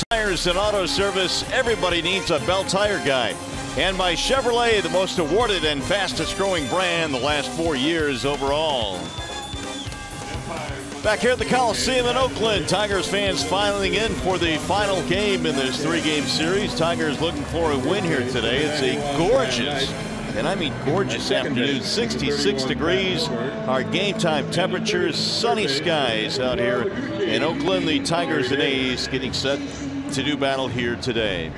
Tires and auto service, everybody needs a Bell Tire guy. And by Chevrolet, the most awarded and fastest growing brand the last 4 years overall. Back here at the Coliseum in Oakland, Tigers fans filing in for the final game in this 3-game series. Tigers looking for a win here today. It's a gorgeous, and I mean gorgeous afternoon, 66 degrees. Our game time temperatures, sunny skies out here in Oakland. The Tigers and A's getting set to do battle here today.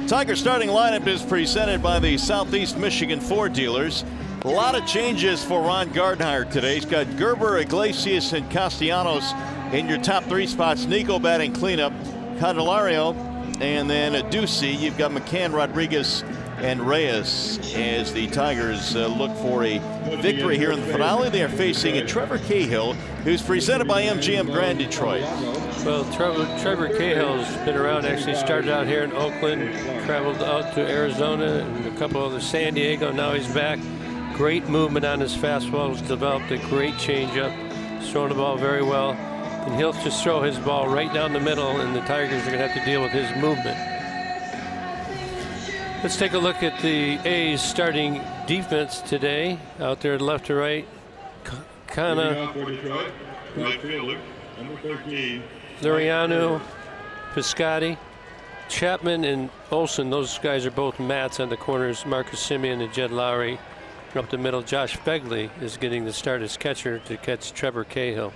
Tiger starting lineup is presented by the Southeast Michigan Ford dealers. A lot of changes for Ron Gardenhire today. He's got Gerber, Iglesias, and Castellanos in your top 3 spots. Nico batting cleanup, Candelario, and then a Ducey. You've got McCann, Rodriguez, and Reyes as the Tigers look for a victory here in the finale. They are facing a Trevor Cahill, who's presented by MGM Grand Detroit. Well, Trevor Cahill's been around. Actually started out here in Oakland, traveled out to Arizona and a couple other San Diego. Now he's back. Great movement on his fastball. He's developed a great changeup. He's throwing the ball very well. And he'll just throw his ball right down the middle, and the Tigers are going to have to deal with his movement. Let's take a look at the A's starting defense today. Out there left to right. Kana, Liriano, Piscotti, Chapman, and Olsen. Those guys are both Mats on the corners. Marcus Semien and Jed Lowry. Up the middle, Josh Begley is getting the start as catcher to catch Trevor Cahill.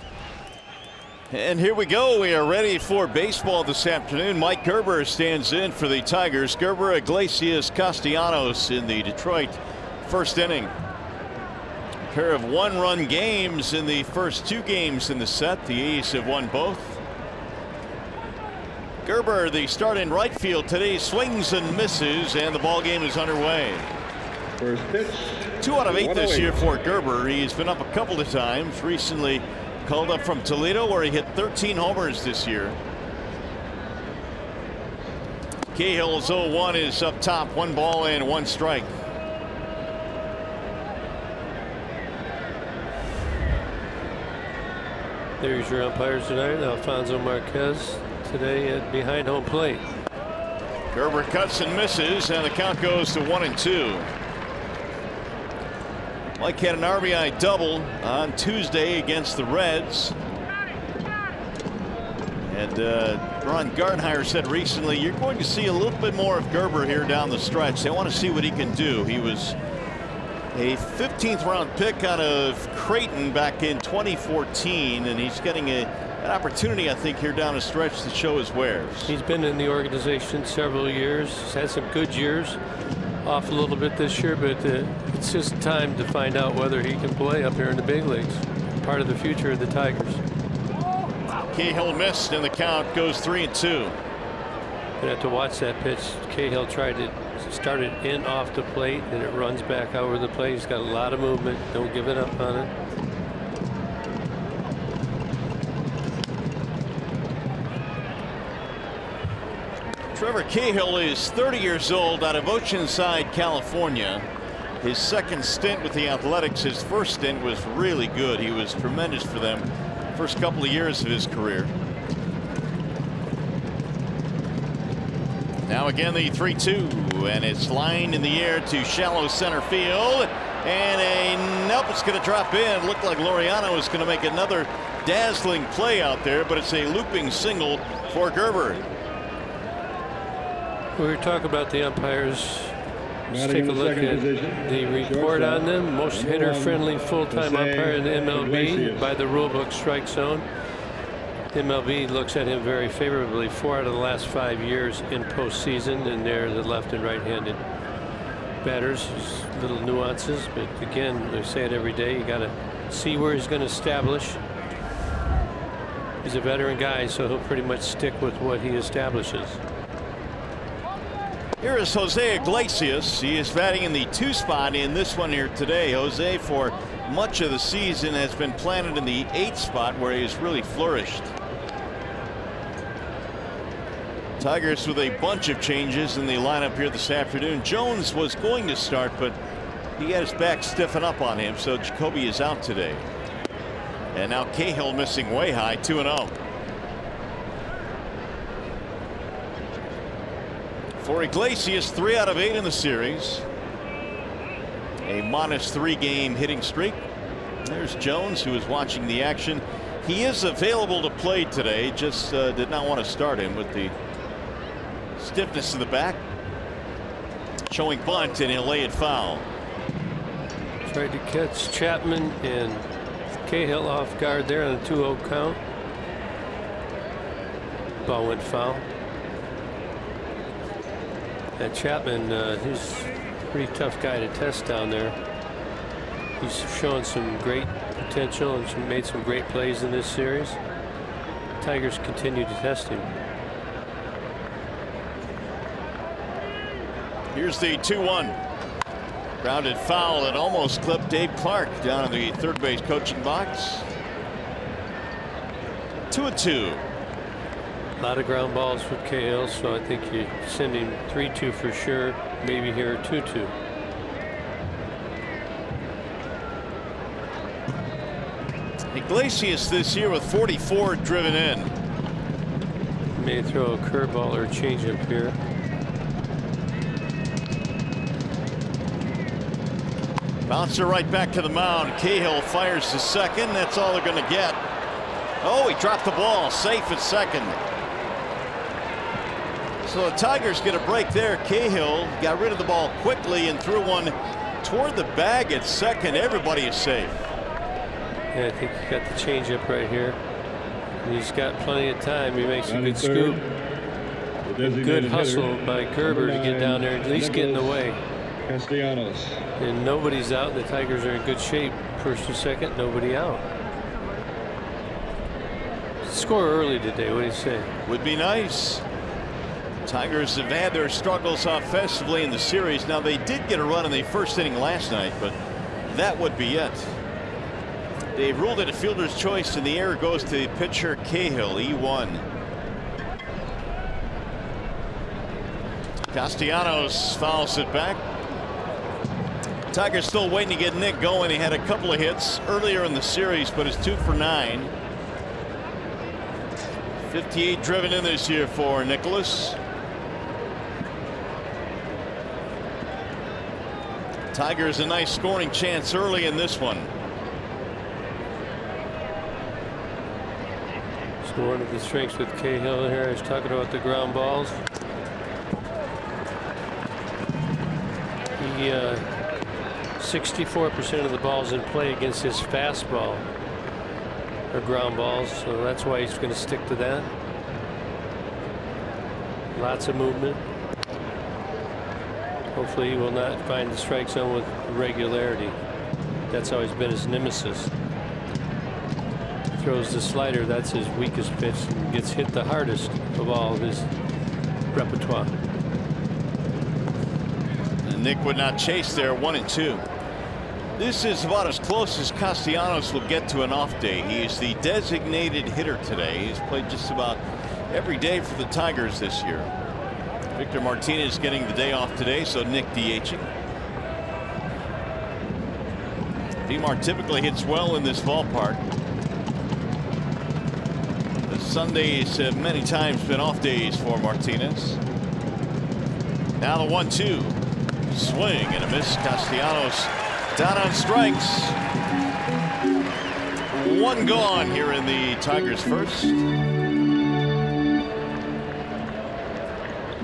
And here we go. We are ready for baseball this afternoon. Mike Gerber stands in for the Tigers. Gerber, Iglesias, Castellanos in the Detroit first inning. A pair of 1-run games in the first 2 games in the set. The A's have won both. Gerber, the start in right field today, swings and misses, and the ball game is underway. First pitch. 2 out of 8 this year for Gerber. He's been up a couple of times. Recently called up from Toledo, where he hit 13 homers this year. Cahill's 0-1 is up top. 1 ball and 1 strike. There's your umpires tonight. Alfonso Marquez today at behind home plate. Gerber cuts and misses, and the count goes to 1-2. Mike had an RBI double on Tuesday against the Reds. And Ron Gardenhire said recently, you're going to see a little bit more of Gerber here down the stretch. They want to see what he can do. He was a 15th round pick out of Creighton back in 2014, and he's getting an opportunity, I think, here down the stretch to show his wares. He's been in the organization several years. He's had some good years. Off a little bit this year, but it's just time to find out whether he can play up here in the big leagues. Part of the future of the Tigers. Cahill missed, and the count goes 3-2. Gonna have to watch that pitch. Cahill tried to start it in off the plate, and it runs back over the plate. He's got a lot of movement. Don't give it up on it. Trevor Cahill is 30 years old, out of Oceanside, California. His second stint with the Athletics, his first stint was really good. He was tremendous for them first couple of years of his career. Now again the 3-2, and it's lined in the air to shallow center field, and nope, it's going to drop in. Looked like Liriano is going to make another dazzling play out there, but it's a looping single for Gerber. We were talking about the umpires. Let's take a look at the report on them. Most hitter-friendly full-time umpire in the MLB by the rulebook strike zone. MLB looks at him very favorably 4 out of the last 5 years in postseason, and they're the left and right-handed batters. Little nuances, but again, they say it every day. You got to see where he's going to establish. He's a veteran guy, so he'll pretty much stick with what he establishes. Here is Jose Iglesias. He is batting in the 2 spot in this one here today. Jose, for much of the season, has been planted in the 8 spot, where he has really flourished. Tigers with a bunch of changes in the lineup here this afternoon. Jones was going to start, but he had his back stiffen up on him, so Jacoby is out today. And now Cahill missing way high, 2-0. For Iglesias, 3 out of 8 in the series. A -3 game hitting streak. There's Jones, who is watching the action. He is available to play today, just did not want to start him with the stiffness in the back. Showing bunt, and he'll lay it foul. Tried to catch Chapman and Cahill off guard there on a 2-0 count. Ball went foul. And Chapman, he's a pretty tough guy to test down there. He's shown some great potential and made some great plays in this series. Tigers continue to test him. Here's the 2-1. Grounded foul that almost clipped Dave Clark down in the third base coaching box. 2-2. A lot of ground balls for Cahill, so I think you send him 3-2 for sure. Maybe here 2-2. Iglesias this year with 44 driven in. May throw a curveball or a changeup here. Bouncer right back to the mound. Cahill fires to second. That's all they're going to get. Oh, he dropped the ball. Safe at second. So the Tigers get a break there. Cahill got rid of the ball quickly and threw one toward the bag at second. Everybody is safe. Yeah, I think he got the changeup right here. And he's got plenty of time. He makes a good scoop. Good hustle by Gerber to get down there, at least get in the way. Castellanos. And nobody's out. The Tigers are in good shape. First to second, nobody out. Score early today. What do you say? Would be nice. Tigers have had their struggles offensively in the series. Now, they did get a run in the first inning last night, but that would be it. They've ruled it a fielder's choice, and the error goes to the pitcher Cahill. E1. Castellanos fouls it back. Tigers still waiting to get Nick going. He had a couple of hits earlier in the series, but is 2 for 9. 58 driven in this year for Nicholas. Tigers a nice scoring chance early in this one. So one of the strengths with Cahill here is talking about the ground balls. He 64% of the balls in play against his fastball are ground balls, so that's why he's going to stick to that. Lots of movement. Hopefully he will not find the strike zone with regularity. That's always been his nemesis. Throws the slider, that's his weakest pitch, and gets hit the hardest of all of his repertoire. And Nick would not chase there. 1-2. This is about as close as Castellanos will get to an off day. He is the designated hitter today. He's played just about every day for the Tigers this year. Victor Martinez getting the day off today, so Nick DHing. Vimar typically hits well in this ballpark. The Sundays have many times been off days for Martinez. Now the 1-2. Swing and a miss. Castellanos down on strikes. One gone here in the Tigers' first.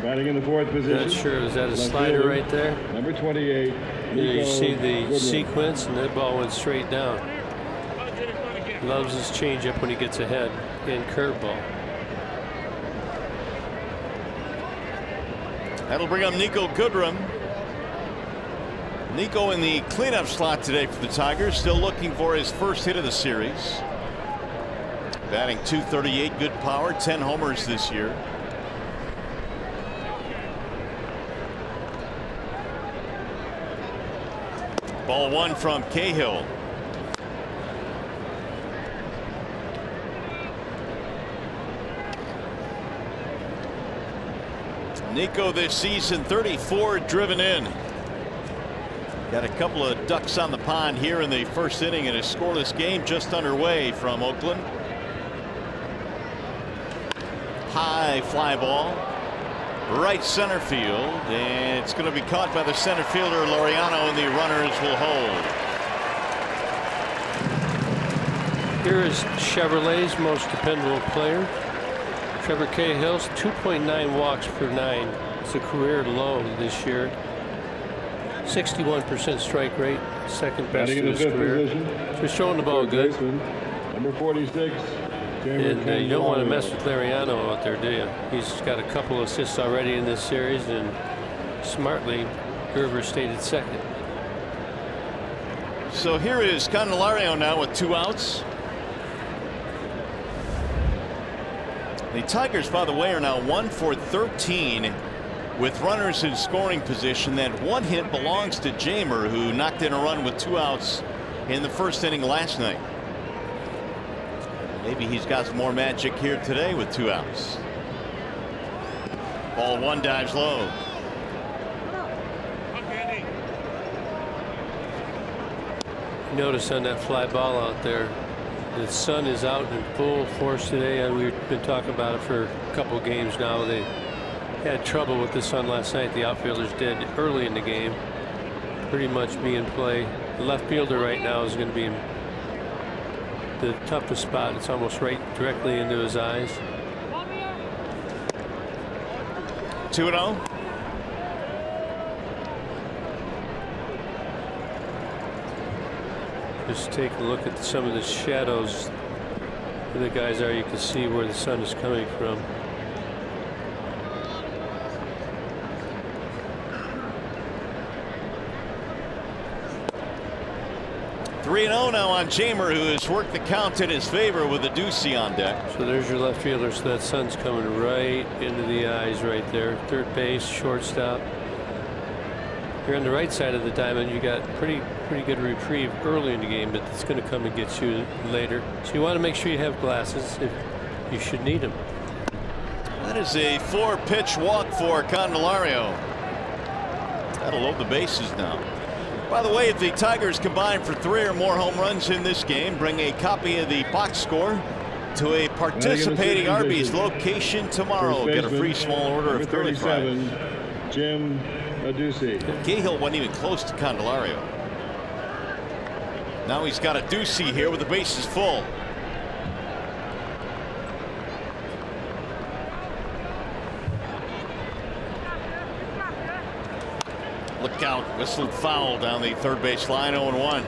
Batting in the fourth position. Not sure. Is that a slider right there? Number 28. You see the sequence, and that ball went straight down. Loves his changeup when he gets ahead, and curveball. That'll bring up Nico Goodrum. Nico in the cleanup slot today for the Tigers, still looking for his first hit of the series. Batting .238, good power, 10 homers this year. Ball one from Cahill. Nico this season 34 driven in. Got a couple of ducks on the pond here in the first inning in a scoreless game just underway from Oakland. High fly ball. right center field, and it's going to be caught by the center fielder Laureano, and the runners will hold. Here is Chevrolet's most dependable player, Trevor Cahill's 2.9 walks per 9. It's a career low this year. 61% strike rate, second best in his career. So he's throwing the ball good. Number 46. And you don't want to mess with Laureano out there, do you? He's got a couple assists already in this series, and smartly, Gerber stayed at second. So here is Candelario now with 2 outs. The Tigers, by the way, are now 1 for 13 with runners in scoring position. That one hit belongs to Jamer, who knocked in a run with 2 outs in the first inning last night. Maybe he's got some more magic here today with 2 outs. Ball 1 dives low. Notice on that fly ball out there, the sun is out in full force today, and we've been talking about it for a couple of games now. They had trouble with the sun last night. The outfielders did early in the game. Pretty much be in play. The left fielder right now is going to be in the toughest spot. It's almost right directly into his eyes. 2-0. Just take a look at some of the shadows where the guys are. You can see where the sun is coming from. (3-0) now on Jamer, who has worked the count in his favor with a Ducey on deck. So there's your left fielder. So that sun's coming right into the eyes right there. Third base, shortstop. You're on the right side of the diamond. You got pretty good reprieve early in the game, but it's going to come and get you later. So you want to make sure you have glasses if you should need them. That is a 4-pitch walk for Candelario. That'll load the bases now. By the way, if the Tigers combine for 3 or more home runs in this game, bring a copy of the box score to a participating Arby's location tomorrow. Get a free small order of 35. Jim Ducey. Cahill wasn't even close to Candelario. Now he's got a Ducey here with the bases full. Look out, whistled foul down the third base line. 0-1.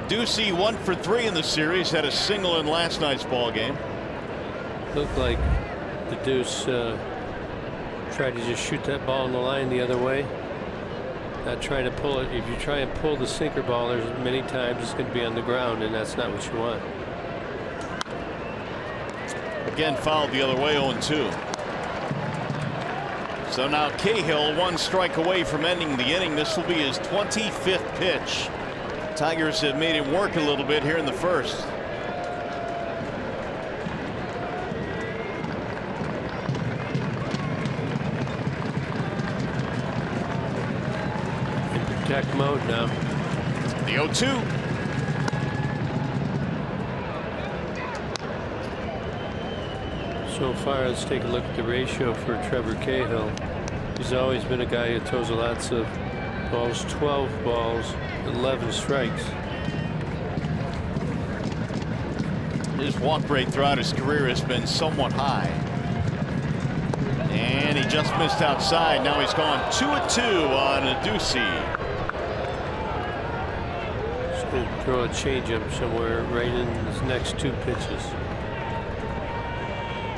Ducey 1 for 3 in the series, had a single in last night's ball game. Looked like the Deuce tried to just shoot that ball in the line the other way, not trying to pull it. If you try and pull the sinker ball, there's many times it's going to be on the ground, and that's not what you want. Again fouled the other way. 0-2. So now Cahill 1 strike away from ending the inning. This will be his 25th pitch. Tigers have made him work a little bit here in the first. In protect mode now. The 0-2. So far, let's take a look at the ratio for Trevor Cahill. He's always been a guy who throws lots of balls. 12 balls, 11 strikes. His walk rate throughout his career has been somewhat high. And he just missed outside. Now he's gone 2-2 on a Ducey. Just going to throw a changeup somewhere right in his next 2 pitches.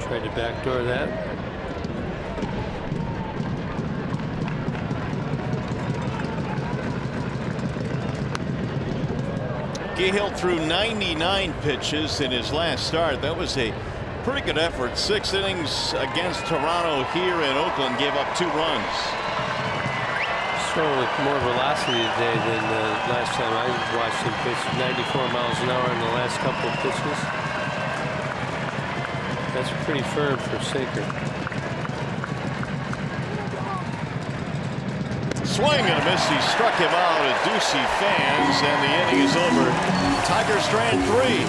Tried to backdoor that. Cahill threw 99 pitches in his last start. That was a pretty good effort. 6 innings against Toronto here in Oakland. Gave up 2 runs. He's throwing with more velocity today than last time I watched him pitch. 94 miles an hour in the last couple of pitches. That's pretty firm for sinker. Swing and a miss. He struck him out at Ducey fans, and the inning is over. Tigers strand 3.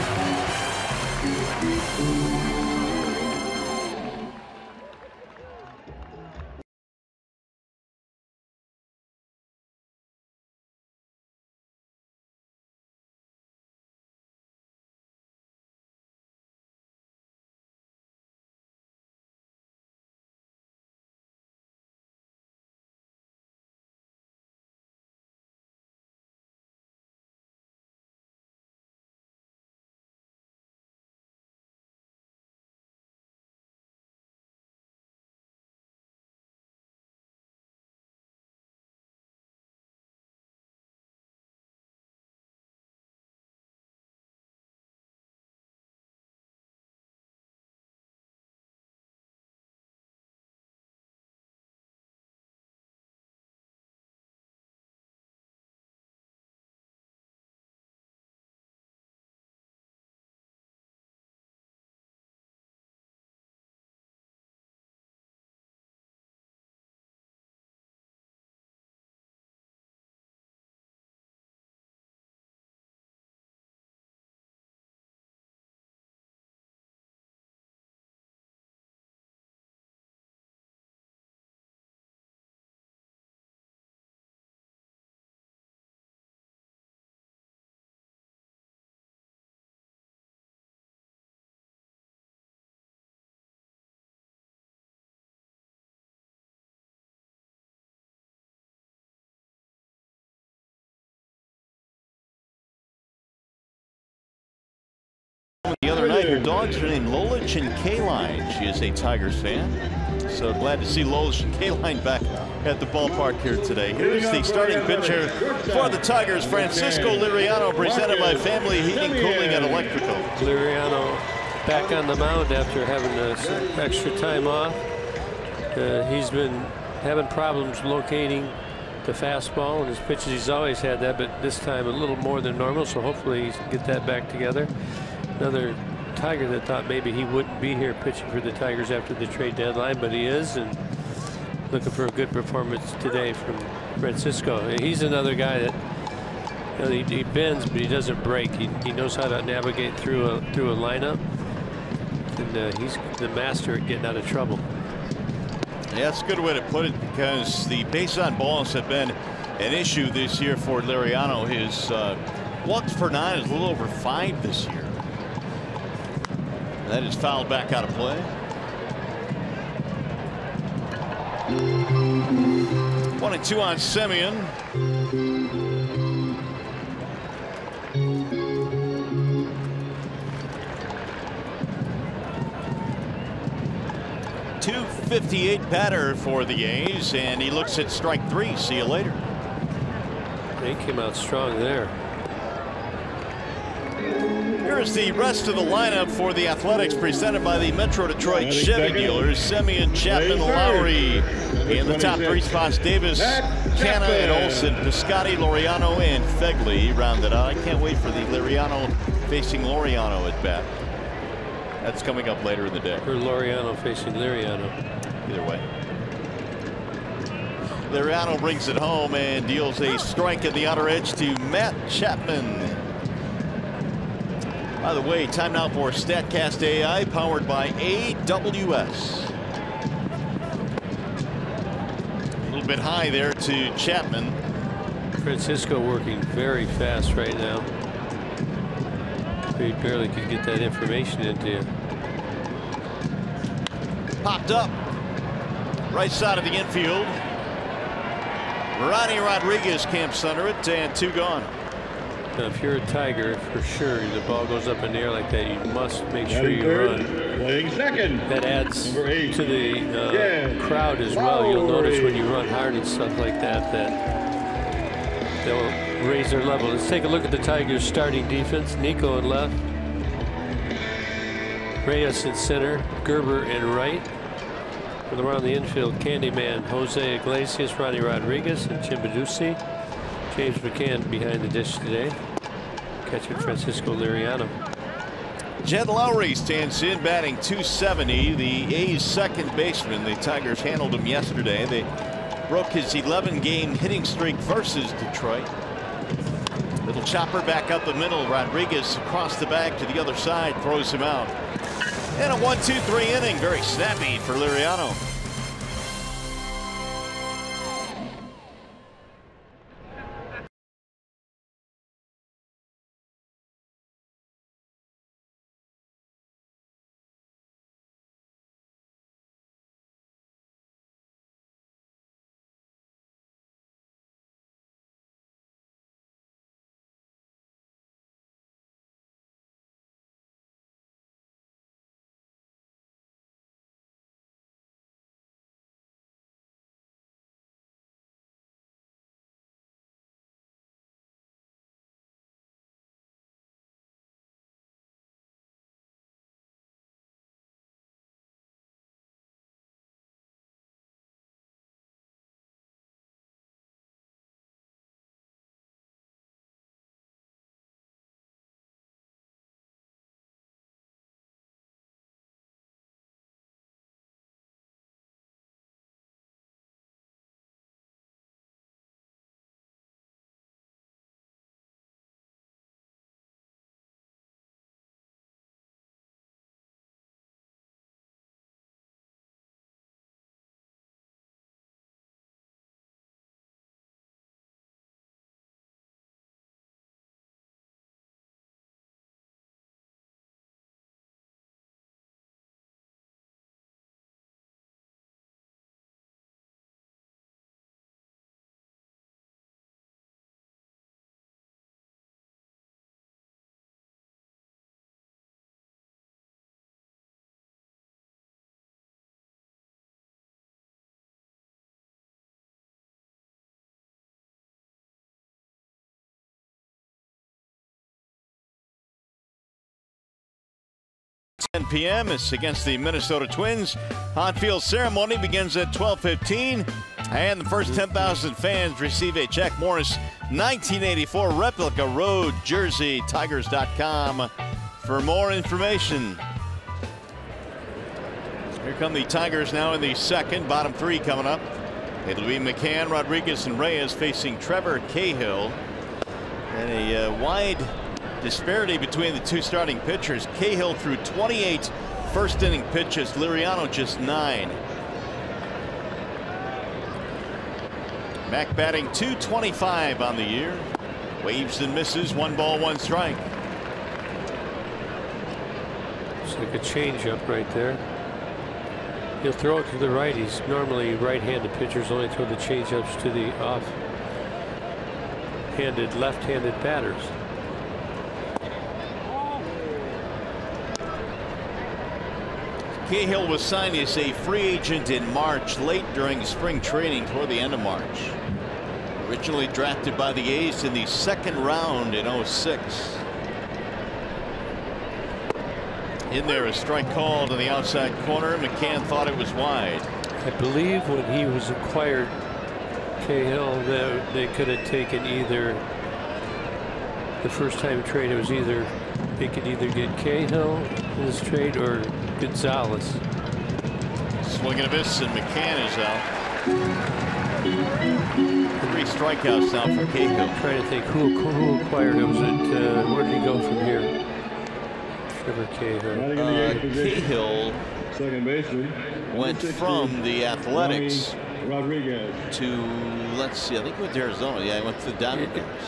The other night, her dogs are named Lolich and Kaline. She is a Tigers fan. So glad to see Lolich and Kaline back at the ballpark here today. Here's the starting pitcher for the Tigers, Francisco Liriano, presented by Family Heating, Cooling, and Electrical. Liriano back on the mound after having some extra time off. He's been having problems locating the fastball and his pitches. He's always had that, but this time a little more than normal, so hopefully he can get that back together. Another Tiger that thought maybe he wouldn't be here pitching for the Tigers after the trade deadline, but he is, and looking for a good performance today from Francisco. He's another guy that, you know, he bends, but he doesn't break. He knows how to navigate through a lineup, and he's the master at getting out of trouble. Yeah, that's a good way to put it, because the base on balls have been an issue this year for Liriano. His walks per 9 is a little over 5 this year. That is fouled back out of play. 1-2 on Semien. .258 batter for the A's, and he looks at strike 3. See you later. He came out strong there. Here's the rest of the lineup for the Athletics, presented by the Metro Detroit Chevy dealers. Semien, Chapman, Lowry. In the top 3 spots, Davis, Canna, and Olson. Piscotti, Loriano, and Fegley rounded out. I can't wait for the Liriano facing Loriano at bat. That's coming up later in the day. Or Loriano facing Liriano. Either way. Liriano brings it home and deals a strike at the outer edge to Matt Chapman. By the way, time now for StatCast AI, powered by AWS. A little bit high there to Chapman. Francisco working very fast right now. He barely could get that information into you. Popped up. Right side of the infield. Ronnie Rodriguez camps under it, and 2 gone. Now, if you're a Tiger, for sure, the ball goes up in the air like that, you must make sure you run. Playing second. That adds to the crowd as well. You'll notice when you run hard and stuff like that, that they'll raise their level. Let's take a look at the Tigers' starting defense. Nico in left. Reyes in center. Gerber in right. And around the infield, Candyman, Jose Iglesias, Ronnie Rodriguez, and Chimbadusi. James McCann behind the dish today, catching Francisco Liriano. Jed Lowry stands in, batting .270. The A's second baseman. The Tigers handled him yesterday. They broke his 11-game hitting streak versus Detroit. Little chopper back up the middle. Rodriguez across the bag to the other side, throws him out. And a 1-2-3 inning. Very snappy for Liriano. 10 p.m. It's against the Minnesota Twins. On-field ceremony begins at 12:15, and the first 10,000 fans receive a Jack Morris 1984 replica road jersey. Tigers.com for more information. Here come the Tigers now in the second. Bottom three coming up. It'll be McCann, Rodriguez, and Reyes facing Trevor Cahill. And a wide disparity between the two starting pitchers. Cahill threw 28 first inning pitches. Liriano just 9. Mac batting .225 on the year. Waves and misses. 1 ball, 1 strike. It's like a changeup right there. He'll throw it to the righties. Normally, right-handed pitchers only throw the changeups to the off-handed, left-handed batters. Cahill was signed as a free agent in March, late during spring training toward the end of March. Originally drafted by the A's in the second round in '06. In there, a strike called in the outside corner. McCann thought it was wide. I believe when he was acquired, Cahill, they could have taken either the first time trade. It was either they could either get Cahill in this trade or Gonzalez. Swing and a miss, and McCann is out. 3 strikeouts now for Cahill. I'm trying to think who acquired it. Was it where did he go from here? Trevor Cahill. Cahill Second baseman went from the Athletics Rodriguez to, let's see, I think he went to Arizona. Yeah, he went to the Diamondbacks.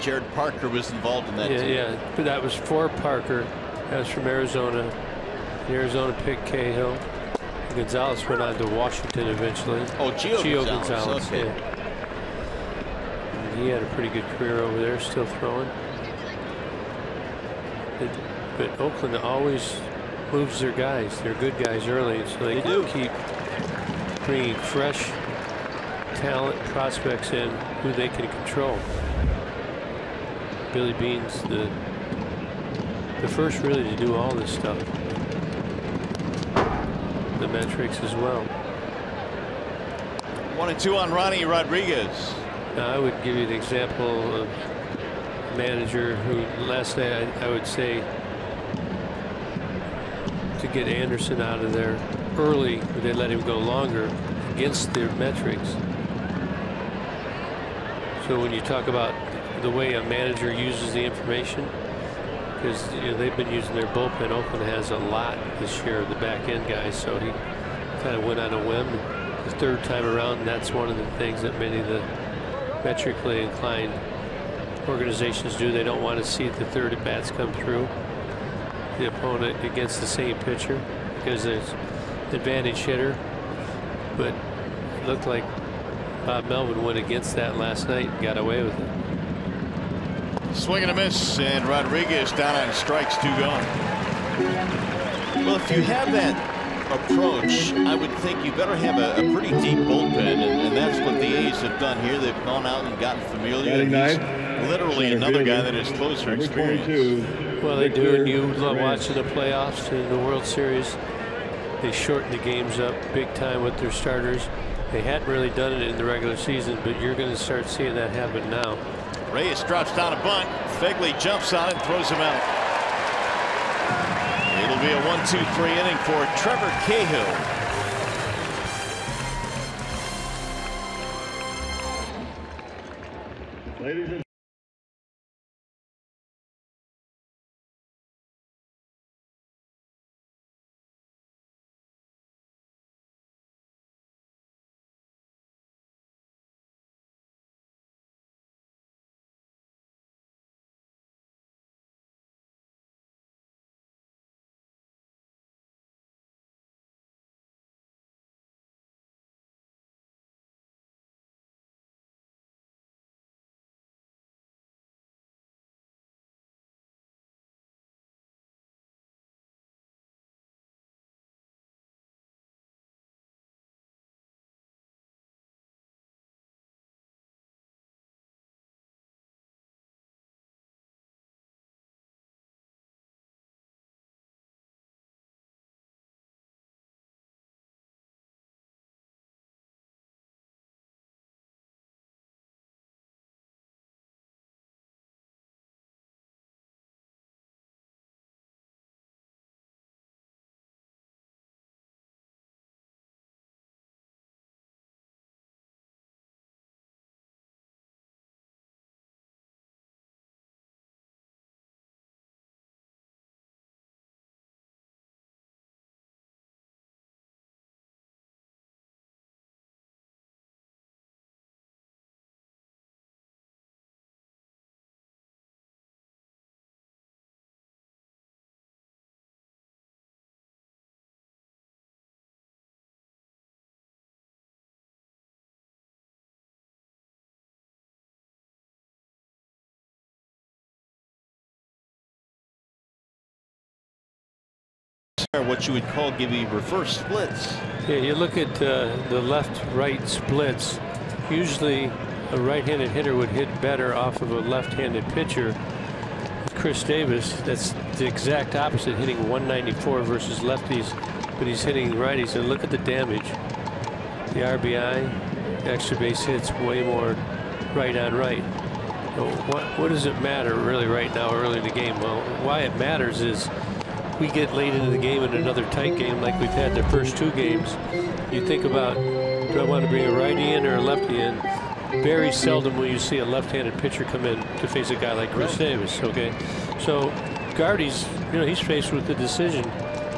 Jared Parker was involved in that team. Yeah, but that was for Parker. That was from Arizona. Arizona picked Cahill. Gonzalez went on to Washington eventually. Oh, Gio Gonzalez. Okay. Yeah. And he had a pretty good career over there, still throwing. But Oakland always moves their guys. They're good guys early, so they do keep bringing fresh talent prospects in who they can control. Billy Bean's the first really to do all this stuff. The metrics as well. 1-2 on Ronnie Rodriguez. Now, I would give you an example of a manager who last night I would say to get Anderson out of there early, but they let him go longer against their metrics. So when you talk about the way a manager uses the information, because they've been using their bullpen. Oakland has a lot this year of the back end guys, so he kind of went on a whim the third time around. And that's one of the things that many of the metrically inclined organizations do. They don't want to see the third at bats come through the opponent against the same pitcher because there's advantage hitter. But it looked like Bob Melvin went against that last night and got away with it. Swing and a miss, and Rodriguez down on strikes, 2 gone. Well, if you have that approach, I would think you better have a pretty deep bullpen, and that's what the A's have done here. They've gone out and gotten Familia. He's literally another guy that has closer experience. Well, they do, and you love watching the playoffs and the World Series. They shorten the games up big time with their starters. They hadn't really done it in the regular season, but you're going to start seeing that happen now. Reyes drops down a bunt. Fegley jumps on it and throws him out. It'll be a 1-2-3 inning for Trevor Cahill. Ladies and what you would call reverse splits. Yeah, you look at the left-right splits. Usually, a right-handed hitter would hit better off of a left-handed pitcher. With Chris Davis, that's the exact opposite, hitting 194 versus lefties, but he's hitting righties. And look at the damage. The RBI, extra base hits, way more right on right. So what does it matter really right now early in the game? Well, why it matters is we get late into the game in another tight game like we've had the first 2 games. You think about, do I want to bring a righty in or a lefty in? Very seldom will you see a left-handed pitcher come in to face a guy like Chris Davis. Okay, so Gardy's, he's faced with the decision: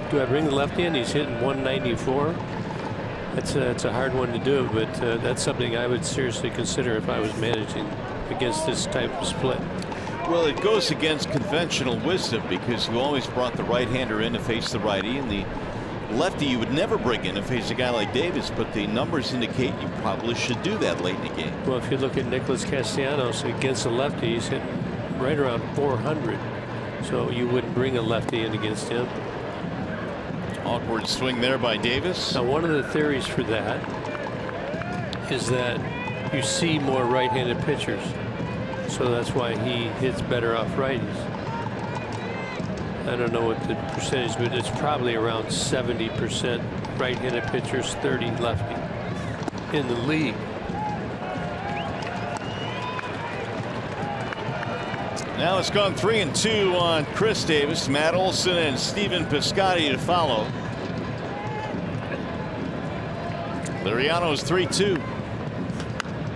do I bring the lefty in? He's hitting 194. It's a hard one to do, but that's something I would seriously consider if I was managing against this type of split. Well, it goes against conventional wisdom because you always brought the right-hander in to face the righty, and the lefty you would never bring in to face a guy like Davis, but the numbers indicate you probably should do that late in the game. Well, if you look at Nicholas Castellanos against a lefty, he's hitting right around 400, so you wouldn't bring a lefty in against him. Awkward swing there by Davis. Now, one of the theories for that is that you see more right-handed pitchers, so that's why he hits better off righties. I don't know what the percentage, but it's probably around 70% right-handed pitchers, 30 lefty in the league. Now it's gone 3-2 on Chris Davis, Matt Olson, and Stephen Piscotty to follow. Liriano's 3-2.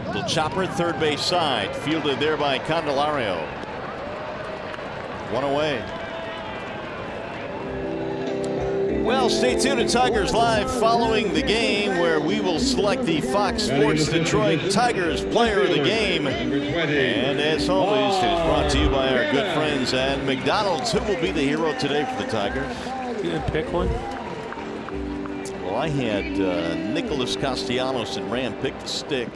Little chopper, third base side, fielded there by Candelario. 1 away. Well, stay tuned to Tigers Live following the game, where we will select the Fox Sports Detroit Tigers player of the game. And as always, it is brought to you by our good friends at McDonald's. Who will be the hero today for the Tigers? You didn't pick one? Well, I had Nicholas Castellanos, and Ram picked the stick.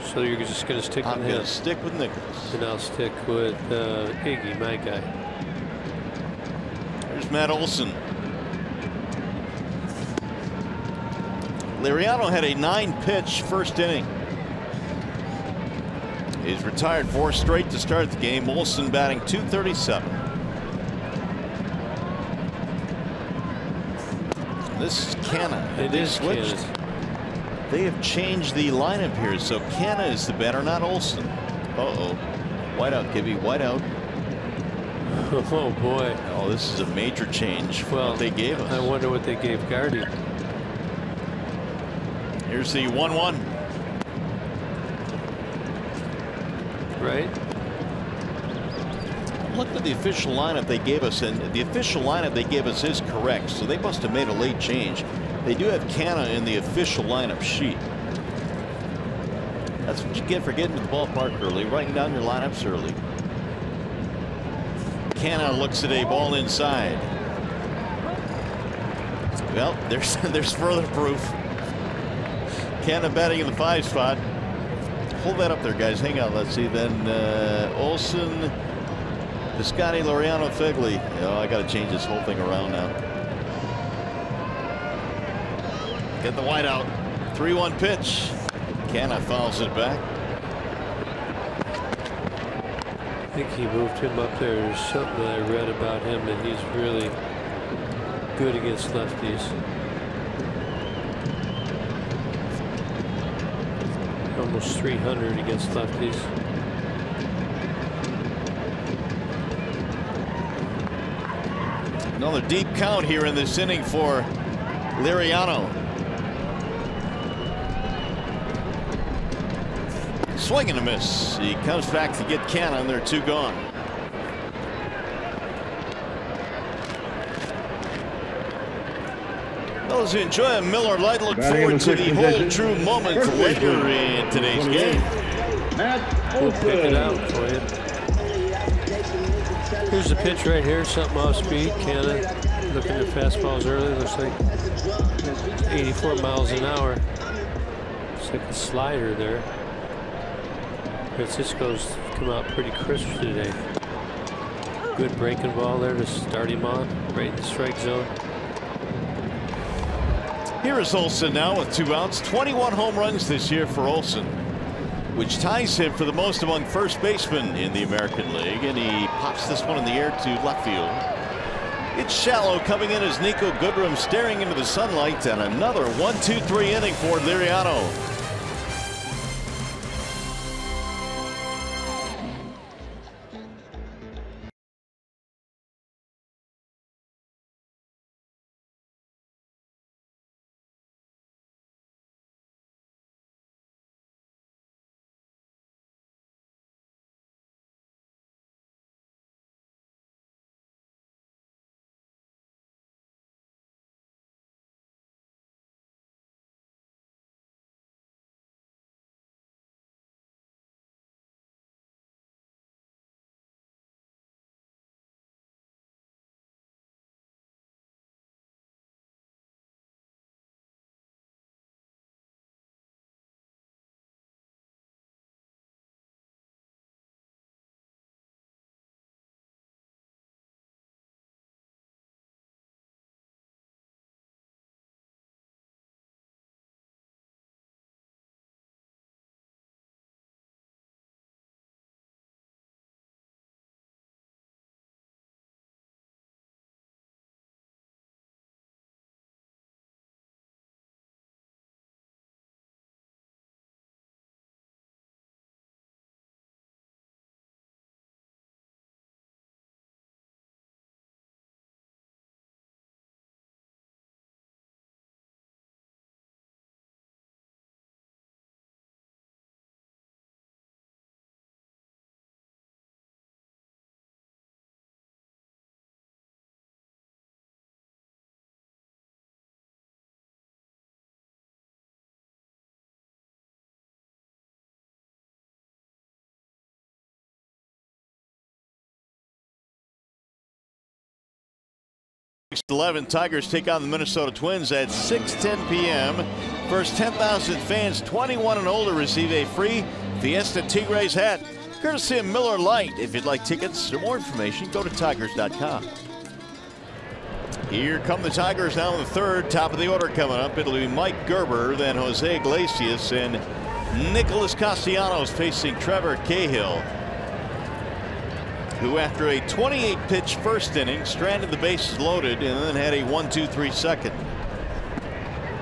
So you're just going to stick with him? I'm going to stick with Nicholas. And I'll stick with Iggy, my guy. Here's Matt Olson. Liriano had a 9-pitch first inning. He's retired 4 straight to start the game. Olson batting .237. This is Canna. It is switched. Canna. They have changed the lineup here, so Canna is the batter, not Olson. Uh-oh. Whiteout, Gibby. Whiteout. Oh, boy. Oh, this is a major change from what they gave us. I wonder what they gave Gardy. Here's the 1-1. Right. Look at the official lineup they gave us, and the official lineup they gave us is correct, so they must have made a late change. They do have Canna in the official lineup sheet. That's what you get for getting to the ballpark early, writing down your lineups early. Canna looks at a ball inside. Well, there's further proof. Canna batting in the 5 spot. Hold that up there, guys. Hang on. Let's see. Then Olson, Piscotty, Liriano, Fegley. Oh, I got to change this whole thing around now. Get the whiteout. 3-1 pitch. Canna fouls it back. I think he moved him up there. There's something that I read about him, that he's really good against lefties. Almost 300 against lefties. Another deep count here in this inning for Liriano. Swing and a miss. He comes back to get Canna, and they're 2 gone. Those who enjoy a Miller Lite look forward to the whole true moment later in today's game. We'll pick it out for you. Here's the pitch right here, something off speed. Canna looking at fastballs early. Looks like 84 miles an hour. Looks like a slider there. Francisco's come out pretty crisp today. Good breaking ball there to start him off right in the strike zone. Here is Olson now with 2 outs. 21 home runs this year for Olson, which ties him for the most among first basemen in the American League. And he pops this one in the air to left field. It's shallow. Coming in is Nico Goodrum, staring into the sunlight, and another 1-2-3 inning for Liriano. Next 11, Tigers take on the Minnesota Twins at 6:10 p.m. First 10,000 fans 21 and older receive a free Fiesta Tigres hat, courtesy of Miller Lite. If you'd like tickets or more information, go to tigers.com. Here come the Tigers now in the third. Top of the order coming up. It'll be Mike Gerber, then Jose Iglesias, and Nicholas Castellanos facing Trevor Cahill, who after a 28-pitch first inning stranded the bases loaded and then had a 1-2-3 second.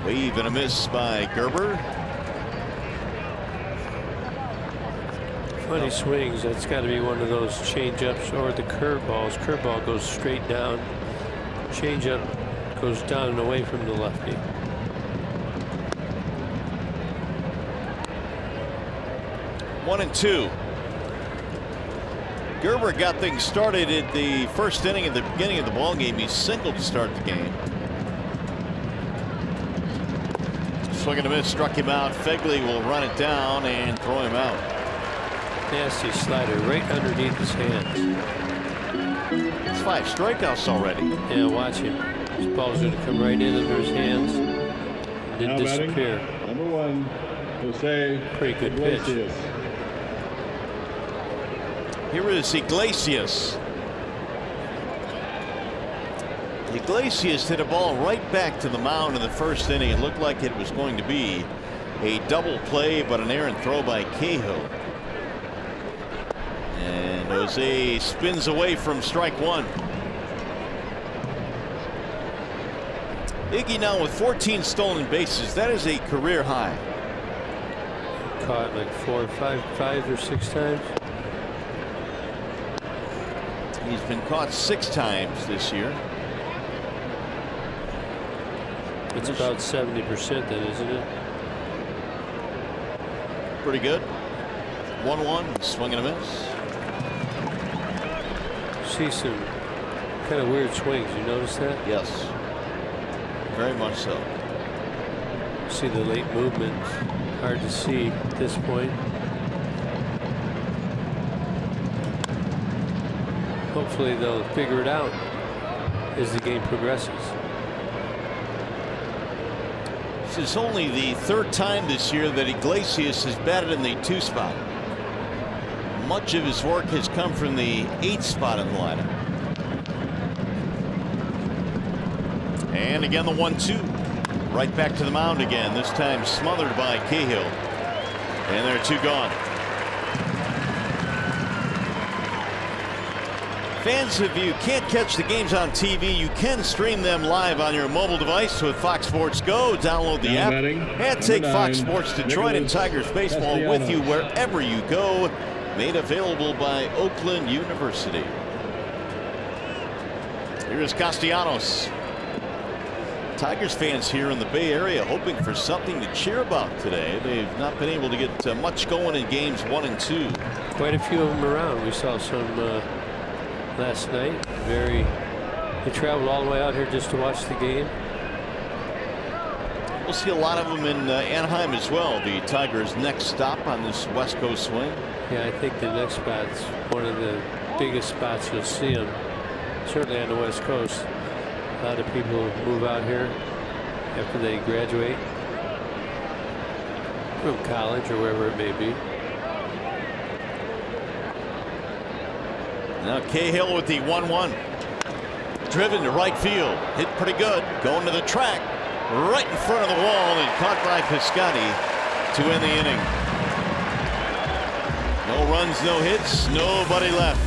Wave and a miss by Gerber. Funny swings. That's got to be one of those change-ups or the curveballs. Curveball goes straight down. Change-up goes down and away from the lefty. One and two. Gerber got things started at the first inning at the beginning of the ball game. He singled to start the game. Swing and a miss, struck him out. Fegley will run it down and throw him out. Nasty slider right underneath his hands. It's 5 strikeouts already. Yeah, watch him. This ball's going to come right in under his hands and then disappear. Number 1, Jose. Pretty good pitch. Here is Iglesias. Iglesias hit a ball right back to the mound in the first inning. It looked like it was going to be a double play, but an errant throw by Cahill. And Jose spins away from strike one. Iggy now with 14 stolen bases. That is a career high. Caught like 5 or 6 times. He's been caught 6 times this year. It's about 70% then, isn't it? Pretty good. 1-1, swing and a miss. See some kind of weird swings. You notice that? Yes. Very much so. See the late movement. Hard to see at this point. Hopefully they'll figure it out as the game progresses. This is only the 3rd time this year that Iglesias has batted in the 2 spot. Much of his work has come from the 8th spot in the lineup. And again, the 1-2. Right back to the mound again, this time smothered by Cahill. And there are 2 gone. Fans, if you can't catch the games on TV, you can stream them live on your mobile device with Fox Sports Go. Download the app and take Fox Sports Detroit and Tigers baseball with you wherever you go. Made available by Oakland University. Here's Castellanos. Tigers fans here in the Bay Area hoping for something to cheer about today. They've not been able to get much going in games 1 and 2. Quite a few of them around. We saw some last night. They traveled all the way out here just to watch the game. We'll see a lot of them in Anaheim as well. The Tigers' next stop on this West Coast swing. Yeah, I think the next spot's one of the biggest spots you'll see them. Certainly on the West Coast. A lot of people move out here after they graduate from college or wherever it may be. Now Cahill with the 1-1. Driven to right field. Hit pretty good. Going to the track. Right in front of the wall and caught by Piscotty to end the inning. No runs, no hits, nobody left.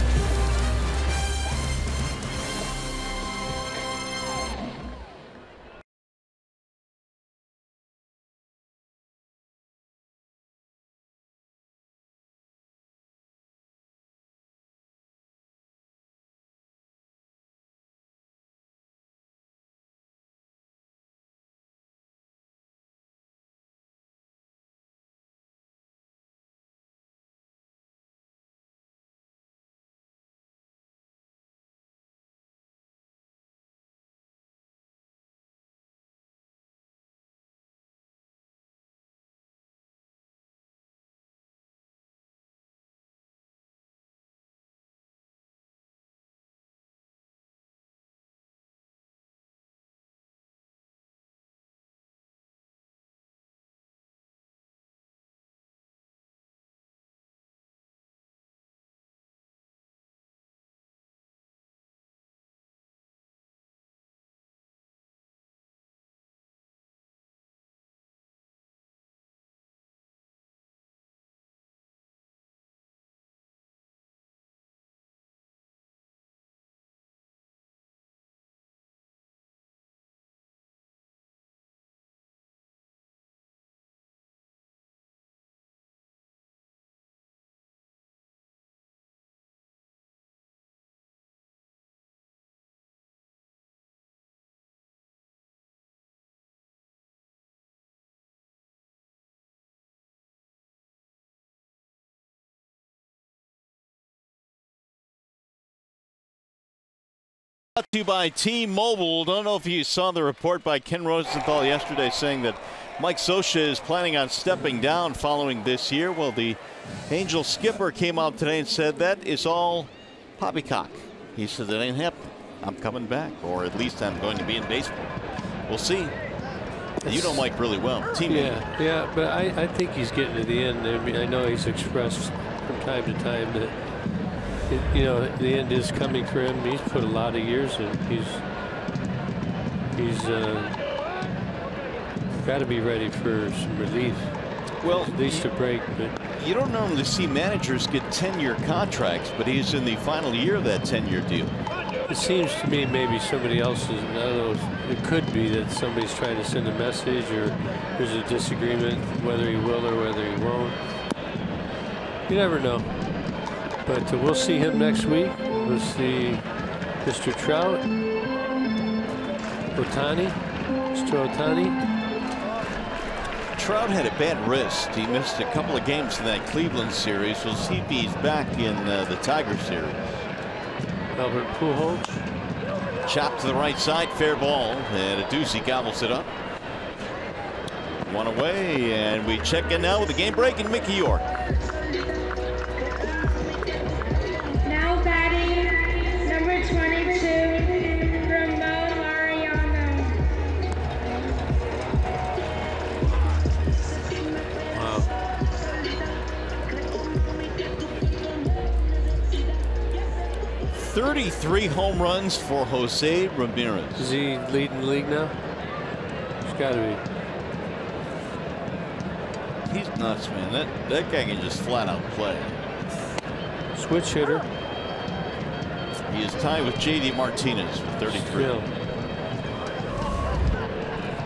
Brought to you by T-Mobile. Don't know if you saw the report by Ken Rosenthal yesterday saying that Mike Scioscia is planning on stepping down following this year. Well, the Angels skipper came out today and said that is all poppycock. He said that ain't happening. I'm coming back, or at least I'm going to be in baseball. We'll see. You know Mike really well. Teammate. Yeah, but I think he's getting to the end. I mean, I know he's expressed from time to time that you know the end is coming for him. He's put a lot of years in. He's got to be ready for some relief. Well, at least a break. But you don't normally see managers get 10-year contracts, but he's in the final year of that 10-year deal. It seems to me maybe somebody else is, I don't know, it could be that somebody's trying to send a message or there's a disagreement whether he will or whether he won't. You never know. But we'll see him next week. We'll see Mr. Trout, Mr. Ohtani. Trout had a bad wrist. He missed a couple of games in that Cleveland series. We'll see if he's back in the Tiger series. Albert Pujols. Chopped to the right side, fair ball, and Adduci gobbles it up. One away, and we check in now with the game break and Mickey York. Now batting, number 22, Ramon Mariano. Wow. 33 home runs for Jose Ramirez. Is he leading the league now? He's got to be. He's nuts, man. That guy can just flat out play. Switch hitter. He is tied with J.D. Martinez with 33. Still.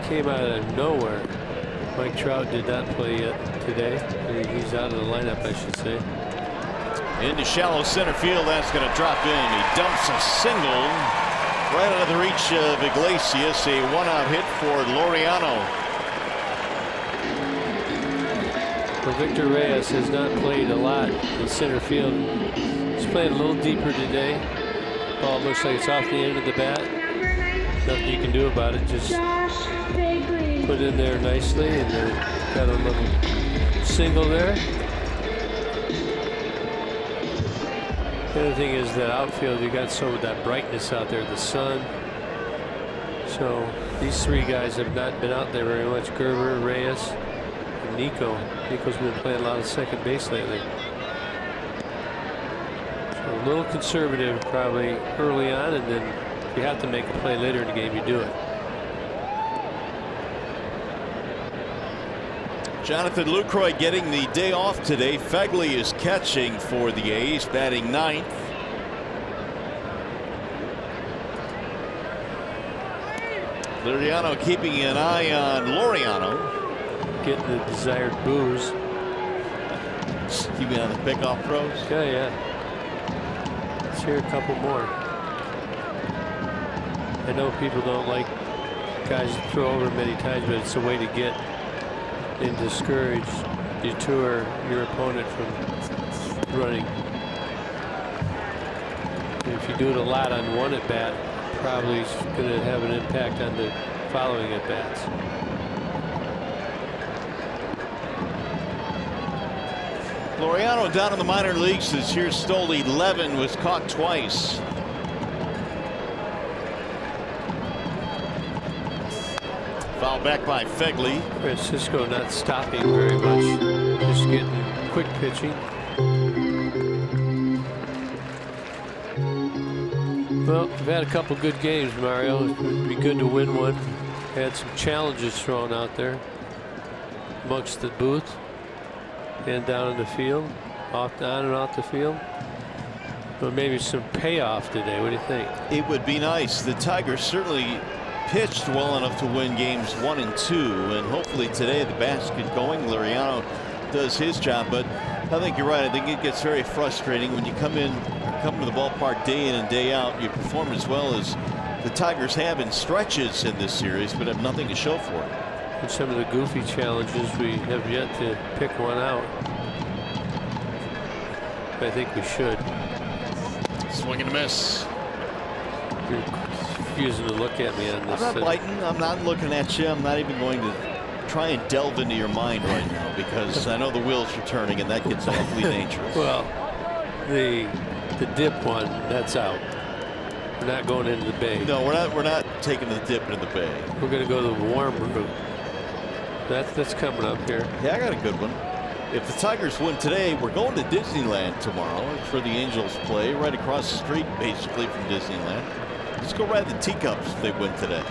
Came out of nowhere. Mike Trout did not play yet today. He's out of the lineup, I should say. Into shallow center field. That's going to drop in. He dumps a single right out of the reach of Iglesias. A one-out hit for Laureano. Well, Victor Reyes has not played a lot in center field. He's playing a little deeper today. Ball looks like it's off the end of the bat. Nothing you can do about it. Just put it in there nicely, and then got a little single there. The other thing is that outfield, you got some of that brightness out there, the sun. So these three guys have not been out there very much. Gerber, Reyes, and Nico. Nico's been playing a lot of second base lately. So a little conservative probably early on, and then if you have to make a play later in the game, you do it. Jonathan Lucroy getting the day off today. Fegley is catching for the A's, batting ninth. Laureano keeping an eye on Laureano. Getting the desired booze. You mean on the pickoff throws? Yeah. Let's hear a couple more. I know people don't like guys to throw over many times, but it's a way to get and discourage, deter your opponent from running. And if you do it a lot on one at bat, probably it's going to have an impact on the following at bats. Laureano down in the minor leagues this year stole 11, was caught twice. Foul back by Fegley. Francisco not stopping very much, just getting quick pitching. Well, we've had a couple good games, Mario. It would be good to win one. Had some challenges thrown out there amongst the booth and down in the field, on and off the field. But maybe some payoff today. What do you think? It would be nice. The Tigers certainly pitched well enough to win games 1 and 2, and hopefully today the bats get going. Laureano does his job, but I think you're right. I think it gets very frustrating when you come to the ballpark day in and day out. You perform as well as the Tigers have in stretches in this series, but have nothing to show for it. And some of the goofy challenges, we have yet to pick one out. I think we should. Swing and a miss. You're refusing to look at me on this. I'm not biting. I'm not looking at you. I'm not even going to try and delve into your mind right now, because I know the wheels are turning, and that gets awfully dangerous. Well, the dip one, that's out. We're not going into the bay. No, we're not taking the dip into the bay. We're going to go the warm route. That's coming up here. Yeah, I got a good one. If the Tigers win today, we're going to Disneyland tomorrow. It's where the Angels play, right across the street, basically, from Disneyland. Let's go ride the teacups if they win today.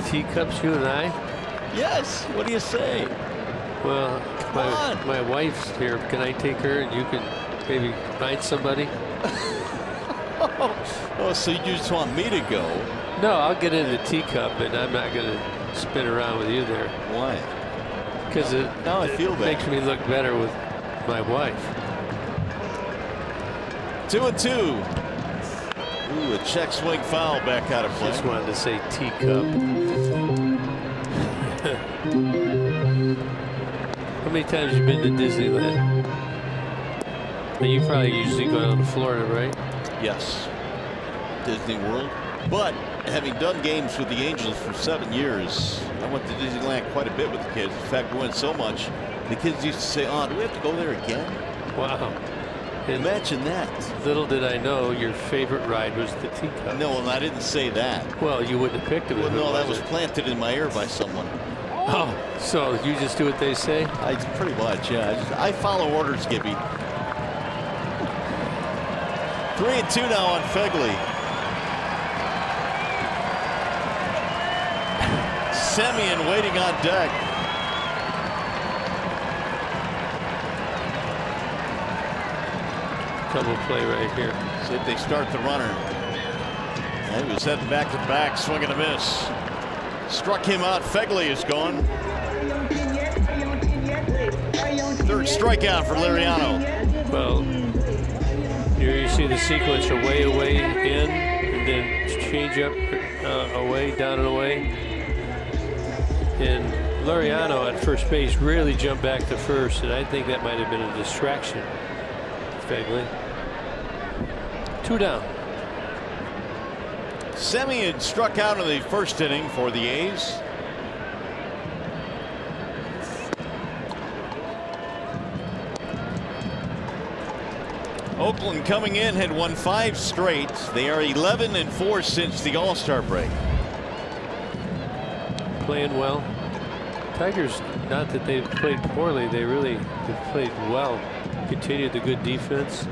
Teacups, you and I? Yes. What do you say? Well, my wife's here. Can I take her and you can maybe find somebody? Oh, so you just want me to go? No, I'll get in the teacup, and I'm not going to spin around with you there. Why? Because now I feel bad. Makes me look better with my wife. 2-2. Ooh, a check swing foul back out of play. Just wanted to say teacup. How many times have you been to Disneyland? And you probably usually go down to Florida, right? Yes. Disney World. But having done games with the Angels for 7 years, I went to Disneyland quite a bit with the kids. In fact, we went so much, the kids used to say, "Oh, do we have to go there again?" Wow. And imagine that. Little did I know your favorite ride was the teacup. No, and I didn't say that. Well, you wouldn't have picked it. Well, no, that was planted in my ear by someone. Oh, so you just do what they say? Pretty much, yeah. I follow orders, Gibby. 3-2 now on Fegley. Semien waiting on deck. Double play right here. See if they start the runner. And he was heading back to back, swing and a miss. Struck him out. Fegley is gone. Third strikeout for Liriano. Well, here you see the sequence away, away, in, and then change up, away, down and away. And Liriano at first base really jumped back to first, and I think that might have been a distraction. Fegley. 2 down. Semien struck out in the first inning for the A's. Oakland coming in had won 5 straight. They are 11-4 since the All-Star break. Playing well. Tigers, not that they've played poorly, they really have played well. Continued the good defense.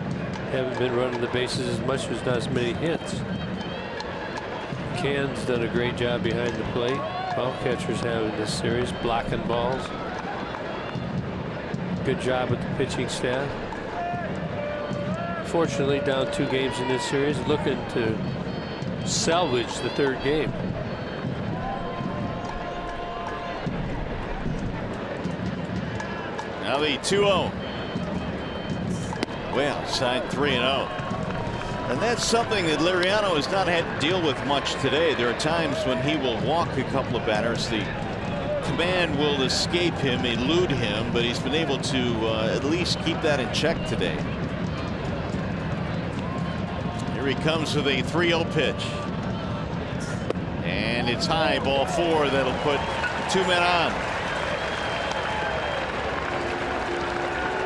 Haven't been running the bases as much, as not as many hits. Can's done a great job behind the plate. All catchers have in this series, blocking balls. Good job with the pitching staff. Fortunately, down 2 games in this series, looking to salvage the 3rd game. Now the 2-0. Way outside 3-0. And that's something that Liriano has not had to deal with much today. There are times when he will walk a couple of batters. The command will escape him, elude him, but he's been able to at least keep that in check today. Here he comes with a 3-0 pitch. And it's high, ball 4. That'll put 2 men on.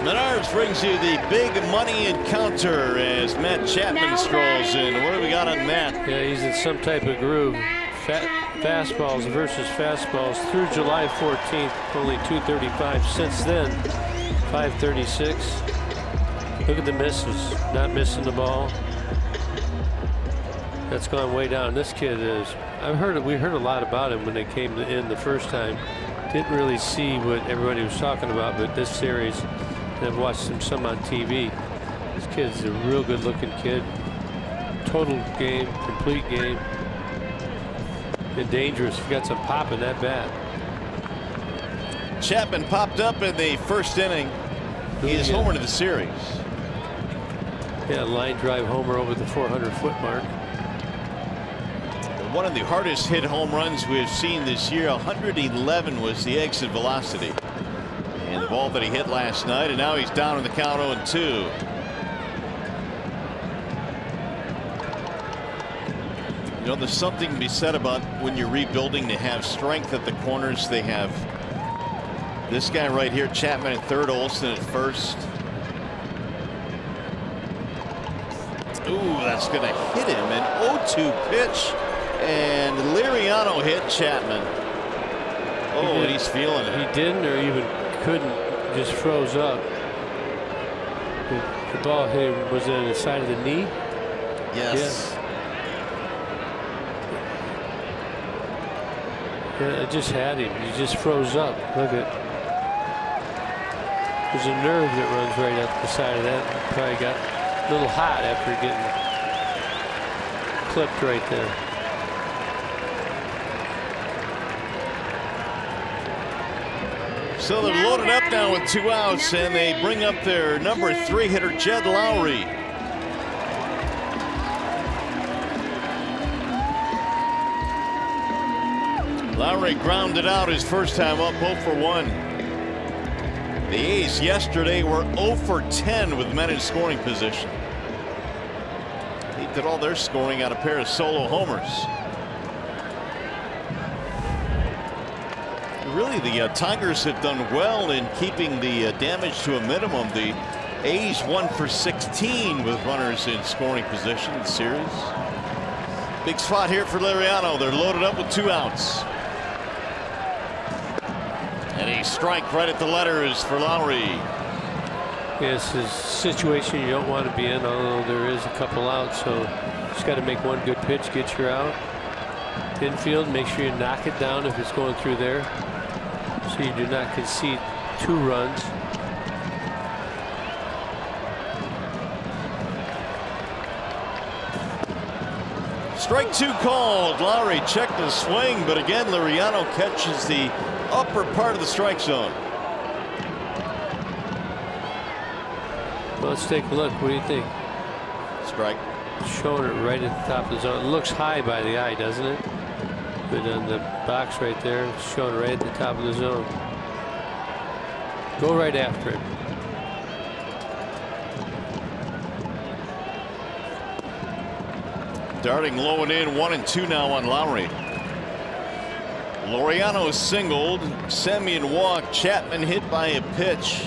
Menards brings you the big money encounter as Matt Chapman strolls in. What do we got on Matt? Yeah, he's in some type of groove. Fastballs versus fastballs through July 14th, only 235. Since then, 536. Look at the misses, not missing the ball. That's gone way down. This kid is, we heard a lot about him when they came in the first time. Didn't really see what everybody was talking about, but this series, I've watched him some on TV. This kid's a real good looking kid. Total game, complete game. And dangerous. He got some pop in that bat. Chapman popped up in the first inning. He is homer to the series. Yeah, line drive homer over the 400-foot mark. One of the hardest hit home runs we've seen this year. 111 was the exit velocity. And the ball that he hit last night, and now he's down in the count 0-2. You know, there's something to be said about when you're rebuilding to have strength at the corners. They have this guy right here, Chapman at third, Olsen at first. Ooh, that's going to hit him. An 0-2 pitch, and Liriano hit Chapman. Oh, and he's feeling it. He didn't, or even couldn't, just froze up. The ball hit him, was it on the side of the knee? Yes. Yeah, it just had him. He just froze up. Look at. There's a nerve that runs right up the side of that. Probably got a little hot after getting clipped right there. So they're loaded up now with 2 outs, and they bring up their number 3 hitter, Jed Lowry. Lowry grounded out his first time up, 0 for 1. The A's yesterday were 0 for 10 with men in scoring position. They did all their scoring on a pair of solo homers. Really, the Tigers have done well in keeping the damage to a minimum. The A's 1 for 16 with runners in scoring position in the series. Big spot here for Liriano. They're loaded up with 2 outs. And a strike right at the letters for Lowry. This is a situation you don't want to be in, although there is a couple outs, so just got to make one good pitch, get you out. Infield, make sure you knock it down if it's going through there, so you do not concede 2 runs. Strike 2 called. Lowry checked the swing, but again, Liriano catches the upper part of the strike zone. Well, let's take a look. What do you think? Strike. Showing it right at the top of the zone. It looks high by the eye, doesn't it? But on the box right there, it's showing it right at the top of the zone. Go right after it. Darting low and in, 1-2 now on Lowry. Liriano singled, Semien walked, Chapman hit by a pitch.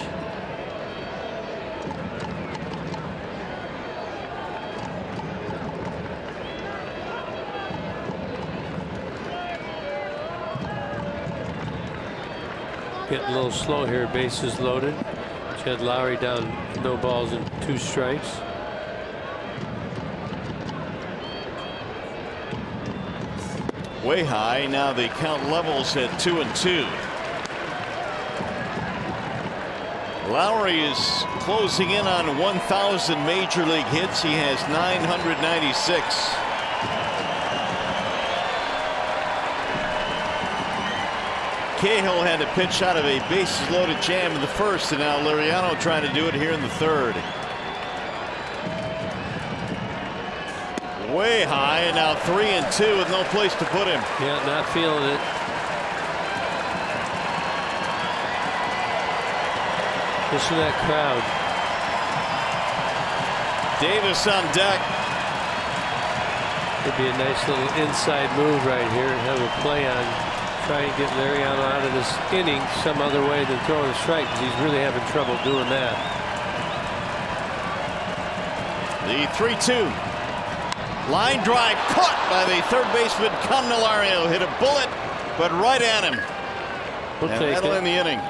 Getting a little slow here, bases loaded. Jed Lowry down, no balls and 2 strikes. Way high. Now the count levels at 2-2. Lowry is closing in on 1,000 major league hits. He has 996. Cahill had to pitch out of a bases loaded jam in the first, and now Liriano trying to do it here in the third. Way high, and now 3-2 with no place to put him. Yeah, not feeling it. Listen to that crowd. Davis on deck. Could be a nice little inside move right here and have a play on. Try and get Liriano out of this inning some other way than throwing a strike, because he's really having trouble doing that. The 3-2. Line drive caught by the third baseman. Candelario hit a bullet, but right at him. We'll and take that'll it. end the inning.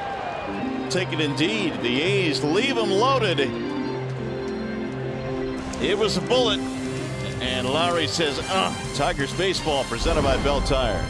Take it indeed. The A's leave him loaded. It was a bullet, and Lowry says, Tigers baseball presented by Bell Tire.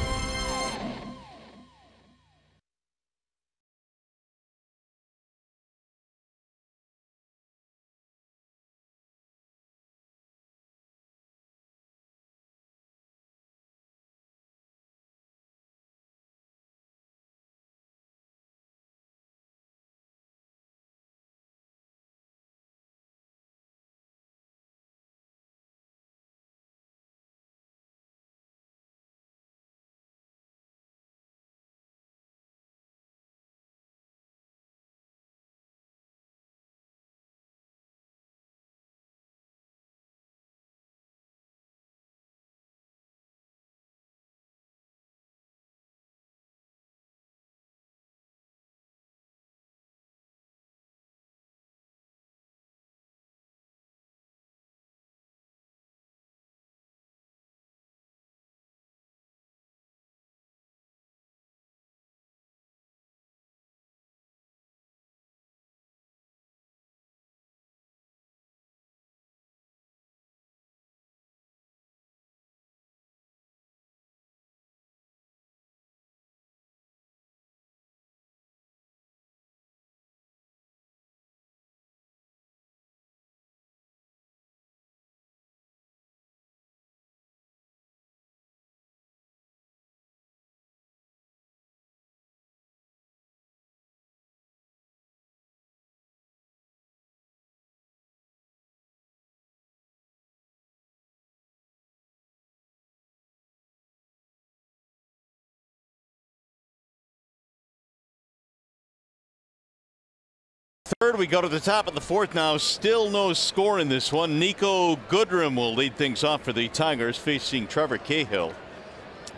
Third, we go to the top of the fourth now. Still no score in this one. Nico Goodrum will lead things off for the Tigers, facing Trevor Cahill,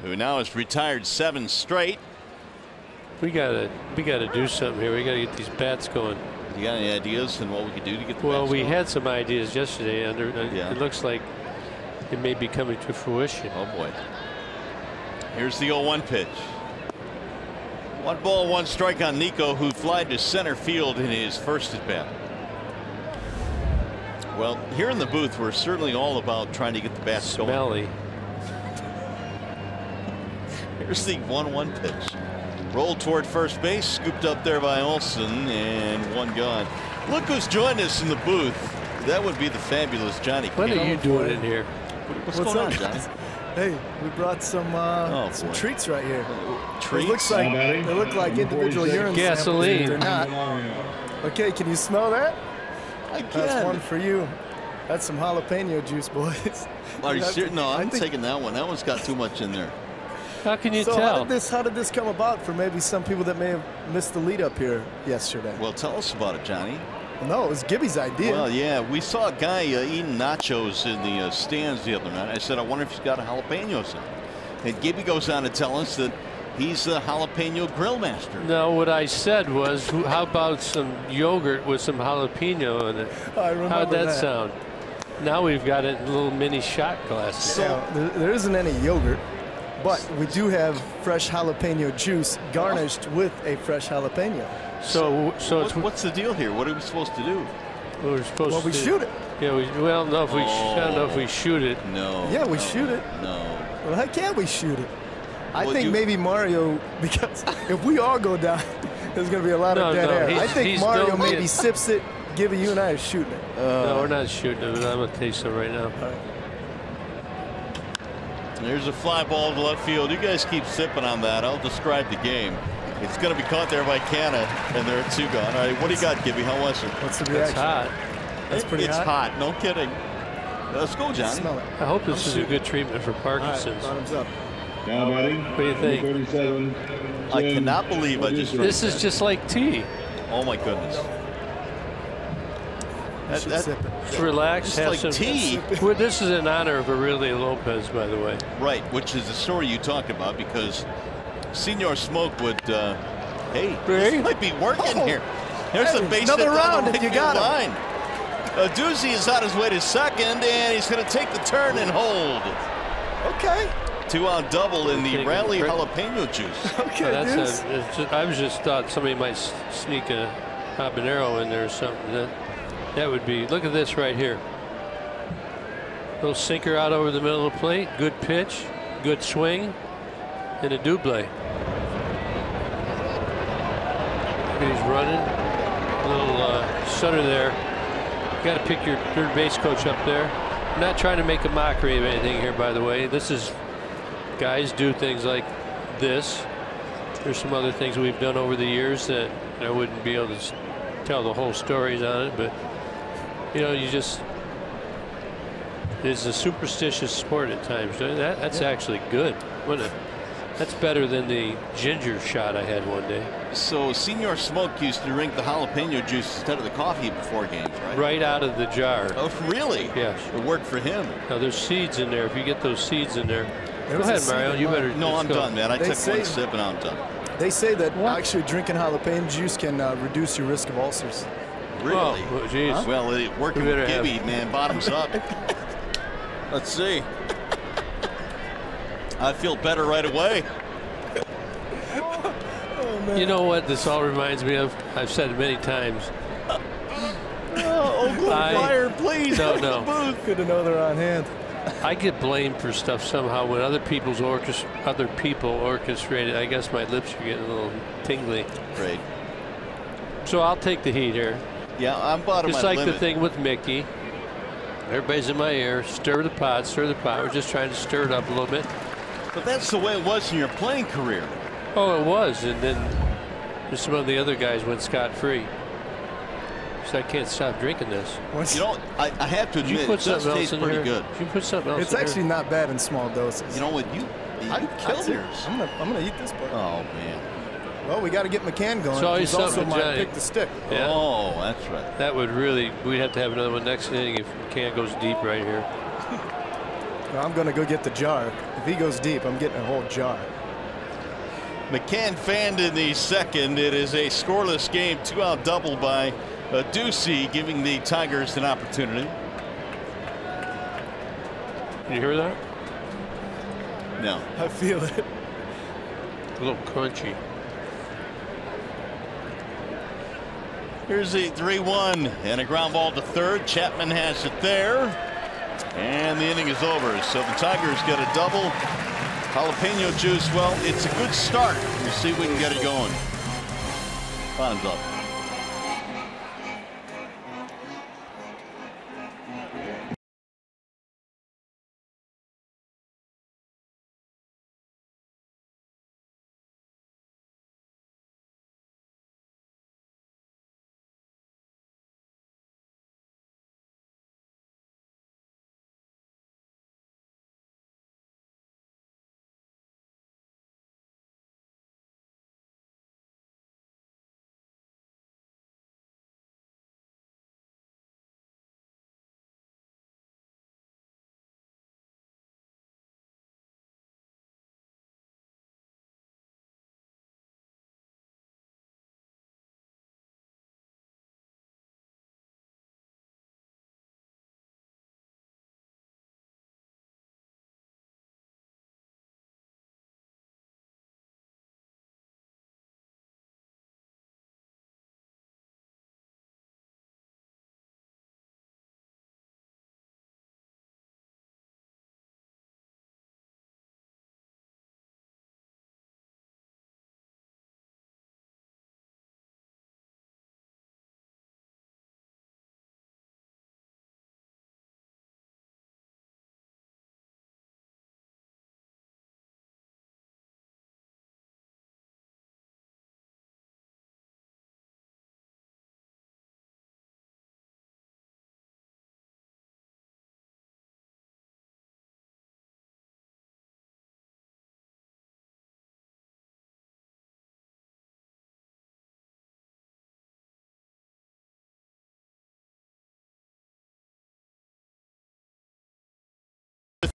who now has retired 7 straight. We gotta do something here. We gotta get these bats going. You got any ideas on what we could do to get the Well, bats we going? had some ideas yesterday. It looks like it may be coming to fruition. Oh boy. Here's the 0-1 pitch. 1 ball, 1 strike on Nico, who flied to center field in his first at bat. Well, here in the booth, we're certainly all about trying to get the bats going. Smelly. Here's the 1-1 pitch. Rolled toward first base, scooped up there by Olsen, and one gone. Look who's joined us in the booth. That would be the fabulous Johnny. What are you doing in here? What's going on, Johnny? Hey, we brought some treats right here. Treats? They look like individual urine gasoline. samples. They're not. Okay, can you smell that? I can. That's one for you. That's some jalapeno juice, boys. Are you serious? No, I'm taking that one. That one's got too much in there. How can you So tell? how did this come about for maybe some people that may have missed the lead up here yesterday? Well, tell us about it, Johnny. No, it was Gibby's idea. Well, yeah, we saw a guy eating nachos in the stands the other night. I said, I wonder if he's got a jalapenos in. And Gibby goes on to tell us that he's a jalapeno grill master. No, what I said was, how about some yogurt with some jalapeno in it? I remember How'd that sound? Now we've got it in little mini shot glasses. So there isn't any yogurt, but we do have fresh jalapeno juice garnished with a fresh jalapeno. So what's the deal here? What are we supposed to do? We're supposed Well, we to shoot it. Yeah, well, no, if we I don't know if we shoot it. No. Yeah, we no, shoot it. No. Well, how can we shoot it? I Well, think maybe Mario, because if we all go down, there's going to be a lot of dead air. I think Mario maybe sips it. Gibby, you and I are shooting it. No, we're not shooting it. I'm going to taste it right now. There's a fly ball to left field. You guys keep sipping on that. I'll describe the game. It's going to be caught there by Canna, and there are two gone. All right, what do you got, Gibby? How was it? What's the reaction? It's hot. That's pretty It's hot. No kidding. Let's go, Johnny. Smell it. I hope this is a good treatment for Parkinson's. Bottoms up. Now batting. What do you think? 37. I cannot believe I just. This is just like tea. Oh my goodness. Sip it. Just relax, It's have like some tea. Well, this is in honor of Aurelio Lopez, by the way. Right, which is the story you talked about, because Senor Smoke would. Hey, this might be working here. There's the base another hit down round the if you right got field him. line. Doozy is on his way to second, and he's going to take the turn and hold. Okay. 2-out double in the rally jalapeno juice. Okay, I was just thought somebody might sneak a habanero in there or something. That would be. Look at this right here. Little sinker out over the middle of the plate. Good pitch, good swing, and a double. He's running. A little stutter there. You got to pick your third base coach up there. I'm not trying to make a mockery of anything here, by the way. This is guys do things like this. There's some other things we've done over the years that I wouldn't be able to tell the whole stories on it, but you know, it's a superstitious sport at times. That's actually good. That's better than the ginger shot I had one day. So Senor Smoke used to drink the jalapeno juice instead of the coffee before games, right? Right out of the jar. Oh, really? Yes. It worked for him. Now there's seeds in there. If you get those seeds in there, go ahead, Mario. You better. No, I'm done, man. I took say- one sip and I'm done. They say that actually drinking jalapeno juice can reduce your risk of ulcers. Really? Oh, geez. Huh? Well, working with Gibby, man, bottoms up. Let's see. I feel better right away. You know what this all reminds me of? I've said it many times. Oakland Fire, please. No. Good to know they're on hand. I get blamed for stuff somehow when other people orchestrate it. I guess my lips are getting a little tingly. Great. So I'll take the heat here. Yeah, I'm bottom Just like the thing with Mickey. Everybody's in my ear. Stir the pot, stir the pot. We're just trying to stir it up a little bit. But that's the way it was in your playing career. Oh, it was. And then some of the other guys went scot-free. So I can't stop drinking this. You know, I have to admit, it does taste pretty good. You put something else It's actually not bad in small doses. You know what? You killed yours. I'm gonna eat this part. Oh, man. Well, we got to get McCann going. It's always He's also something, my Johnny. pick the stick. Yeah. Oh, that's right. That would really, we'd have to have another one next inning if McCann goes deep right here. Well, I'm going to go get the jar. If he goes deep, I'm getting a whole jar. McCann fanned in the second. It is a scoreless game. 2-out double by Ducey, giving the Tigers an opportunity. You hear that? No. I feel it. A little crunchy. Here's the 3-1 and a ground ball to third. Chapman has it there, and the inning is over. So the Tigers get a double. Jalapeno juice. Well, it's a good start. We'll see if we can get it going. Time's up.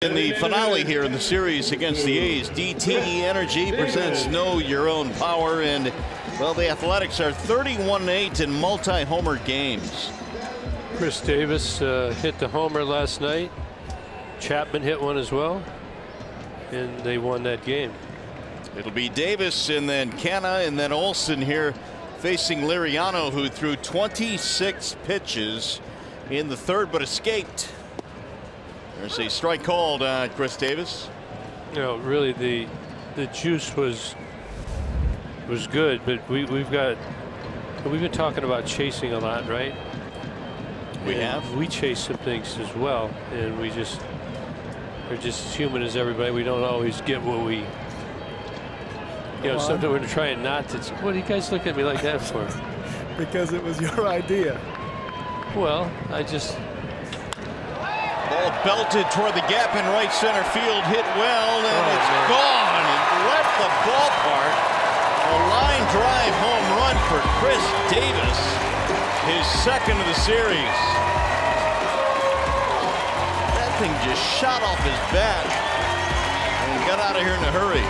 In the finale here in the series against the A's, DTE Energy presents Know Your Own Power, and well, the Athletics are 31-8 in multi-homer games. Chris Davis hit the homer last night. Chapman hit one as well, and they won that game. It'll be Davis and then Canna and then Olsen here facing Liriano, who threw 26 pitches in the third but escaped. There's a strike called Chris Davis. You know, really the juice was good, but we've been talking about chasing a lot, right? We have. We chase some things as well, and we're just as human as everybody. We don't always get what we, you know, sometimes we're trying not to. What do you guys look at me like that for? Because it was your idea. Well, I just. Ball belted toward the gap in right center field, hit well, and it's gone. It left the ballpark. A line drive home run for Chris Davis, his second of the series. That thing just shot off his bat and got out of here in a hurry.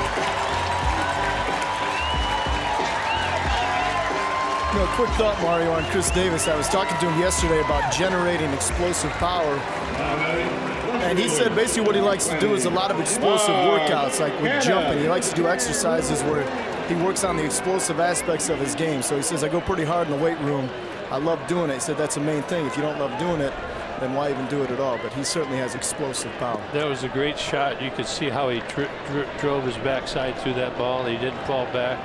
You know, quick thought, Mario, on Chris Davis. I was talking to him yesterday about generating explosive power. And he said basically what he likes to do is a lot of explosive workouts, like with jumping. He likes to do exercises where he works on the explosive aspects of his game. So he says, I go pretty hard in the weight room. I love doing it. He said that's the main thing. If you don't love doing it, then why even do it at all? But he certainly has explosive power. That was a great shot. You could see how he drove his backside through that ball. He didn't fall back.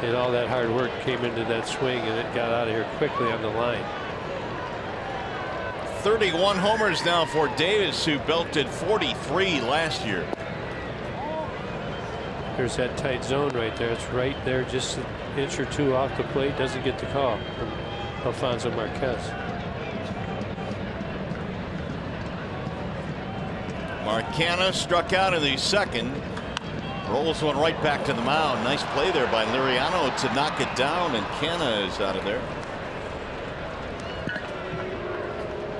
And all that hard work came into that swing, and it got out of here quickly on the line. 31 homers now for Davis, who belted 43 last year. There's that tight zone right there. It's right there, just an inch or two off the plate. Doesn't get the call from Alfonso Marquez. Marcana struck out in the second. Rolls one right back to the mound. Nice play there by Liriano to knock it down, and Canna is out of there.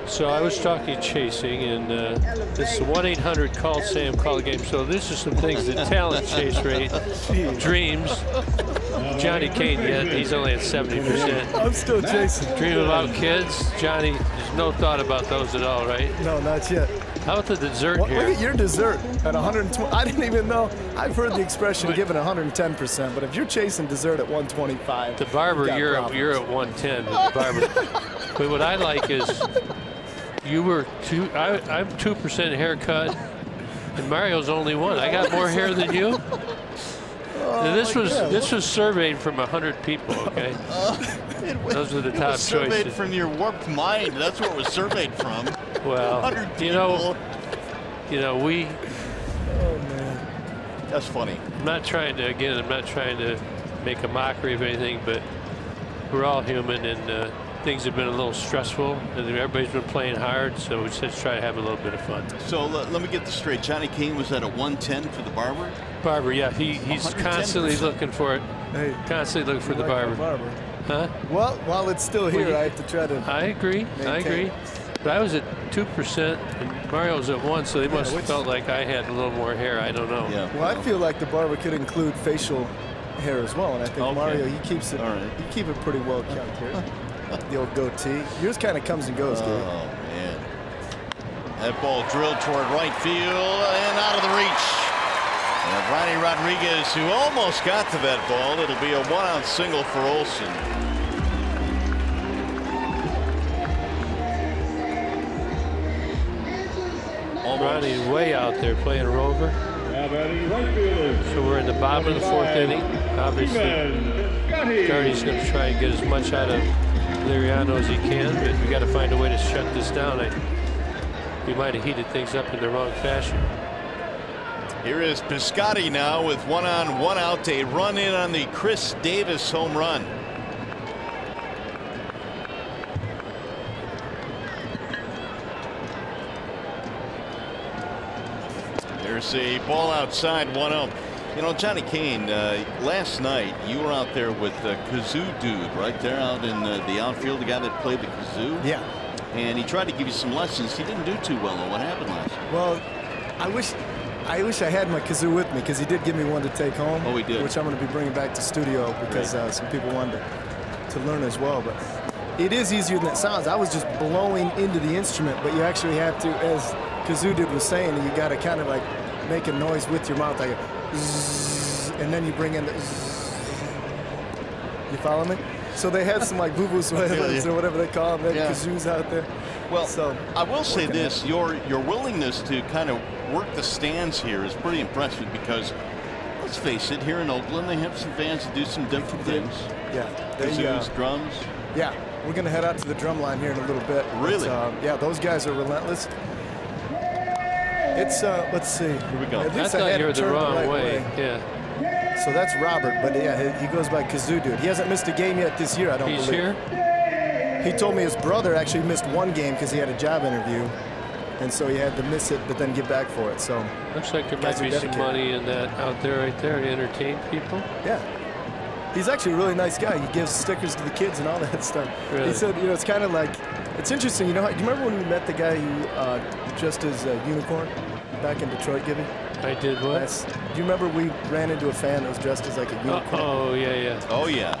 So I was talking chasing, and this is 1-800-CALL-SAM-CALL-A-GAME. So this is some things that talent chase rate, dreams. Johnny Kane yet, he's only at 70%. I'm still chasing. Dream about kids. Johnny, there's no thought about those at all, right? No, not yet. How about the dessert Well, here? look at your dessert at 120. I didn't even know. I've heard the expression given 110%, but if you're chasing dessert at 125, the barber, you're at 110. But the barber. But what I like is I'm 2% haircut, and Mario's only 1. I got more hair than you. Now, this was surveyed from 100 people. Okay, those are the top choices. Surveyed from your warped mind. That's what it was surveyed from. Well, 100 people. you know, we. Oh man, that's funny. I'm not trying to make a mockery of anything, but we're all human, and things have been a little stressful, and everybody's been playing hard, so we just try to have a little bit of fun. So let me get this straight. Johnny Kane was at a 110 for the barber? Barber, yeah, he's constantly looking for it. Hey, constantly looking for the barber. Huh? Well, while it's still here, I have to try to. I agree. But I was at 2%, and Mario was at 1, so they must have felt like I had a little more hair. I don't know. Yeah. Well, I feel like the barber could include facial hair as well, and I think Mario, he keeps it. All right. You keep it pretty well kept here. The old goatee. Yours kind of comes and goes, Gary. Oh man. That ball drilled toward right field and out of the reach. And Ronnie Rodriguez, who almost got to that ball. It'll be a 1-out single for Olsen. Ronnie way out there playing a rover. So we're in the bottom of the 4th inning. Obviously, Gardy's going to try and get as much out of Liriano as he can, but we got to find a way to shut this down. We might have heated things up in the wrong fashion. Here is Piscotty now with 1 on, 1 out. A run in on the Chris Davis home run. There's a ball outside, 1-0. You know, Johnny Kane, last night you were out there with the kazoo dude right there out in the outfield, the guy that played the kazoo. Yeah. And he tried to give you some lessons. He didn't do too well. What happened last night? Well, I wish I had my kazoo with me, because he did give me one to take home. Oh, he did. Which I'm going to be bringing back to studio, because some people wanted to learn as well. But it is easier than it sounds. I was just blowing into the instrument, but you actually have to, as kazoo dude was saying, you got to kind of like make a noise with your mouth, like a zzz, and then you bring in the zzz. You follow me? So they had some like vuvuzelas or whatever they call them, kazoos out there. Well, so I will say this: your willingness to kind of work the stands here is pretty impressive, because let's face it, here in Oakland they have some fans that do some different things. Yeah, kazoos, drums. Yeah, we're going to head out to the drum line here in a little bit. Really? Yeah, those guys are relentless. It's let's see. Here we go. At least I thought you were the turned wrong right way. Yeah. So that's Robert, but yeah, he goes by Kazoo Dude. He hasn't missed a game yet this year, I don't believe. He's here? He told me his brother actually missed 1 game because he had a job interview, and so he had to miss it but then get back for it. So looks like there might be some money in that out there right there to entertain people. Yeah. He's actually a really nice guy. He gives stickers to the kids and all that stuff. Really? He said, you know, it's kind of like, it's interesting, you know, do you remember when we met the guy who dressed as a unicorn back in Detroit, Gibby? I did what? Do you remember we ran into a fan that was dressed as like a unicorn? Oh, yeah, yeah. Oh, yeah.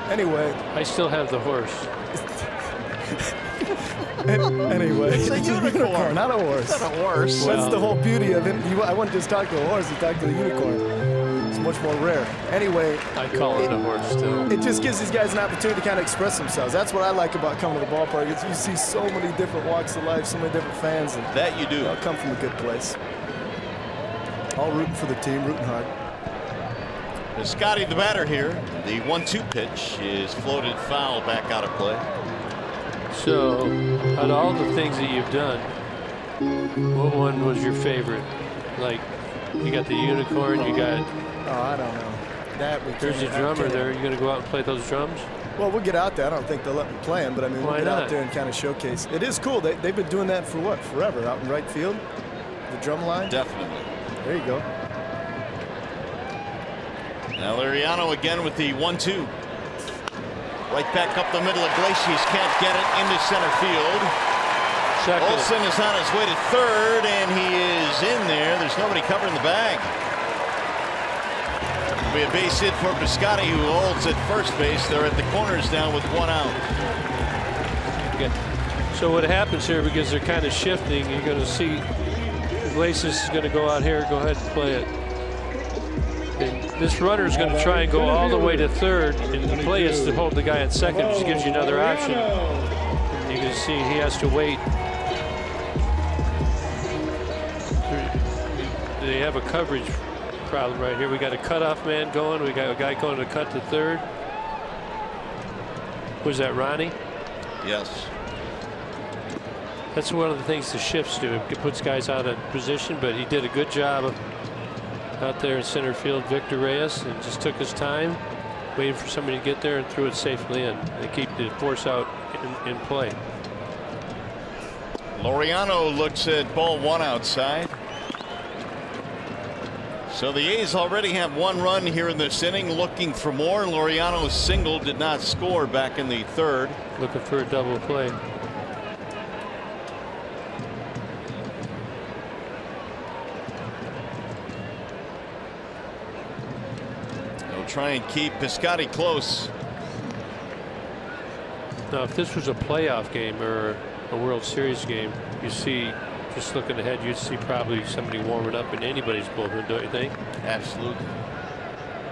Anyway. I still have the horse. Anyway. It's a unicorn. Not a horse. It's not a horse. Well, that's the whole beauty of it. I wouldn't just talk to a horse, you talk to the unicorn. It's much more rare. Anyway. I call it a horse still. It just gives these guys an opportunity to kind of express themselves. That's what I like about coming to the ballpark. Is you see so many different walks of life, so many different fans. And that you do. They all come from a good place. All rooting for the team, rooting hard. Scotty, the batter here. The 1-2 pitch is floated foul, back out of play. So, out of all the things that you've done, what one was your favorite? Like, you got the unicorn, you got... Oh, I don't know. There's a drummer there. Are you going to go out and play those drums? Well, we'll get out there. I don't think they'll let me play them, but I mean, we'll get out there and kind of showcase. It is cool. They've been doing that for what? Forever, out in right field? The drum line? Definitely. There you go. Now Liriano again with the 1-2. Right back up the middle. Iglesias can't get it into center field. Olsen is on his way to third, and he is in there. There's nobody covering the bag. It'll be a base hit for Piscotty, who holds at first base. They're at the corners now with 1 out. So what happens here, because they're kind of shifting, you're going to see Glacis is going to go out here, go ahead and play it. And this runner is going to try and go all the way to third, and the play is to hold the guy at second, which gives you another option. You can see he has to wait. They have a coverage problem right here. We got a cutoff man going. We got a guy going to cut to third. Was that Ronnie? Yes. That's one of the things the shifts do. It puts guys out of position, but he did a good job of out there in center field, Victor Reyes, and just took his time, waited for somebody to get there and threw it safely in. They keep the force out in play. Laureano looks at ball one outside. So the A's already have one run here in this inning, looking for more. Laureano's single did not score back in the third. Looking for a double play. They'll try and keep Piscotty close. Now, if this was a playoff game or a World Series game, you see, just looking ahead, you'd see probably somebody warming up in anybody's bullpen, don't you think? Absolutely.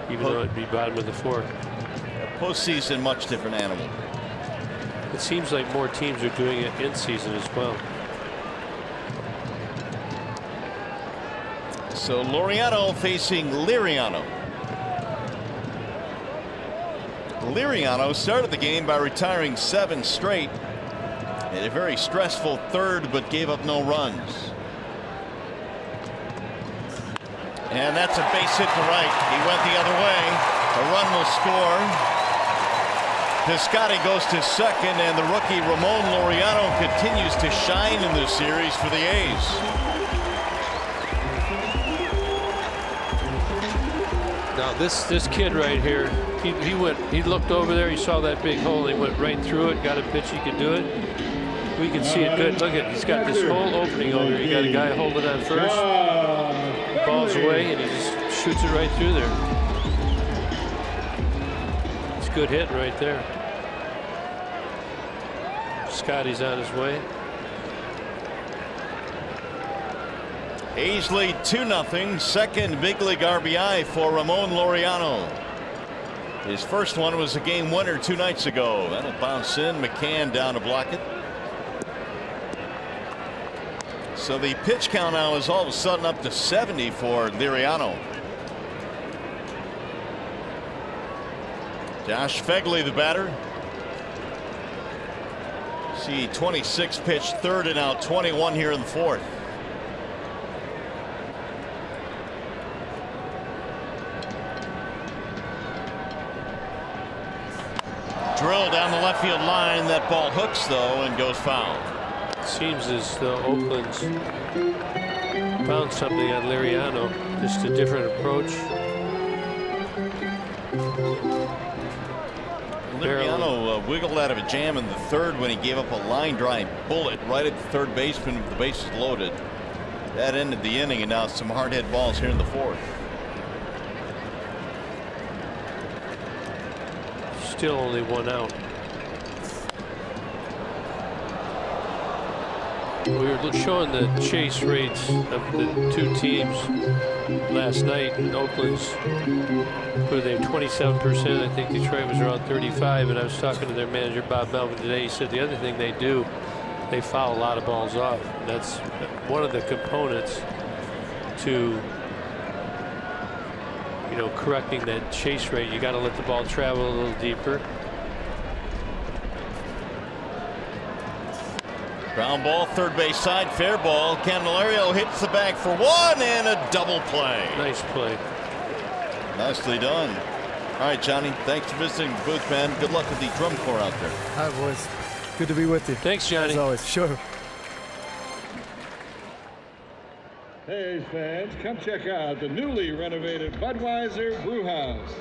Even though it'd be bottom of the fourth. Postseason, much different animal. It seems like more teams are doing it in season as well. So Laureano facing Liriano. Liriano started the game by retiring 7 straight. Had a very stressful third, but gave up no runs. And that's a base hit to right. He went the other way. A run will score. Piscotty goes to second, and the rookie Ramon Laureano continues to shine in this series for the A's. Now this kid right here, he looked over there, he saw that big hole, he went right through it, got a pitch, he could do it. We can see it good. Look at, he's got this whole opening over here. You got a guy holding on first, ball's away, and he just shoots it right through there. It's a good hit right there. Scotty's on his way. A's lead 2-0. Second big league RBI for Ramon Laureano. His first one was a game winner 2 nights ago. That'll bounce in. McCann down to block it. So the pitch count now is all of a sudden up to 70 for Liriano. Josh Fegley, the batter. See 26 pitch third and now 21 here in the fourth. Drill down the left field line. That ball hooks though and goes foul. Seems as though Oakland's found something on Liriano, just a different approach. Liriano wiggled out of a jam in the third when he gave up a line drive bullet right at the third baseman with the bases loaded. That ended the inning, and now some hard hit balls here in the fourth. Still only 1 out. We were showing the chase rates of the 2 teams last night. Oakland's, what are they, 27%? I think Detroit was around 35. And I was talking to their manager, Bob Melvin, today. He said the other thing they do, they foul a lot of balls off. And that's one of the components to, you know, correcting that chase rate. You got to let the ball travel a little deeper. Ground ball, third base side, fair ball. Candelario hits the bag for 1 and a double play. Nice play. Nicely done. All right, Johnny, thanks for visiting the booth, man. Good luck with the drum corps out there. All right, boys. Good to be with you. Thanks, Johnny. As always, sure. Hey, fans, come check out the newly renovated Budweiser Brewhouse.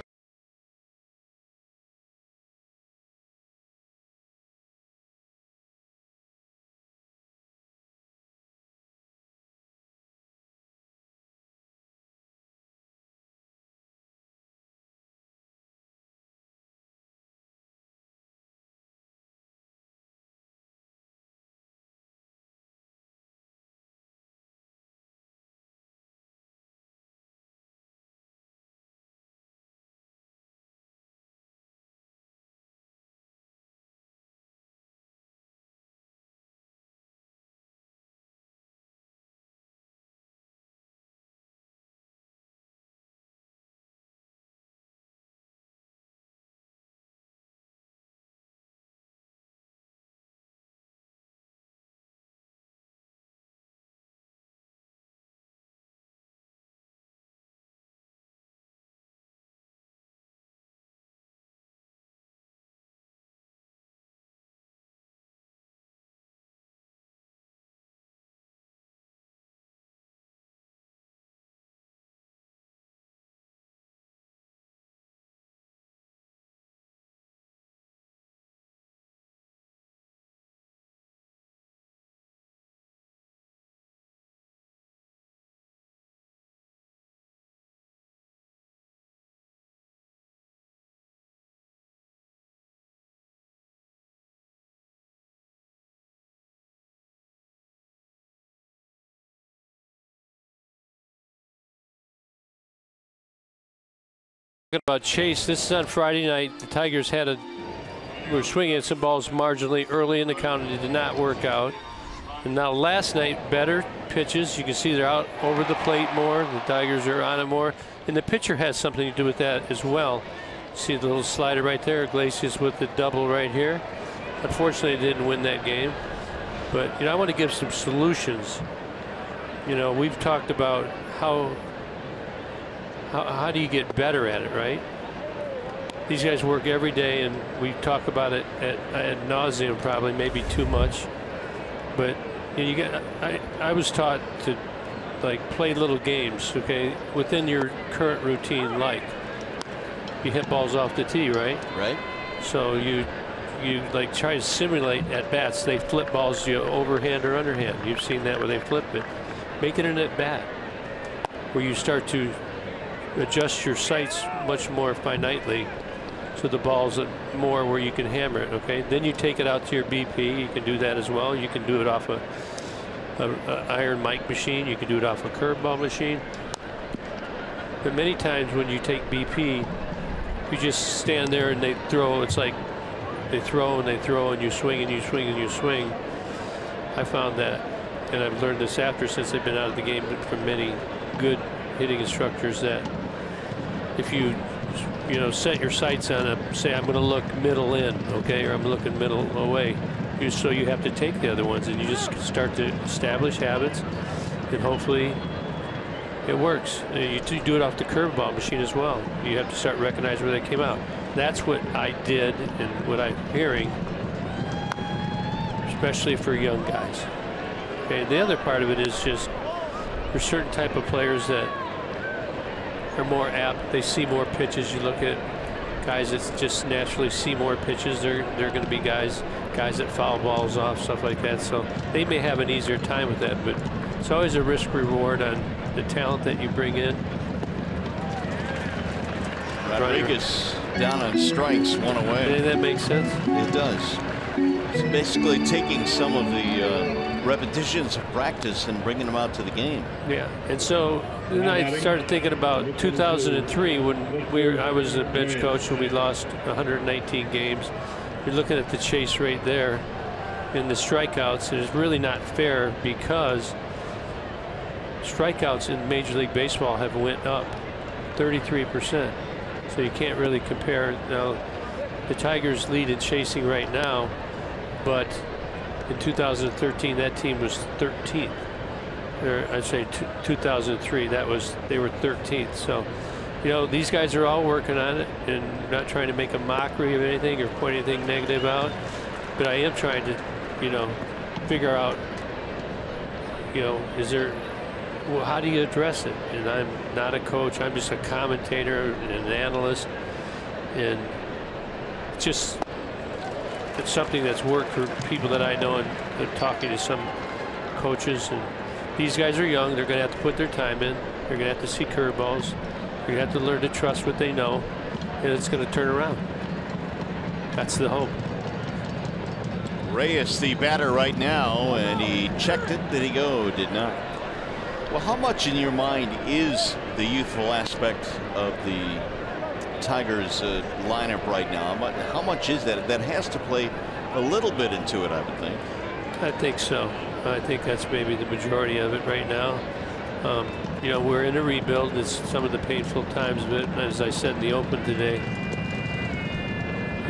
About Chase, this is on Friday night. The Tigers were swinging at some balls marginally early in the count, and it did not work out. And now last night, better pitches. You can see they're out over the plate more. The Tigers are on it more, and the pitcher has something to do with that as well. See the little slider right there, Iglesias with the double right here. Unfortunately, they didn't win that game, but I want to give some solutions. We've talked about how do you get better at it, right? These guys work every day, and we talk about it ad nauseum, probably, maybe too much. But I was taught to play little games, okay, within your current routine. Like you hit balls off the tee, right? Right. So you try to simulate at bats. They flip balls to you overhand or underhand. You've seen that where they flip it. Make it an at bat where you start to adjust your sights much more finitely, so the ball's more where you can hammer it. Okay, then you take it out to your BP. You can do that as well. You can do it off a iron mic machine. You can do it off a curveball machine. But many times when you take BP, you just stand there and they throw. It's like they throw and they throw, and you swing and you swing and you swing. I found that, and I've learned this since I've been out of the game, but from many good hitting instructors, that if you set your sights on say I'm going to look middle in, okay, or I'm looking middle away, so you have to take the other ones, and you just start to establish habits, and hopefully it works. You do it off the curveball machine as well. You have to start recognizing where they came out. That's what I did, and what I'm hearing, especially for young guys. Okay, the other part of it is just there's certain type of players that are more apt. They see more pitches. You look at guys that just naturally see more pitches. They're going to be guys that foul balls off, stuff like that. So they may have an easier time with that, but it's always a risk reward on the talent that you bring in. Rodriguez down on strikes, one away. Does that make sense? It does. It's basically taking some of the repetitions of practice and bringing them out to the game. Yeah, and so then I started thinking about 2003 when I was a bench coach, when we lost 119 games. You're looking at the chase rate there and the strikeouts, and it's really not fair because strikeouts in Major League Baseball have went up 33%. So you can't really compare. Now, the Tigers lead in chasing right now, but in 2013 that team was 13th. Or I'd say 2003 they were 13th. So these guys are all working on it, and not trying to make a mockery of anything or point anything negative out, but I am trying to figure out how do you address it? And I'm not a coach. I'm just a commentator and an analyst, and it's something that's worked for people that I know, and they're talking to some coaches. And these guys are young. They're going to have to put their time in. They're going to have to see curveballs. They're going to have to learn to trust what they know, and it's going to turn around. That's the hope. Reyes, the batter right now, and he checked it. Did he go? Did not. Well, how much in your mind is the youthful aspect of the Tigers lineup right now? How much is that? That has to play a little bit into it, I would think. I think so. I think that's maybe the majority of it right now. We're in a rebuild. It's some of the painful times of it. As I said in the open today,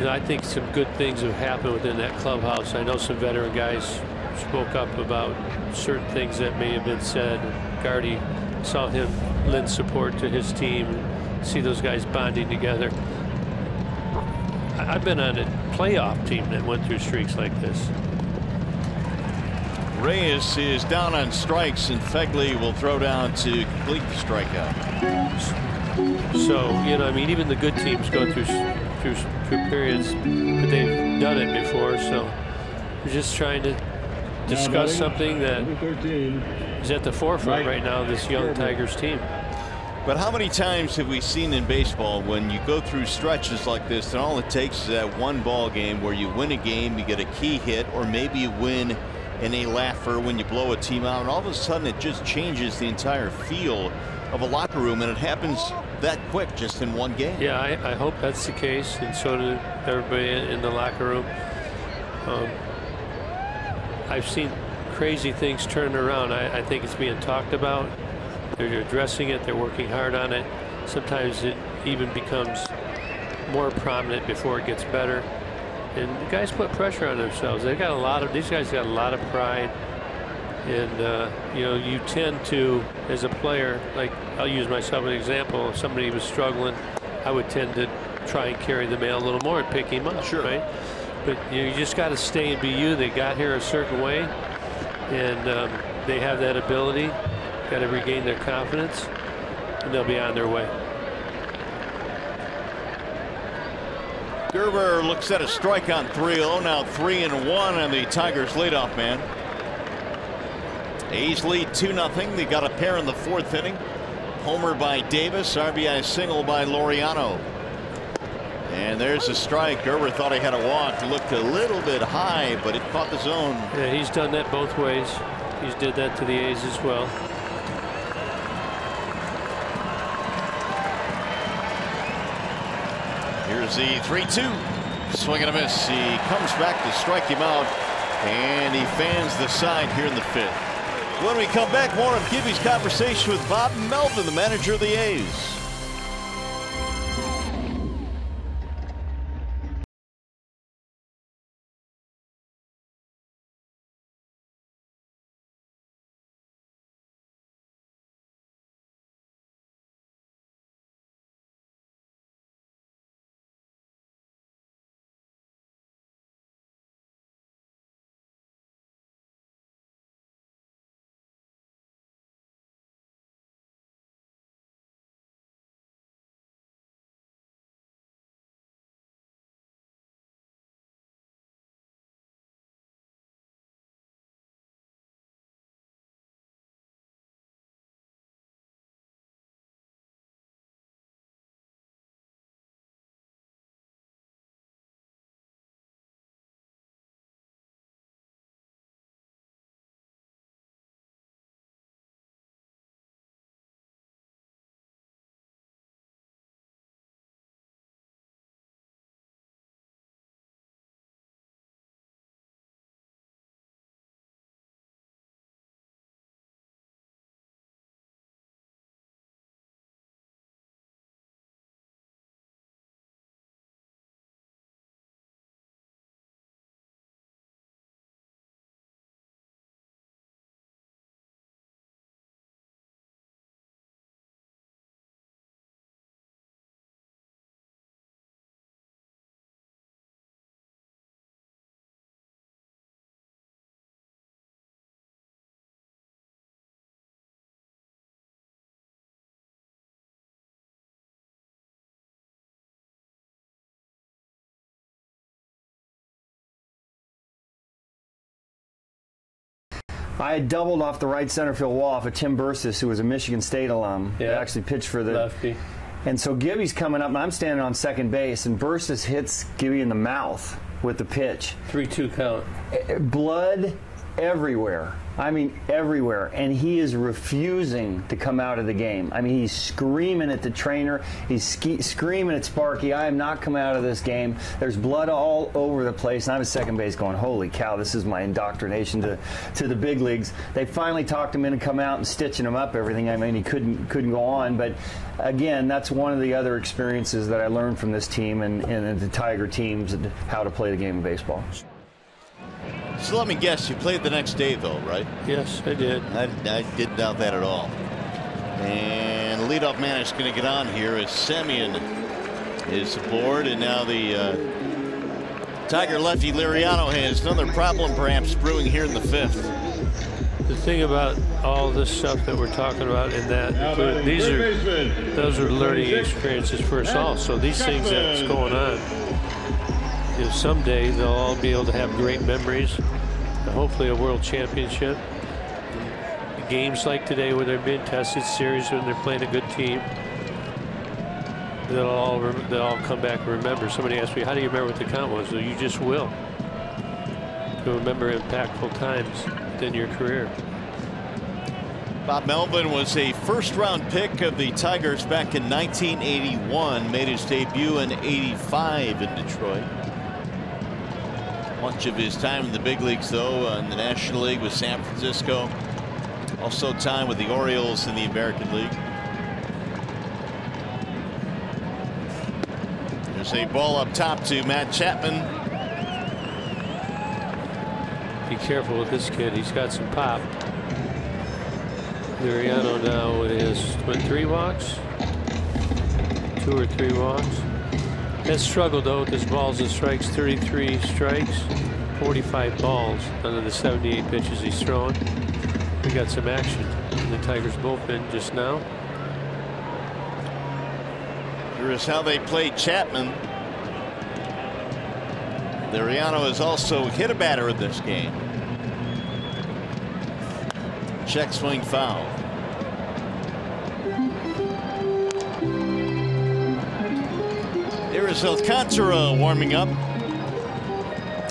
I think some good things have happened within that clubhouse. I know some veteran guys spoke up about certain things that may have been said. Gardy saw him lend support to his team, see those guys bonding together. I've been on a playoff team that went through streaks like this. Reyes is down on strikes, and Fegley will throw down to complete the strikeout. So even the good teams go through periods, but they've done it before. So we're just trying to discuss something that is at the forefront right now, this young Tigers team. But how many times have we seen in baseball when you go through stretches like this, and all it takes is that one ball game where you win a game, you get a key hit, or maybe you win in a laugher when you blow a team out, and all of a sudden it just changes the entire feel of a locker room, and it happens that quick just in one game. Yeah, I hope that's the case, and so did everybody in the locker room. I've seen crazy things turn around. I think it's being talked about. They're addressing it. They're working hard on it. Sometimes it even becomes more prominent before it gets better. And the guys put pressure on themselves. These guys got a lot of pride. And you know, you tend to, as a player, like I'll use myself as an example. If somebody was struggling, I would tend to try and carry the mail a little more and pick him up. Sure. Right? But you just got to stay and be you. They got here a certain way, and they have that ability. Got to regain their confidence, and they'll be on their way. Gerber looks at a strike on 3-0. Now 3-1 on the Tigers leadoff man. A's lead 2-0. They got a pair in the 4th inning. Homer by Davis, RBI single by Laureano. And there's a strike. Gerber thought he had a walk. Looked a little bit high, but it caught the zone. Yeah, he's done that both ways. He's did that to the A's as well. Here's the 3-2. Swing and a miss. He comes back to strike him out, and he fans the side here in the 5th. When we come back, more of Gibby's conversation with Bob Melvin, the manager of the A's. I had doubled off the right center field wall off of Tim Bursis, who was a Michigan State alum. Yeah. That actually pitched for the lefty. And so Gibby's coming up, and I'm standing on second base, and Bursis hits Gibby in the mouth with the pitch. 3-2 count. Blood everywhere. I mean, everywhere. And he is refusing to come out of the game. I mean, he's screaming at the trainer. He's screaming at Sparky, I am not coming out of this game. There's blood all over the place. And I'm at second base going, holy cow, this is my indoctrination to the big leagues. They finally talked him in and come out and stitching him up everything. I mean, he couldn't go on. But again, that's one of the other experiences that I learned from this team and the Tiger teams, and how to play the game of baseball. So let me guess, you played the next day, though, right? Yes, I did. I didn't doubt that at all. And the leadoff man is going to get on here as Semien is aboard, and now the Tiger lefty Laureano has another problem perhaps brewing here in the 5th. The thing about all this stuff that we're talking about in that, those are learning experiences for us all. So these things that's going on, you know, someday they'll all be able to have great memories, and hopefully a world championship. Games like today where they're being tested, series when they're playing a good team, they'll all come back and remember. Somebody asked me, how do you remember what the count was? Well, you just will. You'll remember impactful times within your career. Bob Melvin was a first-round pick of the Tigers back in 1981. Made his debut in '85 in Detroit. Much of his time in the big leagues, though, in the National League with San Francisco. Also time with the Orioles in the American League. There's a ball up top to Matt Chapman. Be careful with this kid. He's got some pop. Liriano now is 3 walks, 2 or 3 walks. Has struggled though with his balls and strikes. 33 strikes, 45 balls under the 78 pitches he's throwing. We got some action in the Tigers bullpen just now. Here is how they played Chapman. Liriano has also hit a batter in this game. Check swing foul. Here is Alcantara warming up.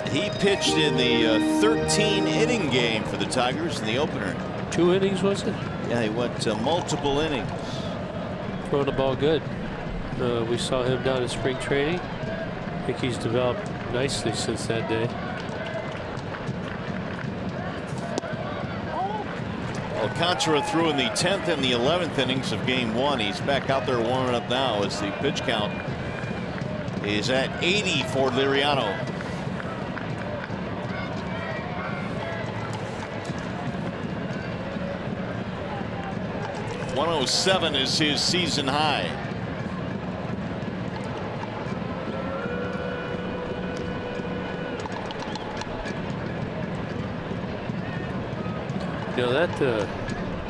He pitched in the 13-inning game for the Tigers in the opener. 2 innings, was it? Yeah, he went multiple innings. Throwing the ball good. We saw him down in spring training. I think he's developed nicely since that day. Alcantara threw in the 10th and the 11th innings of game 1. He's back out there warming up now as the pitch count is at 80 for Liriano. .107 is his season high. You know, that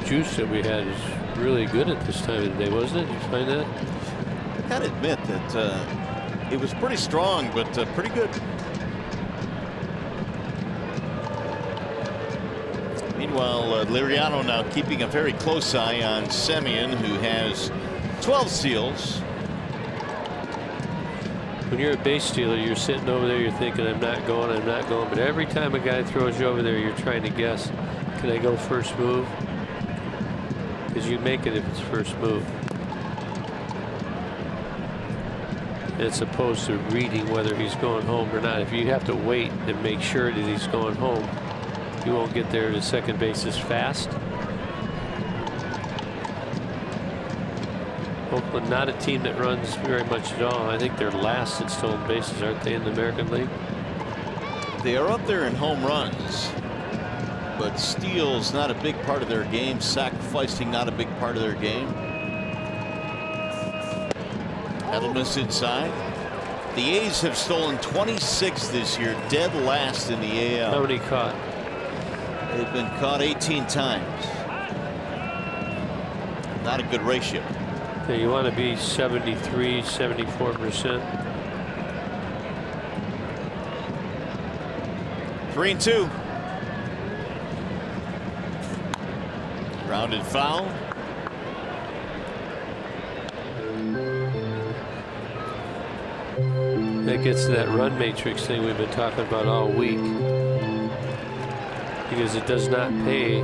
juice that we had is really good at this time of the day, wasn't it? Did you find that? I gotta admit that it was pretty strong, but pretty good. Meanwhile, Liriano now keeping a very close eye on Semien, who has 12 steals. When you're a base stealer, you're sitting over there, you're thinking, I'm not going. But every time a guy throws you over there, you're trying to guess, can I go first move? Because you make it if it's first move. As opposed to reading whether he's going home or not. If you have to wait and make sure that he's going home, you won't get there to second base as fast. Oakland, not a team that runs very much at all. I think they're last in stolen bases, aren't they, in the American League? They are up there in home runs, but steals not a big part of their game. Sacrificing not a big part of their game. Edelman's inside. The A's have stolen 26 this year, dead last in the AL. How many caught? They've been caught 18 times. Not a good ratio. Yeah, you want to be 73, 74%. 3-2. Grounded foul. That gets to that run matrix thing we've been talking about all week. Because it does not pay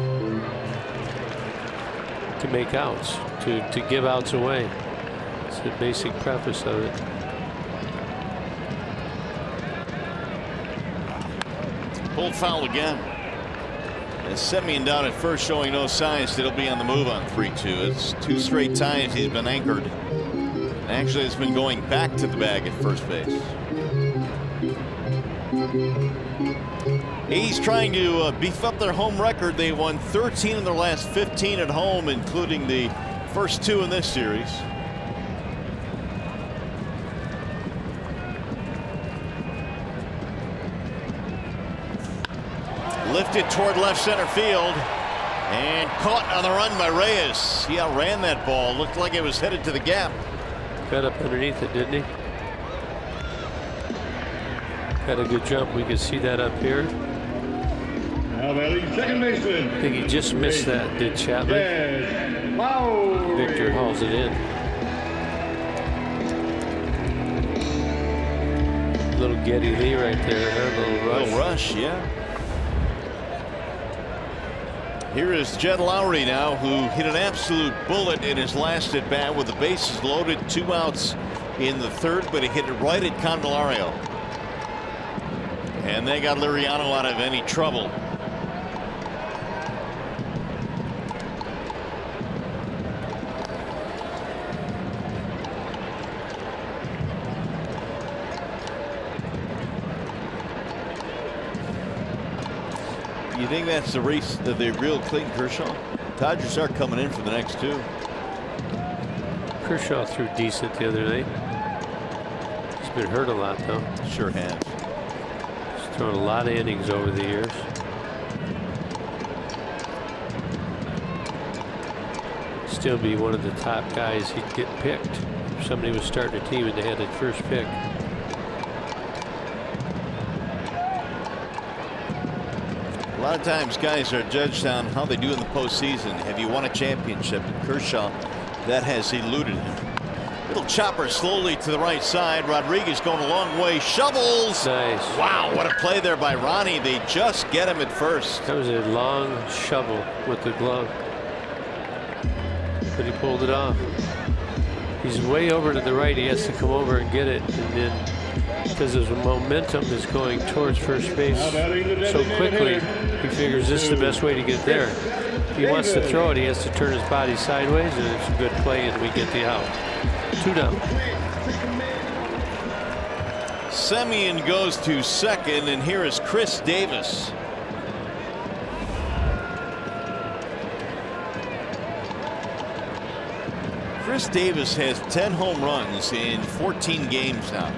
to make outs, to give outs away. It's the basic preface of it. Pulled foul again. And Semien down at first, showing no signs that he'll be on the move on 3-2. It's 2 straight times he's been anchored. Actually, it's been going back to the bag at first base. A's trying to beef up their home record. They won 13 in their last 15 at home, including the first 2 in this series. Lifted toward left center field and caught on the run by Reyes. He outran that ball. Looked like it was headed to the gap. Got up underneath it, didn't he? Got a good jump. We could see that up here. Now batting second baseman. I think he just missed that, did Chapman? Yes. Wow. Victor hauls it in. Little Geddy Lee right there, huh? Little rush. Little rush, yeah. Here is Jed Lowry now, who hit an absolute bullet in his last at bat with the bases loaded, 2 outs in the third, but he hit it right at Candelario. And they got Liriano out of any trouble. You think that's the race of the real Clayton Kershaw? Dodgers are coming in for the next 2. Kershaw threw decent the other night. He's been hurt a lot, though. Sure has. He's thrown a lot of innings over the years. Still be one of the top guys. He'd get picked if somebody was starting a team and they had that first pick. A lot of times guys are judged on how they do in the postseason. Have you won a championship? And Kershaw, that has eluded him. Little chopper slowly to the right side. Rodriguez going a long way. Shovels. Nice. Wow, what a play there by Ronnie. They just get him at first. That was a long shovel with the glove. But he pulled it off. He's way over to the right. He has to come over and get it. And then, because his momentum is going towards first base so quickly, he figures this is the best way to get there. If he wants to throw it, he has to turn his body sideways, and it's a good play, and we get the out. 2 down. Semien goes to second, and here is Chris Davis. Chris Davis has 10 home runs in 14 games now,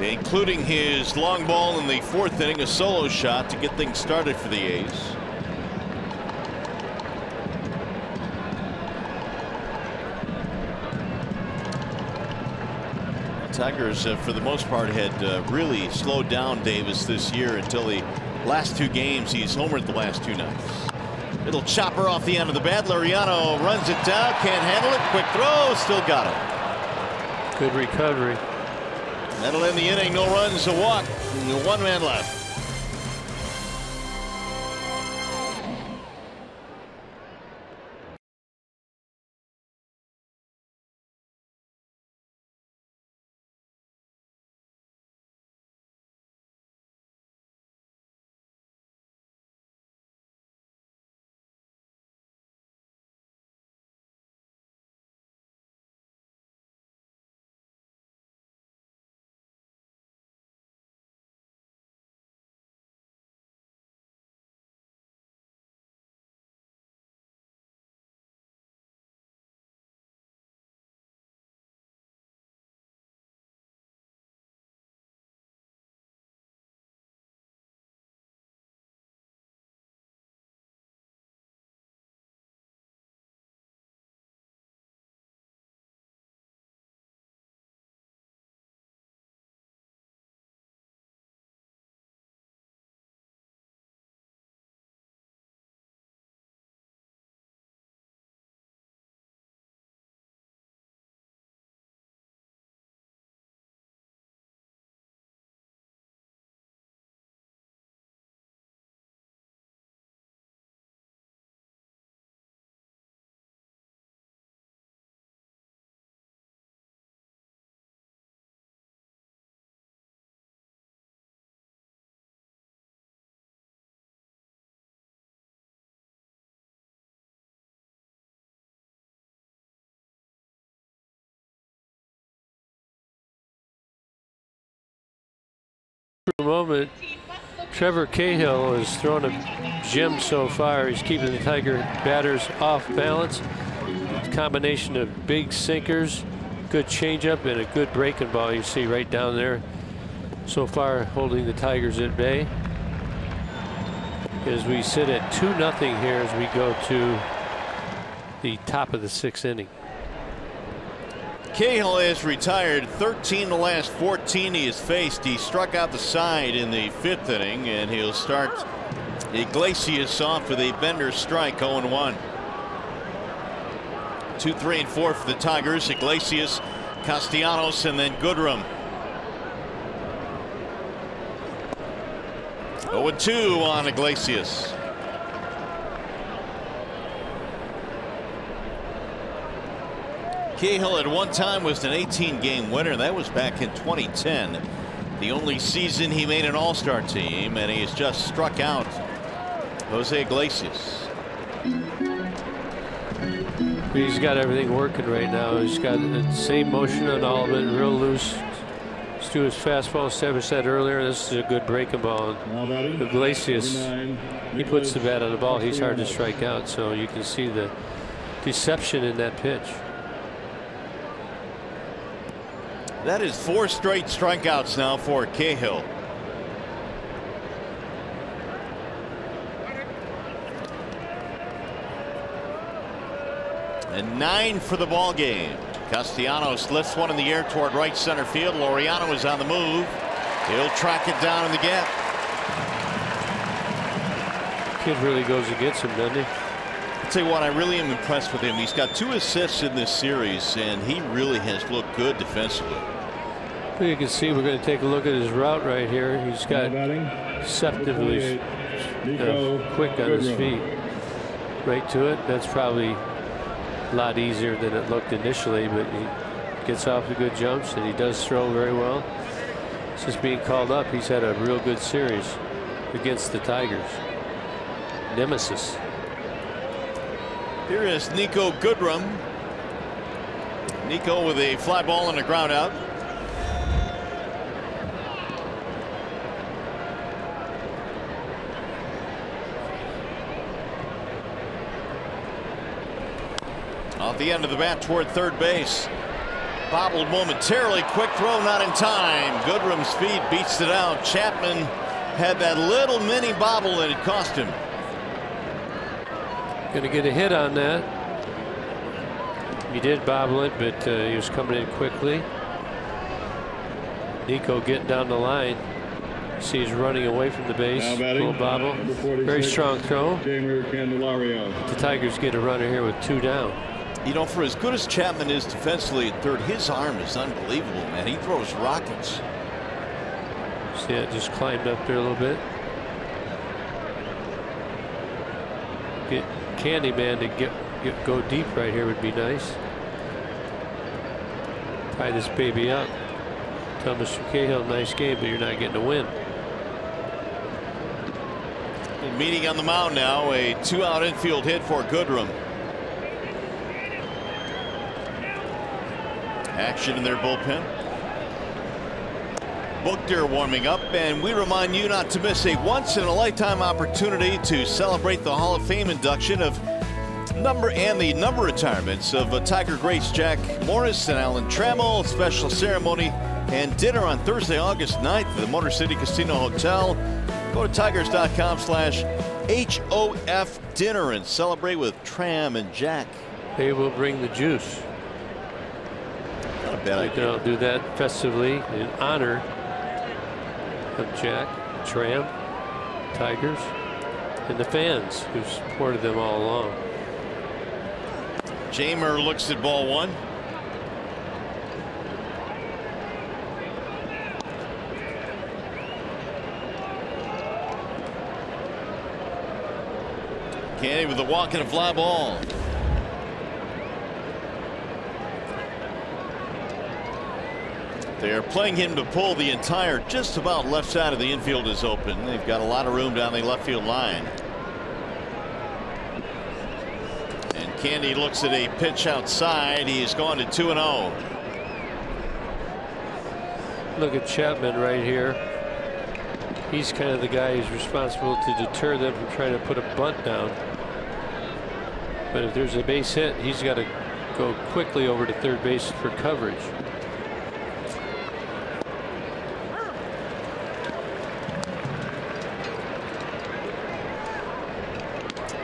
including his long ball in the 4th inning, a solo shot to get things started for the A's. Tigers, for the most part, had really slowed down Davis this year until the last 2 games. He's homered the last 2 nights. Little chopper off the end of the bat. Liriano runs it down, can't handle it. Quick throw, still got it. Good recovery. That'll end the inning. No runs, a walk, 1 man left. For a moment, Trevor Cahill has thrown a gem so far. He's keeping the Tiger batters off balance. A combination of big sinkers, good changeup, and a good breaking ball. You see right down there. So far, holding the Tigers at bay. As we sit at 2-0 here as we go to the top of the 6th inning. Cahill has retired 13 the last 14 he has faced. He struck out the side in the 5th inning, and he'll start Iglesias off with a bender strike. 0-1. 2, 3, and 4 for the Tigers. Iglesias, Castellanos, and then Goodrum. 0-2 on Iglesias. Cahill at one time was an 18-game winner. That was back in 2010. The only season he made an all-star team, and he's just struck out Jose Iglesias. He's got everything working right now. He's got the same motion on all of it, real loose. Let's do his fastball. Sever said earlier, this is a good breaking ball. Iglesias, he puts the bat on the ball. He's hard to strike out, so you can see the deception in that pitch. That is 4 straight strikeouts now for Cahill. And 9 for the ball game. Castellanos lifts one in the air toward right center field. Laureano is on the move. He'll track it down in the gap. Kid really goes against him, doesn't he? I'll tell you what, I really am impressed with him. He's got 2 assists in this series, and he really has looked good defensively. You can see, we're going to take a look at his route right here. He's got deceptively quick on his feet. Right to it. That's probably a lot easier than it looked initially, but he gets off the good jumps, and he does throw very well. It's just being called up. He's had a real good series against the Tigers. Nemesis. Here is Nico Goodrum. Nico with a fly ball and a ground out. Off the end of the bat toward third base. Bobbled momentarily. Quick throw, not in time. Goodrum's feet beats it out. Chapman had that little mini bobble and it cost him. Going to get a hit on that. He did bobble it, but he was coming in quickly. Nico getting down the line. See, he's running away from the base. Little bobble. Very strong throw. The Tigers get a runner here with 2 down. You know, for as good as Chapman is defensively at third, his arm is unbelievable, man. He throws rockets. See, it just climbed up there a little bit. Get Candyman to go deep right here would be nice. Tie this baby up. Tell Mr. Cahill, nice game, but you're not getting a win. Meeting on the mound now, a 2-out infield hit for Goodrum. Action in their bullpen. Buchter warming up, and we remind you not to miss a once-in-a-lifetime opportunity to celebrate the Hall of Fame induction of the number retirements of Tiger greats Jack Morris and Alan Trammell. Special ceremony and dinner on Thursday, August 9th at the Motor City Casino Hotel. Go to tigers.com/HOF dinner and celebrate with Tram and Jack. They will bring the juice. Not a bad idea. They'll do that festively in honor of Jack, Tram, Tigers, and the fans who supported them all along. Jamer looks at ball 1. Candy with a walk and a fly ball. They're playing him to pull the entire just about left side of the infield is open. They've got a lot of room down the left field line. And Candy looks at a pitch outside. He's gone to 2-0. Look at Chapman right here. He's kind of the guy who's responsible to deter them from trying to put a bunt down. But if there's a base hit, he's got to go quickly over to third base for coverage.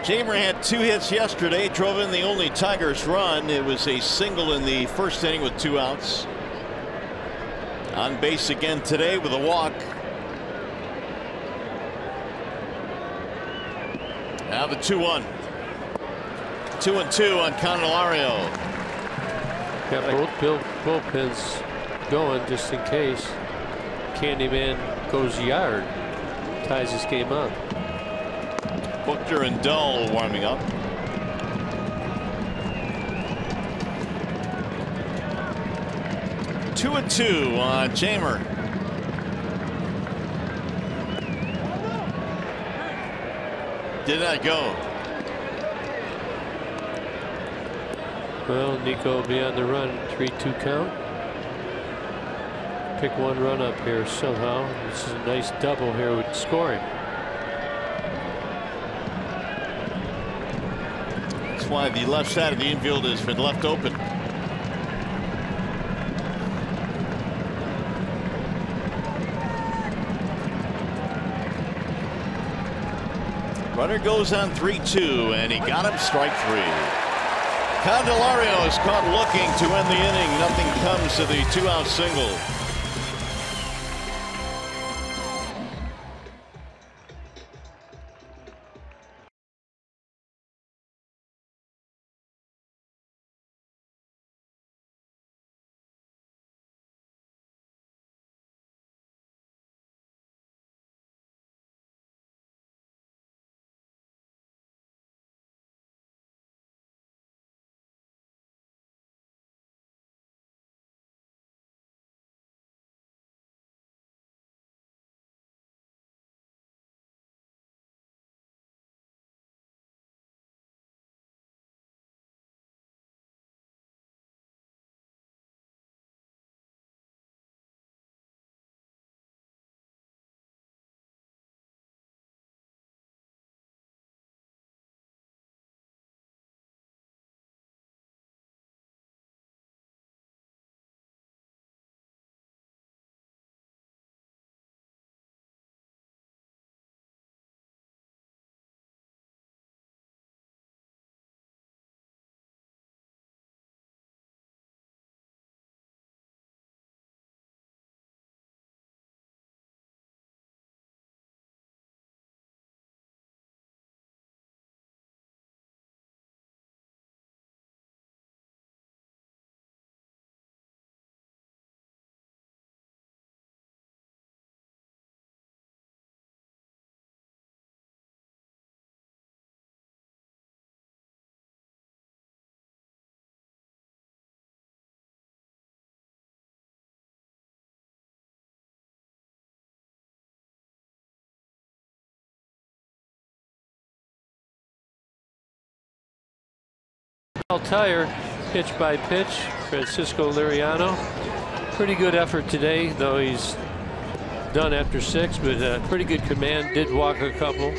Jamer had 2 hits yesterday, drove in the only Tigers run. It was a single in the first inning with 2 outs. On base again today with a walk. Now the 2-1. 2-2 on Candelario. Got both bullpens going just in case Candyman goes yard. Ties this game up. Buchter and Dull warming up. 2-2 on Jamer. Did not go. Well, Nico will be on the run. 3-2 count. Pick one run up here somehow. This is a nice double here with scoring. That's why the left side of the infield has been left open. Runner goes on 3-2, and he got him, strike three. Candelario is caught looking to end the inning. Nothing comes to the 2-out single. Tire, pitch by pitch, Francisco Liriano. Pretty good effort today, though he's done after 6, but pretty good command. Did walk a couple,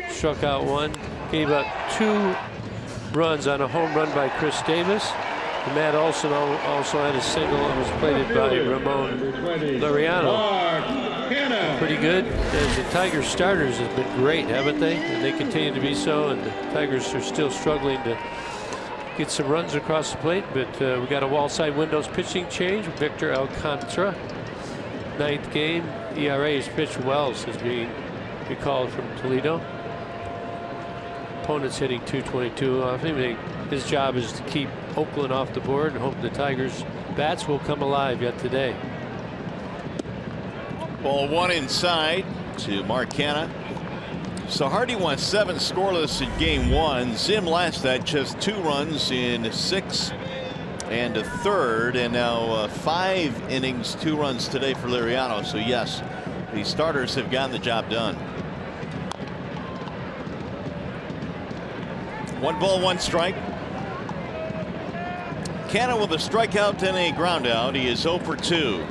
struck out 1, gave up 2 runs on a home run by Chris Davis. And Matt Olson also had a single that was plated by Ramon Liriano. Pretty good. As the Tigers starters have been great, haven't they? And they continue to be so, and the Tigers are still struggling to get some runs across the plate, but we got a wall side windows pitching change. Victor Alcantara, 9th game. ERA is pitched. Wells is being recalled from Toledo. Opponent's hitting .222 off him. His job is to keep Oakland off the board and hope the Tigers bats will come alive yet today. Ball 1 inside to Marcana. So Hardy won 7 scoreless in game 1. Zim last that just 2 runs in 6 and a third, and now 5 innings, 2 runs today for Liriano. So yes, the starters have gotten the job done. 1 ball, 1 strike. Canna with a strikeout and a ground out. He is 0 for 2.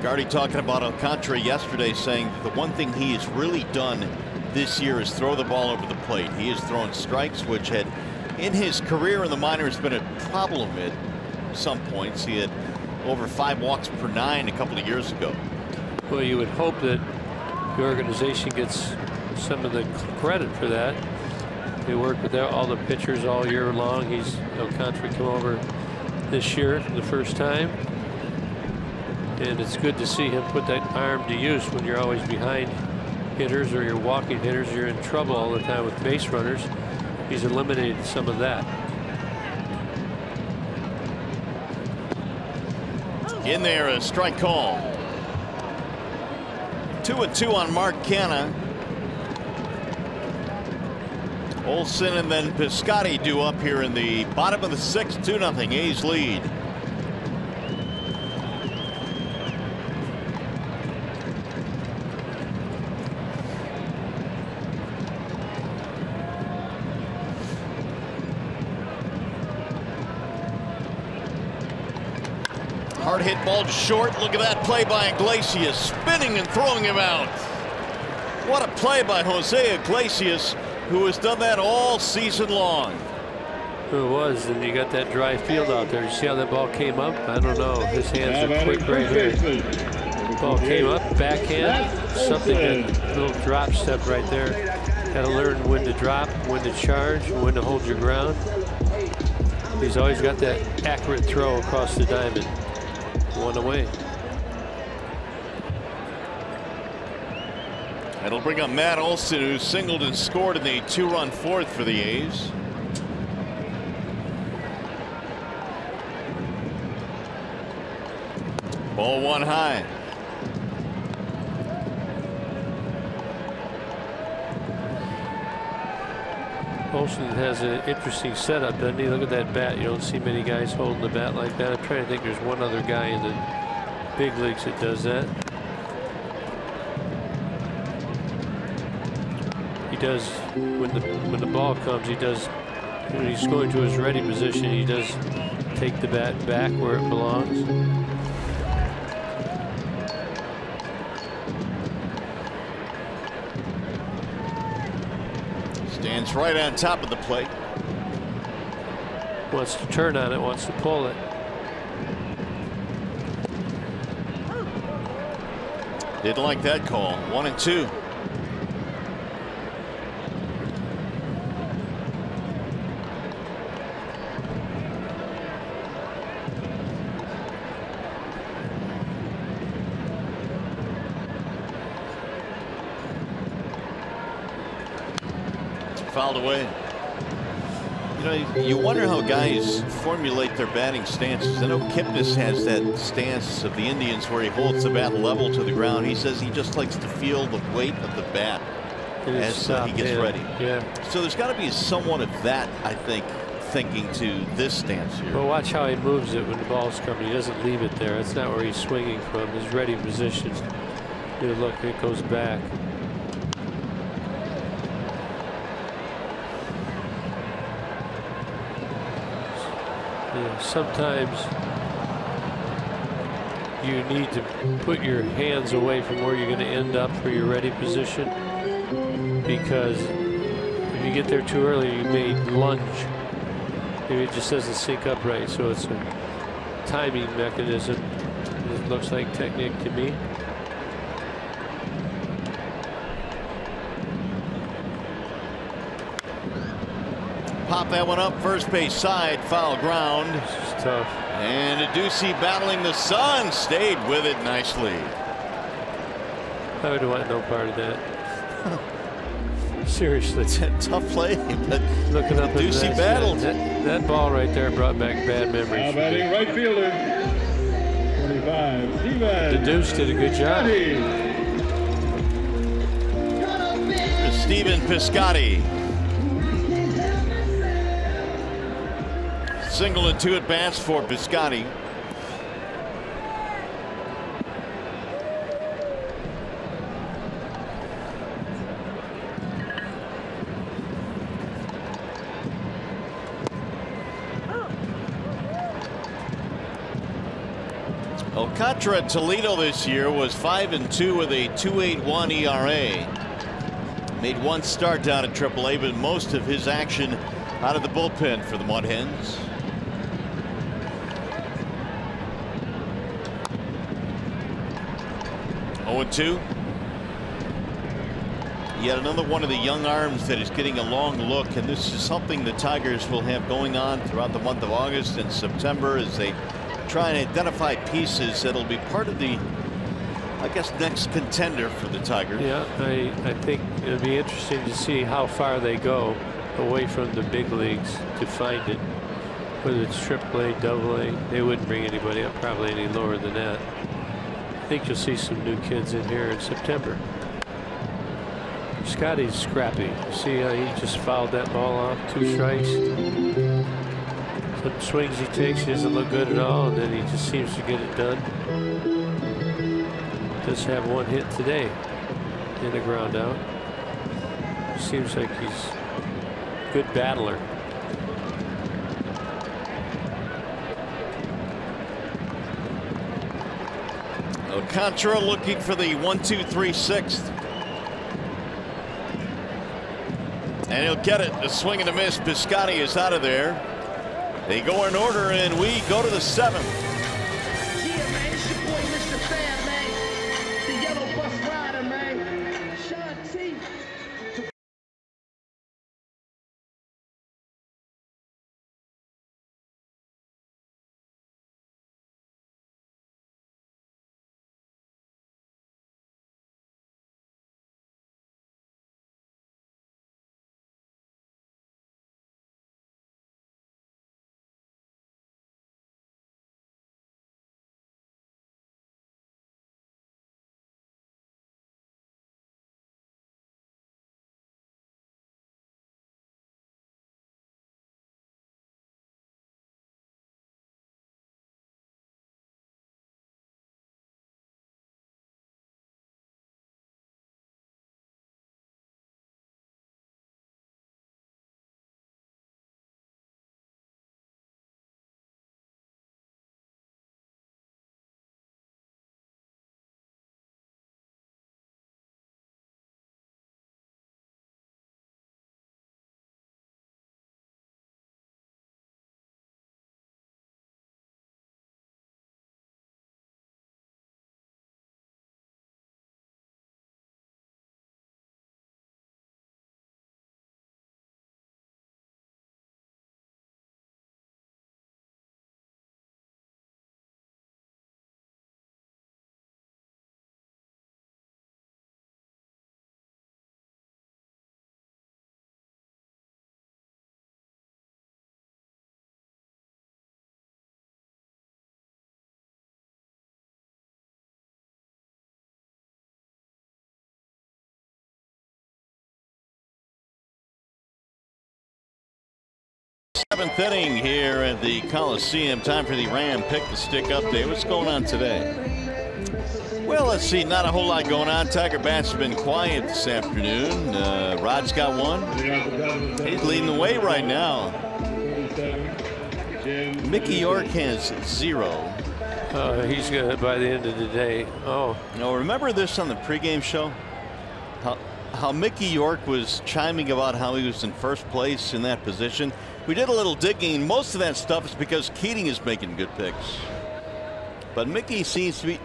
Gardy talking about Alcantara yesterday, saying that the one thing he has really done this year is throw the ball over the plate. He has thrown strikes, which had in his career in the minors been a problem at some points. He had over 5 walks per 9 a couple of years ago. Well, you would hope that the organization gets some of the credit for that. They work with all the pitchers all year long. Alcantara come over this year for the first time. And it's good to see him put that arm to use when you're always behind hitters or you're walking hitters. You're in trouble all the time with base runners. He's eliminated some of that. In there, a strike call. 2-2 on Mark Canna. Olsen and then Piscotty due up here in the bottom of the 6th. 2-0 A's lead. Hard hit ball to short. Look at that play by Iglesias, spinning and throwing him out. What a play by Jose Iglesias, who has done that all season long. It was, and you got that dry field out there. You see how that ball came up? I don't know. His hands are quick right here. Ball came up, backhand, something, a little drop step right there. Got to learn when to drop, when to charge, when to hold your ground. He's always got that accurate throw across the diamond. One away. It'll bring up Matt Olson, who singled and scored in the 2-run 4th for the A's. Ball 1 high. Olsen has an interesting setup, doesn't he? Look at that bat. You don't see many guys holding the bat like that. I'm trying to think. There's one other guy in the big leagues that does that. He does when the ball comes. He does when he's going to his ready position. He does take the bat back where it belongs. Stands right on top of the plate. Wants to turn on it, wants to pull it. Didn't like that call. 1-2. Fouled away. You know, you wonder how guys formulate their batting stances. I know Kipnis has that stance of the Indians where he holds the bat level to the ground. He says he just likes to feel the weight of the bat as he gets ready. Yeah. So there's got to be somewhat of that, I think, thinking to this stance here. Well, watch how he moves it when the ball's coming. He doesn't leave it there. That's not where he's swinging from. His ready position. You look, it goes back. Sometimes you need to put your hands away from where you're going to end up for your ready position, because if you get there too early, you may lunge. Maybe it just doesn't sync up right. So it's a timing mechanism. It looks like technique to me. Pop that one up, first base side, foul ground. This is tough. And Ducey battling the sun, stayed with it nicely. I would want no part of that. Seriously. It's a tough play, but looking up Ducey battled. That ball right there brought back bad memories. Now batting right fielder, 25, Steven. The Deuce did a good job. Stephen Piscotty. Single and 2 at bats for Piscotty. Alcantara at Toledo this year was 5-2 with a 2.81 ERA. Made one start down at AAA, but most of his action out of the bullpen for the Mud Hens. 0-2. Yet another one of the young arms that is getting a long look, and this is something the Tigers will have going on throughout the month of August and September as they try and identify pieces that'll be part of the, I guess, next contender for the Tigers. Yeah, I think it'll be interesting to see how far they go away from the big leagues to find it. Whether it's AAA, AA, they wouldn't bring anybody up probably any lower than that. I think you'll see some new kids in here in September. Scotty's scrappy. See how he just fouled that ball off? 2 strikes. Some swings he takes, he doesn't look good at all, and then he just seems to get it done. Does have 1 hit today in a ground out. Seems like he's a good battler. Alcantara looking for the 1-2-3 6th. And he'll get it. A swing and a miss. Piscotti is out of there. They go in order, and we go to the 7th. Yeah, man, it's your boy, Mr. Fab, man. The yellow bus rider, man. Sean T. Seventh inning here at the Coliseum. Time for the Ram Pick the Stick update. What's going on today? Well, let's see. Not a whole lot going on. Tiger bats have been quiet this afternoon. Rod's got 1. He's leading the way right now. Mickey York has 0. He's gonna by the end of the day. Oh, now remember this on the pregame show? How Mickey York was chiming about how he was in first place in that position. We did a little digging. Most of that stuff is because Keating is making good picks. But Mickey seems to be.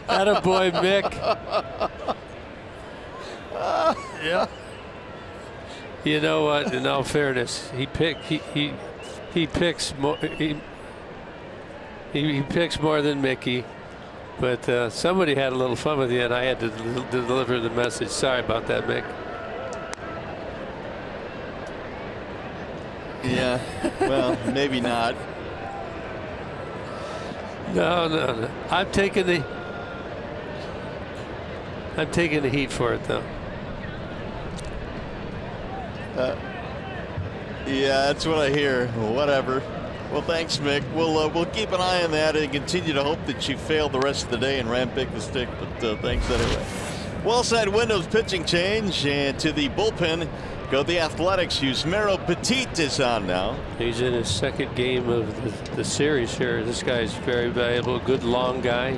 attaboy, Mick. Yeah. You know what? In all fairness, he picks more. He picks more than Mickey. But somebody had a little fun with you, and I had to deliver the message. Sorry about that, Mick. Yeah, well, maybe not. No. I'm taking the heat for it, though. Yeah, that's what I hear. Whatever. Well, thanks, Mick. We'll keep an eye on that and continue to hope that you fail the rest of the day and Ram Pick the Stick. But thanks anyway. Well side windows pitching change, and to the bullpen go the Athletics. Yusmeiro Petit is on now. He's in his 2nd game of the series here. This guy's very valuable. Good long guy.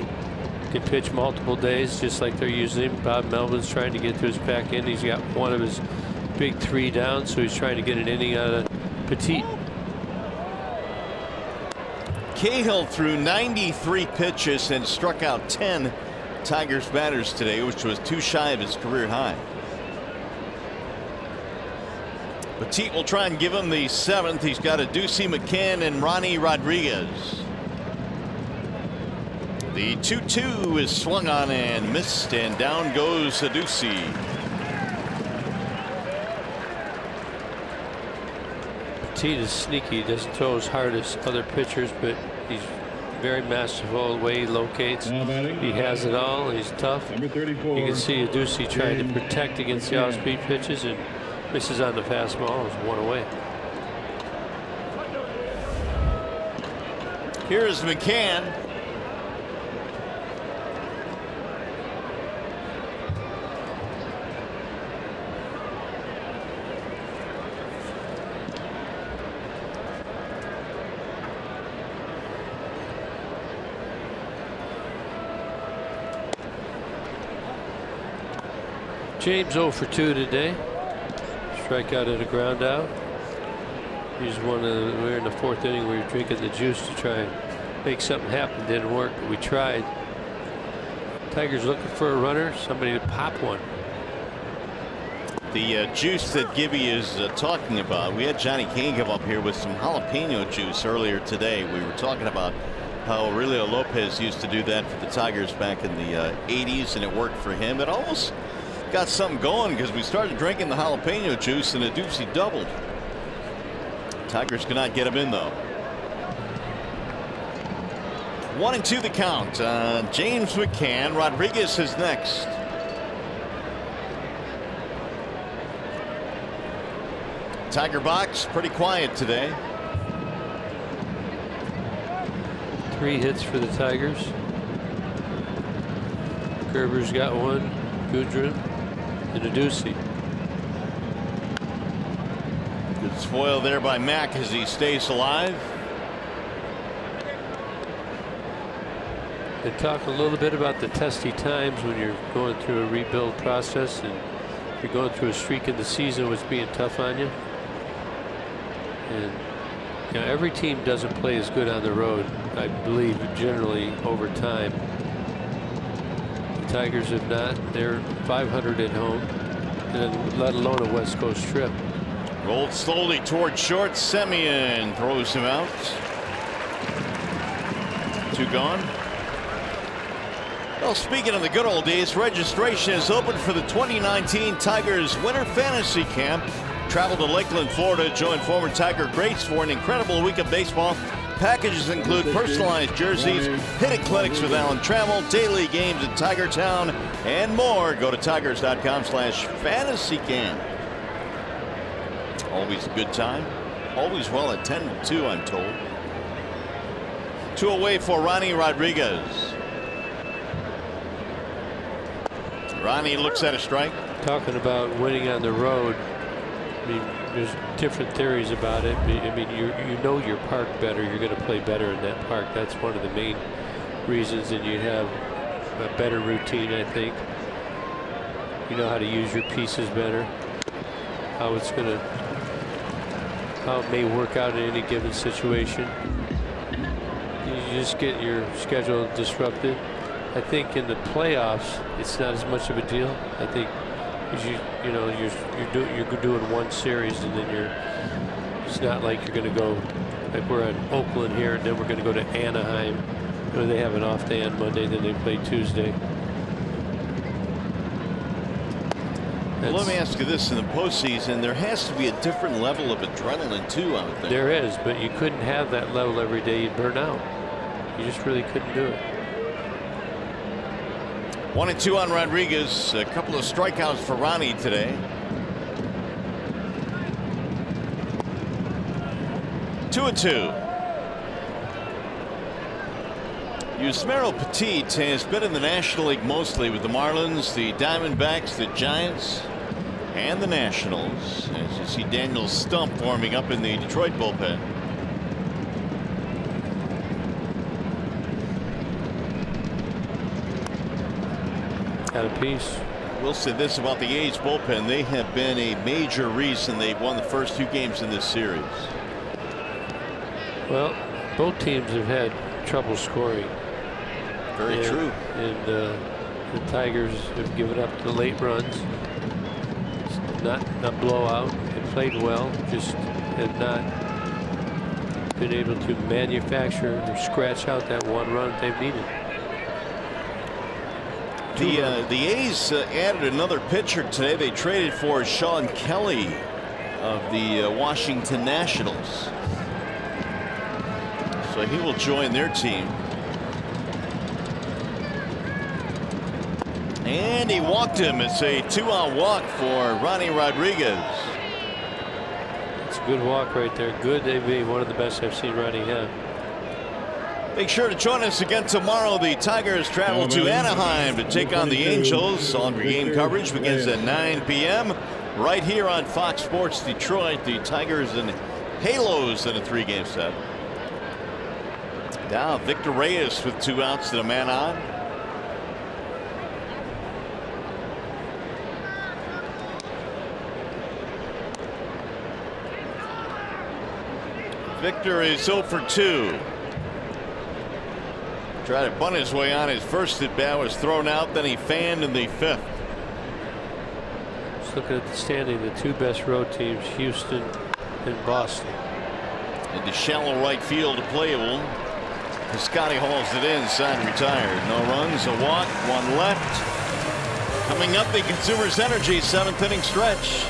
Can pitch multiple days just like they're using him. Bob Melvin's trying to get to his back end. He's got one of his big 3 down, so he's trying to get an inning out of Petit. Cahill threw 93 pitches and struck out 10 Tigers batters today, which was 2 shy of his career high. Petit will try and give him the 7th. He's got a Ducey McCann and Ronnie Rodriguez. The 2-2 is swung on and missed, and down goes Ducey. Petit is sneaky. He doesn't throw as hard as other pitchers, but he's very masterful the way he locates. He has it all. He's tough. Number 34. You can see Adducey trying to protect against the off-speed pitches and misses on the fastball. It's one away. Here's McCann. James 0 for 2 today. Strikeout and a ground out. He's we're in the 4th inning. We were drinking the juice to try and make something happen. Didn't work, but we tried. Tigers looking for a runner, somebody to pop one. The juice that Gibby is talking about, we had Johnny Kane come up here with some jalapeno juice earlier today. We were talking about how Aurelio Lopez used to do that for the Tigers back in the 80s, and it worked for him. It almost got something going because we started drinking the jalapeno juice and Adducey doubled. Tigers cannot get him in though. 1-2 the count. James McCann. Rodriguez is next. Tiger box pretty quiet today. 3 hits for the Tigers. Gerber's got one. Goodrum and Adducey. Good spoil there by Mack as he stays alive. They talk a little bit about the testy times when you're going through a rebuild process and you're going through a streak in the season was being tough on you. And you know, every team doesn't play as good on the road, I believe, generally over time. The Tigers have not. They're 500 at home, and let alone a West Coast trip. Rolled slowly toward short. Semien throws him out. 2 gone. Well, speaking of the good old days, registration is open for the 2019 Tigers Winter Fantasy Camp. Travel to Lakeland, Florida, join former Tiger greats for an incredible week of baseball. Packages include personalized jerseys, hitting clinics with Allen Trammell, daily games at Tiger Town, and more. Go to tigers.com/fantasycamp. Always a good time. Always well attended too, I'm told. 2 away for Ronnie Rodriguez. Ronnie looks at a strike. Talking about winning on the road, I mean, there's different theories about it. I mean, you know your park better. You're going to play better in that park. That's one of the main reasons, and you have a better routine, I think. You know how to use your pieces better. How it may work out in any given situation. You just get your schedule disrupted. I think in the playoffs, it's not as much of a deal. I think you're doing one series, and then it's not like you're going to go like we're in Oakland here, and then we're going to go to Anaheim. You know, they have an off day on Monday, then they play Tuesday. Well, let me ask you this: in the postseason, there has to be a different level of adrenaline too, I would think. There is, but you couldn't have that level every day. You'd burn out. You just really couldn't do it. 1-2 on Rodriguez. A couple of strikeouts for Ronnie today. 2-2. Yusmeiro Petit has been in the National League mostly with the Marlins, the Diamondbacks, the Giants, and the Nationals. As you see Daniel Stump warming up in the Detroit bullpen. Got a piece. We'll say this about the A's bullpen: they have been a major reason they've won the first 2 games in this series. Well, both teams have had trouble scoring. Very true. And the Tigers have given up the late runs. It's not blowout. They played well, just have not been able to manufacture or scratch out that 1 run they've needed. The A's added another pitcher today. They traded for Sean Kelly of the Washington Nationals. So he will join their team. And he walked him. It's a 2-out walk for Ronnie Rodriguez. It's a good walk right there. Good AB. One of the best I've seen Ronnie have. Make sure to join us again tomorrow. The Tigers travel to Anaheim to take on the Angels. All game coverage begins at 9 p.m. right here on Fox Sports Detroit. The Tigers and Halos in a 3-game set. Now Victor Reyes with 2 outs and a man on. Victor is 0 for 2. Tried to bunt his way on. His first at bat was thrown out, then he fanned in the 5th. Just looking at the standing, the 2 best road teams, Houston and Boston. Into shallow right field, playable. Scotty hauls it in, side retired. No runs, a walk, 1 left. Coming up, the Consumers Energy 7th inning stretch.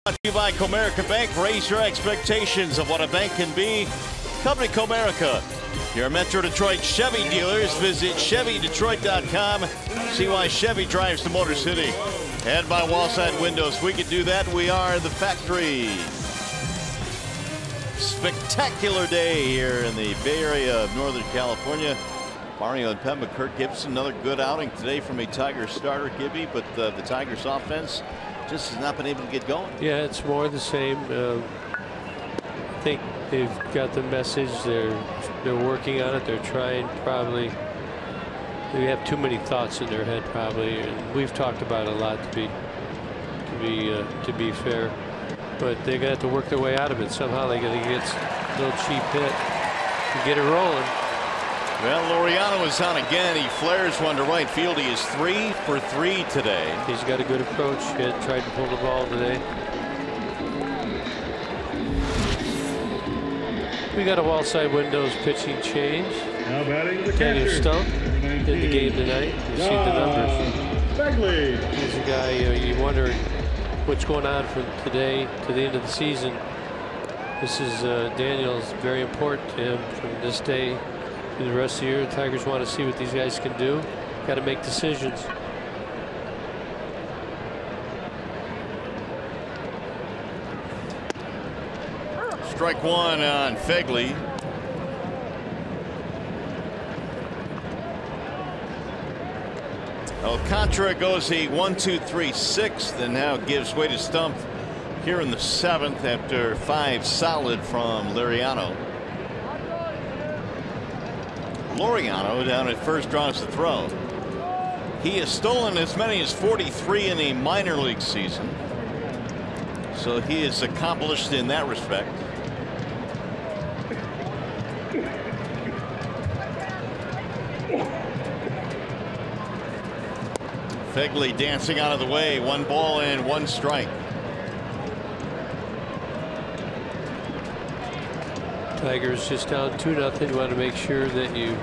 Brought to you by Comerica Bank. Raise your expectations of what a bank can be. Company Comerica. Your Metro Detroit Chevy dealers. Visit ChevyDetroit.com. See why Chevy drives to Motor City. And by Wallside Windows. We can do that. We are the factory. Spectacular day here in the Bay Area of Northern California. Mario and Pemba, Kirk Gibson, another good outing today from a Tigers starter, Gibby, but the Tigers offense just has not been able to get going. Yeah, it's more of the same. I think they've got the message. They're working on it. They're trying. Probably they have too many thoughts in their head. Probably, and we've talked about it a lot to be fair. But they're gonna have to work their way out of it somehow. They gotta get a little cheap hit and get it rolling. Well, Laureano is on again. He flares one to right field. He is 3 for 3 today. He's got a good approach. He had tried to pull the ball today. We got a Wallside Windows pitching change. Now batting the Daniel catcher. Stump in the game tonight. You see the numbers. He's a guy you wonder what's going on from today to the end of the season. This is Daniel's very important to him from this day to the rest of the year. The Tigers want to see what these guys can do. Got to make decisions. Strike one on Fegley. Alcantara goes a 1-2-3 6th and now gives way to Stump here in the 7th after 5 solid from Laureano. Laureano down at first draws the throw. He has stolen as many as 43 in a minor league season, so he is accomplished in that respect. Fegley dancing out of the way. 1 ball and 1 strike. Tigers just down 2-0. You want to make sure that you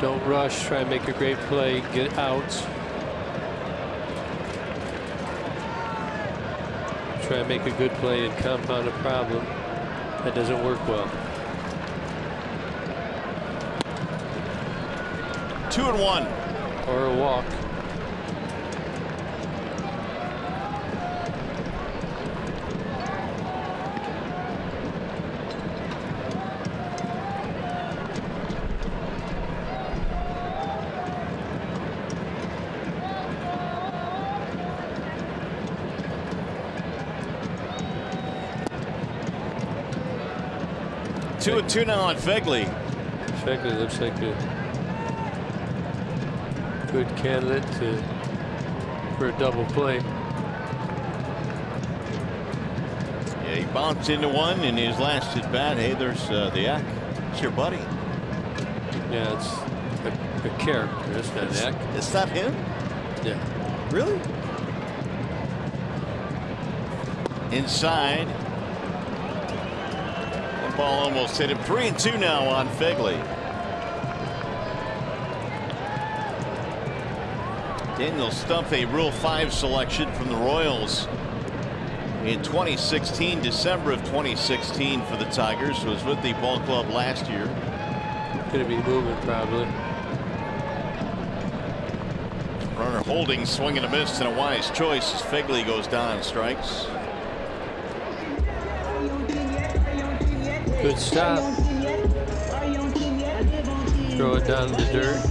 don't rush. Try and make a great play. Get outs. Try and make a good play and compound a problem. That doesn't work well. 2-1. Or a walk. Two and 2 now on Fegley. Fegley looks like a good candidate for a double play. Yeah, he bounced into one in his last at bat. Hey, there's the Ack. It's your buddy. Yeah, it's a character. It's not Ack. It's not him? Yeah. Really? Inside. One ball almost hit him. 3 and 2 now on Fegley. Daniel Stumpf, a Rule 5 selection from the Royals in 2016, December of 2016 for the Tigers. Was with the ball club last year. Going to be moving probably. Runner holding, swing and a miss, and a wise choice as Fegley goes down and strikes. Good stop. Throw it down in the dirt.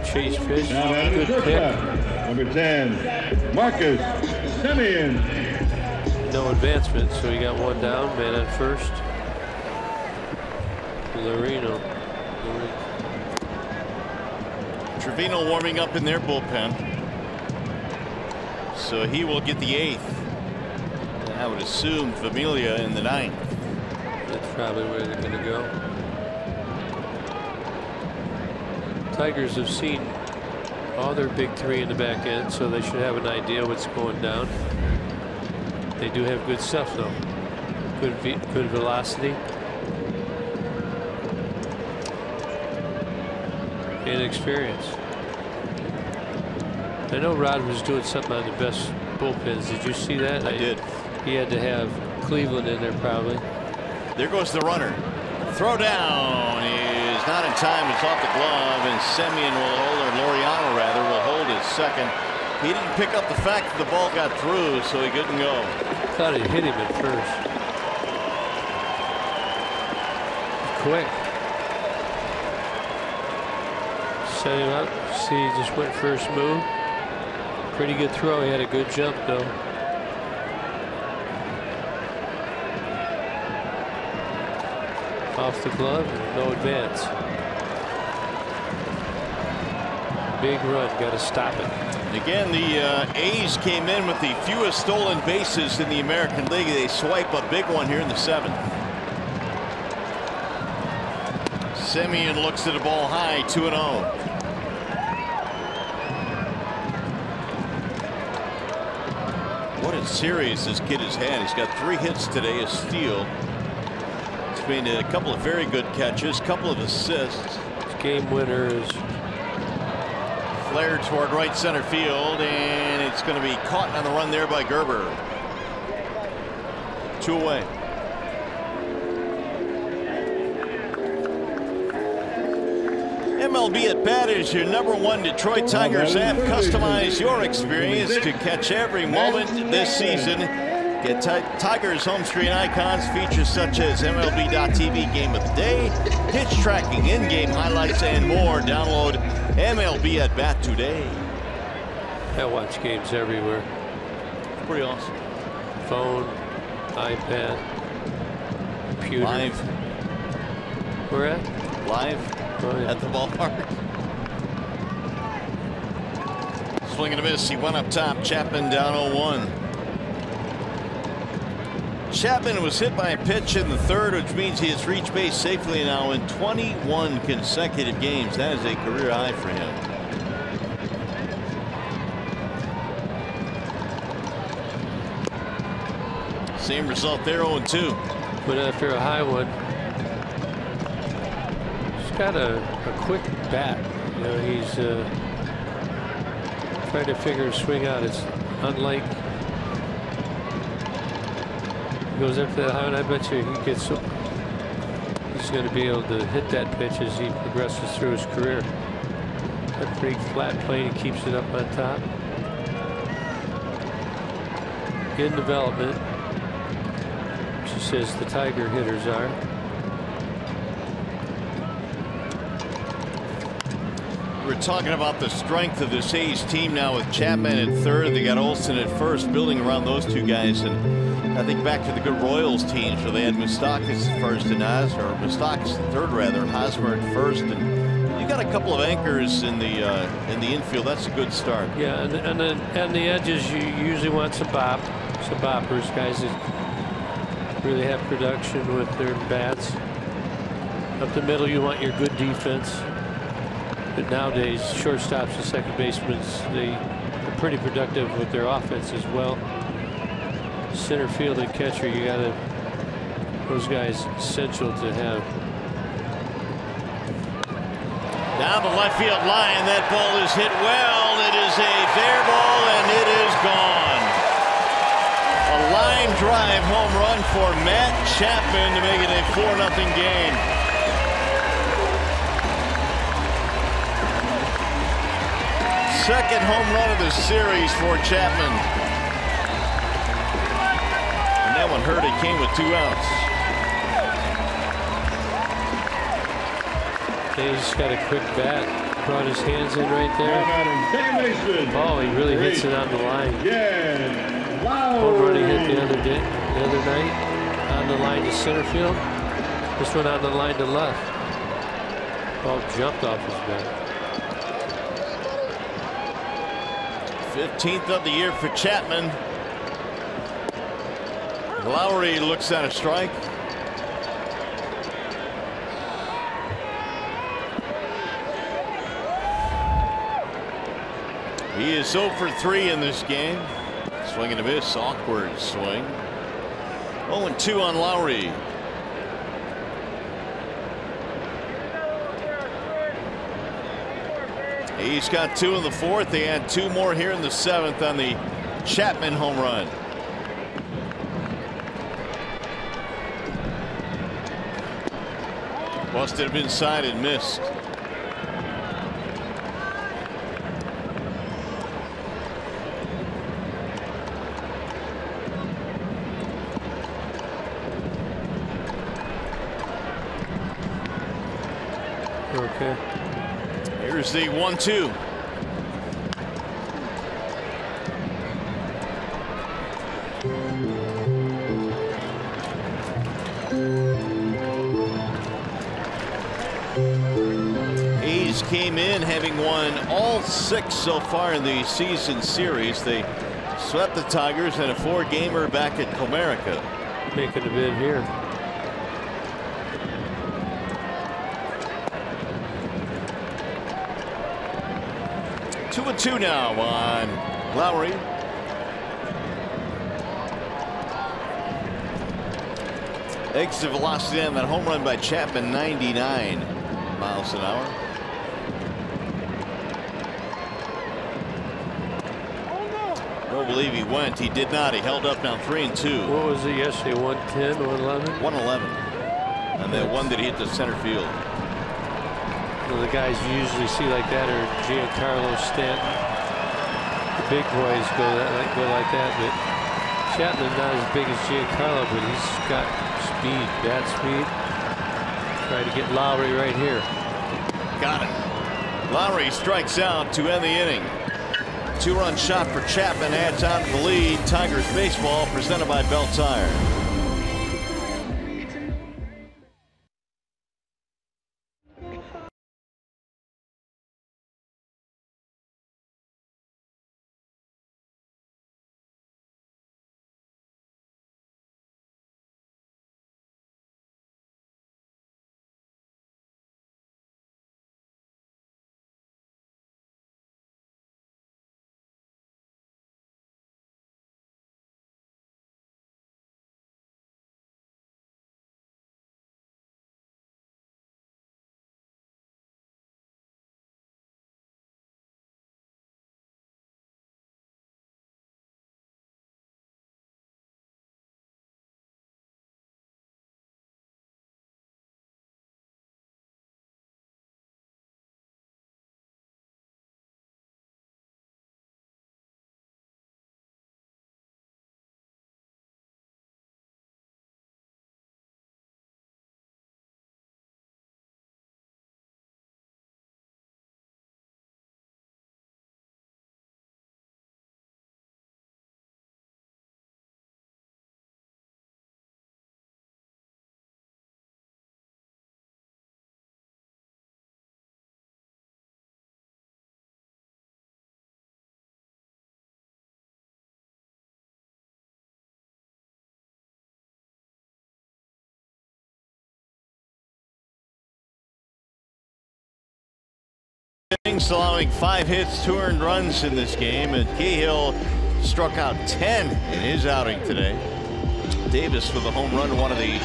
Chase pitch. Good pick. Number 10, Marcus Semien. No advancement, so he got 1 down. Man at first. Lorino. Trevino warming up in their bullpen. So he will get the 8th. I would assume Familia in the 9th. That's probably where they're going to go. Tigers have seen all their big 3 in the back end, so they should have an idea what's going down. They do have good stuff, though. Good velocity. And experience. I know Rod was doing something on the best bullpens. Did you see that? I did. He had to have Cleveland in there probably. There goes the runner. Throw down is not in time. It's off the glove, and Semien will hold, or Laureano rather, will hold his second. He didn't pick up the fact that the ball got through, so he couldn't go. I thought he hit him at first. Quick. Set him up. See, he just went first move. Pretty good throw. He had a good jump, though. Off the glove, no advance. Big run, got to stop it. Again, the A's came in with the fewest stolen bases in the American League. They swipe a big one here in the 7th. Semien looks at the ball high, 2-0. What a series this kid has had. He's got 3 hits today, a steal. He's made a couple of very good catches, couple of assists. His game winner is flared toward right center field, and it's going to be caught on the run there by Gerber. 2 away. MLB at Bat is your #1 Detroit Tigers app. Customize your experience to catch every moment this season. Get Tigers home screen icons, features such as MLB.TV Game of the Day, pitch tracking, in-game highlights, and more. Download MLB at Bat today. I watch games everywhere. Pretty awesome. Phone, iPad, computer. Live. Where at? Live. Oh, yeah. At the ballpark. Swing and a miss. He went up top. Chapman down 0-1. Chapman was hit by a pitch in the 3rd, which means he has reached base safely now in 21 consecutive games. That is a career high for him. Same result there, 0-2. But after a high one, he's got a quick bat. You know, he's trying to figure a swing out. It's unlike he goes up to that high, and I bet you he's going to be able to hit that pitch as he progresses through his career. That pretty flat plane, he keeps it up on top. In development, she says the Tiger hitters are. We're talking about the strength of this A's team now with Chapman at third. They got Olsen at first, building around those two guys. And I think back to the good Royals teams where they had Moustakas at first and Moustakas at third rather, Hosmer at first. And you got a couple of anchors in the infield. That's a good start. Yeah, and then on the edges you usually want some boppers, guys that really have production with their bats. Up the middle you want your good defense. But nowadays, shortstops and second basemen, they're pretty productive with their offense as well. Center field and catcher, you got those guys essential to have. Down the left field line, that ball is hit well. It is a fair ball, and it is gone. A line drive home run for Matt Chapman to make it a 4-0 game. Second home run of the series for Chapman. And that one hurt. It came with 2 outs. He's got a quick bat. Brought his hands in right there. Oh, he really hits it on the line. Home run he hit the other night on the line to center field. This one on the line to left. Ball jumped off his bat. 15th of the year for Chapman. Lowry looks at a strike. He is 0 for 3 in this game. Swing and a miss, awkward swing. 0-2 on Lowry. He's got 2 in the 4th. They had 2 more here in the 7th on the Chapman home run. Busted him inside and missed. Okay. Here's the 1-2. A's came in having won all 6 so far in the season series. They swept the Tigers in a 4-gamer back at Comerica. Making a bid here. Two and 2 now on Lowry. Exit velocity on that home run by Chapman, 99 miles an hour. Don't believe he went. He did not. He held up now 3-2. What was it yesterday? 110, 111? 111. And that one that hit the center field. Well, the guys you usually see like that are Giancarlo Stanton. The big boys go like that, but Chapman's not as big as Giancarlo, but he's got speed, bat speed. Try to get Lowry right here. Got it. Lowry strikes out to end the inning. 2-run shot for Chapman adds on to the lead. Tigers baseball presented by Bell Tire. innings, allowing 5 hits, 2 earned runs in this game, and Cahill struck out 10 in his outing today. Davis with a home run, one of the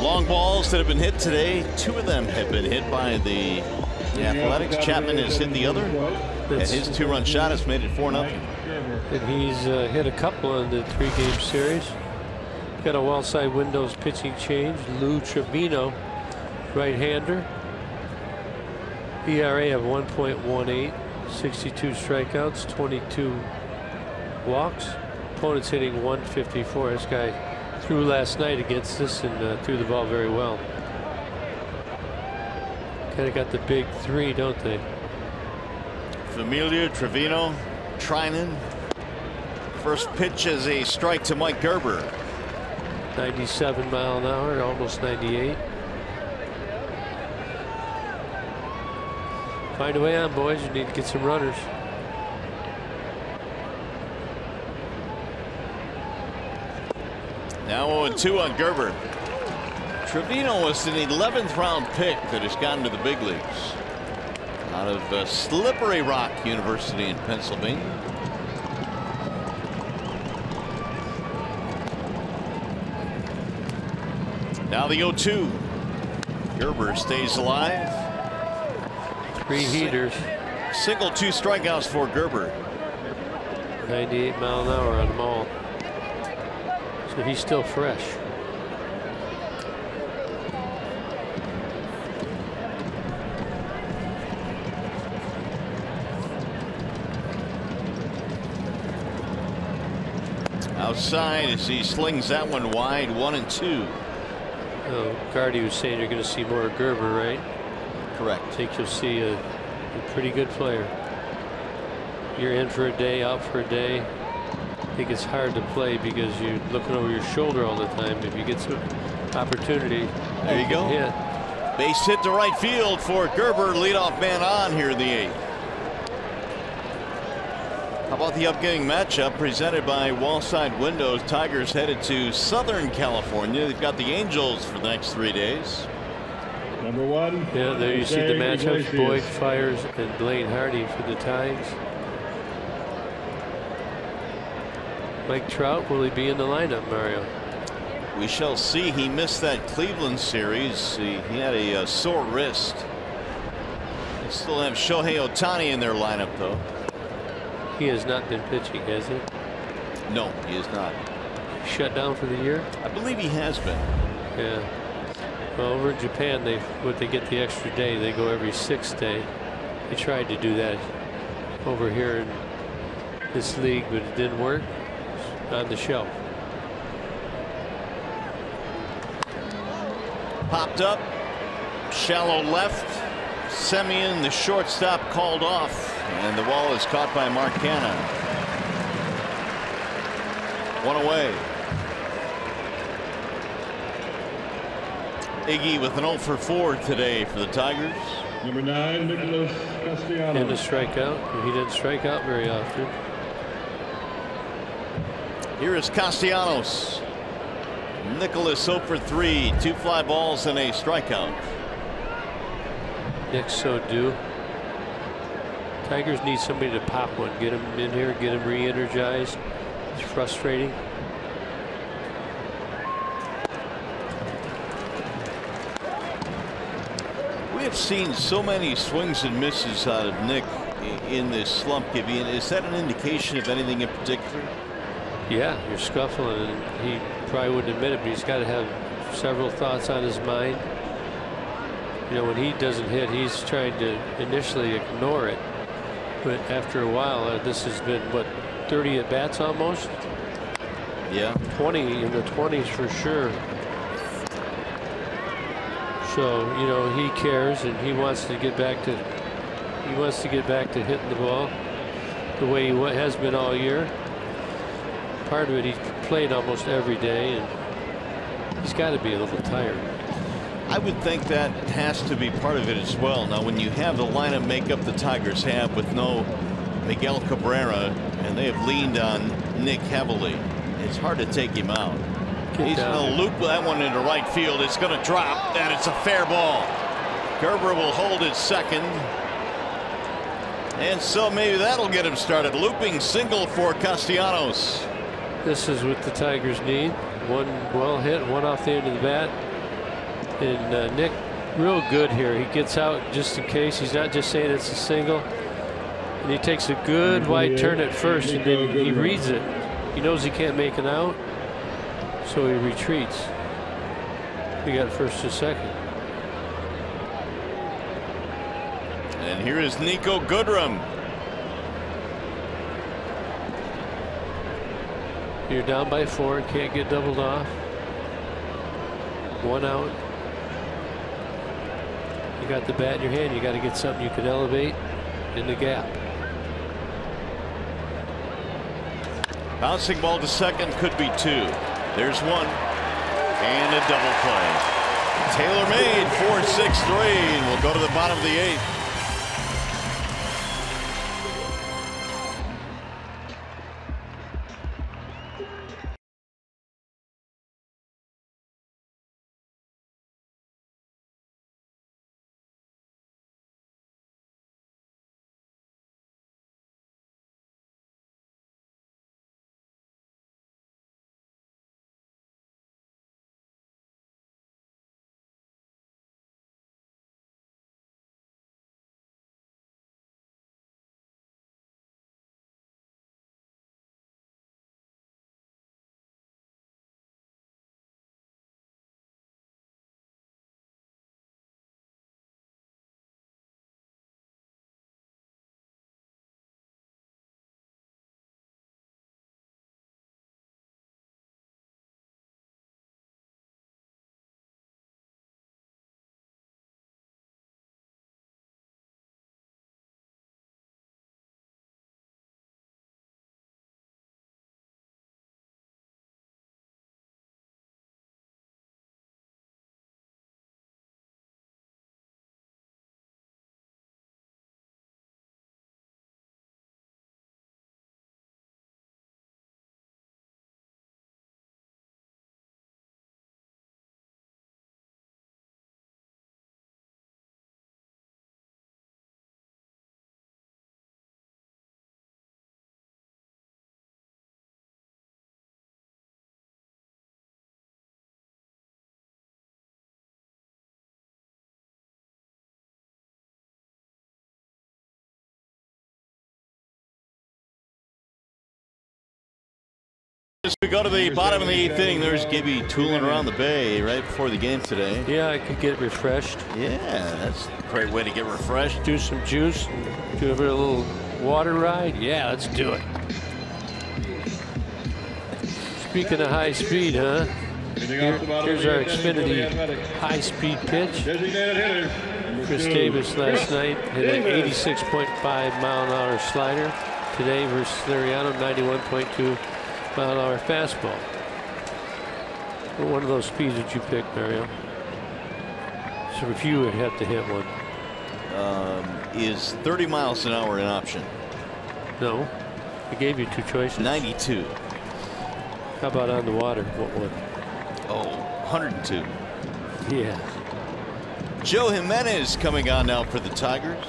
long balls that have been hit today. 2 of them have been hit by the Athletics. Chapman has hit the other, and his 2-run shot has made it 4-0. And he's hit a couple in the 3-game series. Got a Wellside Windows pitching change. Lou Trevino, right-hander. ERA of 1.18, 62 strikeouts, 22 walks. Opponent's hitting 154. This guy threw last night against us and threw the ball very well. Kind of got the big 3, don't they? Familia, Trevino, Trinan. First pitch is a strike to Mike Gerber. 97 mile an hour, almost 98. Find a way on, boys. You need to get some runners. Now 0-2 on Gerber. Trevino was an 11th round pick that has gone to the big leagues out of Slippery Rock University in Pennsylvania. Now the 0-2. Gerber stays alive. 3 heaters. Single 2 strikeouts for Gerber. 98 mile an hour on them all. So he's still fresh. Outside as he slings that one wide, 1-2. Gardy was saying you're going to see more Gerber, right? Correct. I think you'll see a pretty good player. You're in for a day, out for a day. I think it's hard to play because you're looking over your shoulder all the time. If you get some opportunity, there you go. Hit. Base hit to right field for Gerber, leadoff man on here in the 8th. How about the upcoming matchup presented by Wallside Windows? Tigers headed to Southern California. They've got the Angels for the next 3 days. Number 1. Yeah, there you see the matchups. Boyd, Fires, and Blaine Hardy for the Tigers. Mike Trout, will he be in the lineup, Mario? We shall see. He missed that Cleveland series. He had a sore wrist. They still have Shohei Ohtani in their lineup, though. He has not been pitching, has he? No, he is not. Shut down for the year? I believe he has been. Yeah. Well, over in Japan, they get the extra day. They go every 6th day. They tried to do that over here in this league, but it didn't work. On the shelf. Popped up, shallow left. Semien, the shortstop, called off, and the ball is caught by Mark Canha. 1 away. Iggy with an 0 for 4 today for the Tigers. Number 9, Nicholas Castellanos. And a strikeout. He didn't strike out very often. Here is Castellanos. Nicholas 0 for 3, 2 fly balls and a strikeout. Nick's so due. Tigers need somebody to pop one, get him in here, get him re-energized. It's frustrating. We have seen so many swings and misses out of Nick in this slump, Gibby. Is that an indication of anything in particular? Yeah, you're scuffling, and he probably wouldn't admit it, but he's got to have several thoughts on his mind. You know, when he doesn't hit, he's trying to initially ignore it, but after a while, this has been what, 30 at bats almost. Yeah, 20 in the 20s for sure. So you know he cares, and he wants to get back to hitting the ball the way he has been all year. Part of it, he's played almost every day, and he's got to be a little tired. I would think that has to be part of it as well. Now, when you have the lineup makeup the Tigers have with no Miguel Cabrera, and they have leaned on Nick heavily, it's hard to take him out. He's going to loop that one into right field. It's going to drop, and it's a fair ball. Gerber will hold it second. And so maybe that'll get him started. Looping single for Castellanos. This is what the Tigers need. One well hit, one off the end of the bat. And Nick, real good here. He gets out just in case. He's not just saying it's a single. And he takes a good wide turn at first, and then he reads it. He knows he can't make an out, so he retreats. We got first to second. And here is Nico Goodrum. You're down by 4 and can't get doubled off. 1 out. You got the bat in your hand. You got to get something you can elevate in the gap. Bouncing ball to second, could be 2. There's 1. And a double play. Taylor made 4-6-3, and we'll go to the bottom of the 8th. As we go to the bottom of the 8th inning, there's Gibby tooling around the bay right before the game today. Yeah, I could get refreshed. Yeah, that's a great way to get refreshed. Do some juice, do a little water ride. Yeah, let's do it. Speaking of high speed, huh? Here's our Xfinity high-speed pitch. Chris Davis last night hit an 86.5 mile-an-hour slider. Today versus Liriano, 91.2 mile-an-hour fastball. What one of those speeds did you pick, Mario? So if you would have to hit one. Is 30 miles an hour an option? No. I gave you 2 choices. 92. How about on the water? What one? Oh, 102. Yeah. Joe Jimenez coming on now for the Tigers.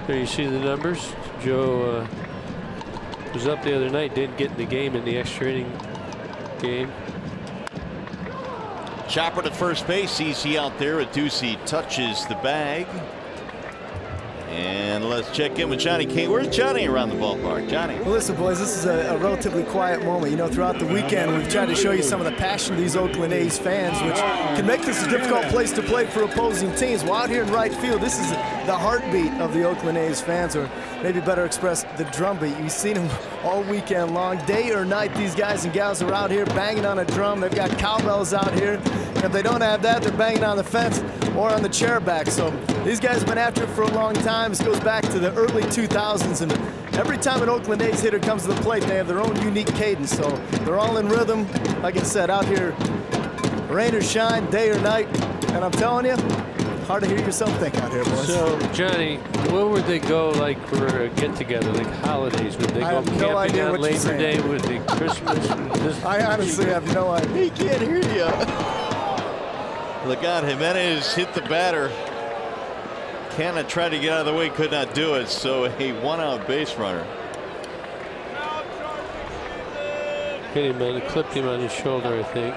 There you see the numbers. Joe was up the other night, didn't get in the game in the extra inning game. Chopper to first base, easy out there. Adducey touches the bag. And let's check in with Johnny King. Where's Johnny around the ballpark? Johnny. Well, listen, boys, this is a relatively quiet moment. You know, throughout the weekend, we've tried to show you some of the passion of these Oakland A's fans, which can make this a difficult place to play for opposing teams. Well, out here in right field, this is the heartbeat of the Oakland A's fans, or maybe better expressed, the drumbeat. You've seen them all weekend long. Day or night, these guys and gals are out here banging on a drum. They've got cowbells out here. And if they don't have that, they're banging on the fence or on the chair back. So these guys have been after it for a long time. This goes back to the early 2000s, and every time an Oakland A's hitter comes to the plate, they have their own unique cadence. So they're all in rhythm. Like I said, out here, rain or shine, day or night, and I'm telling you, hard to hear yourself think out here, boys. So, Johnny, where would they go, like, for a get-together, like holidays? Would they go camping on Labor Day? Would they Christmas? I honestly have no idea. He can't hear you. Look out, Jimenez hit the batter. Canna tried to get out of the way, could not do it, so a one-out base runner. Hit him on, clipped him on his shoulder, I think.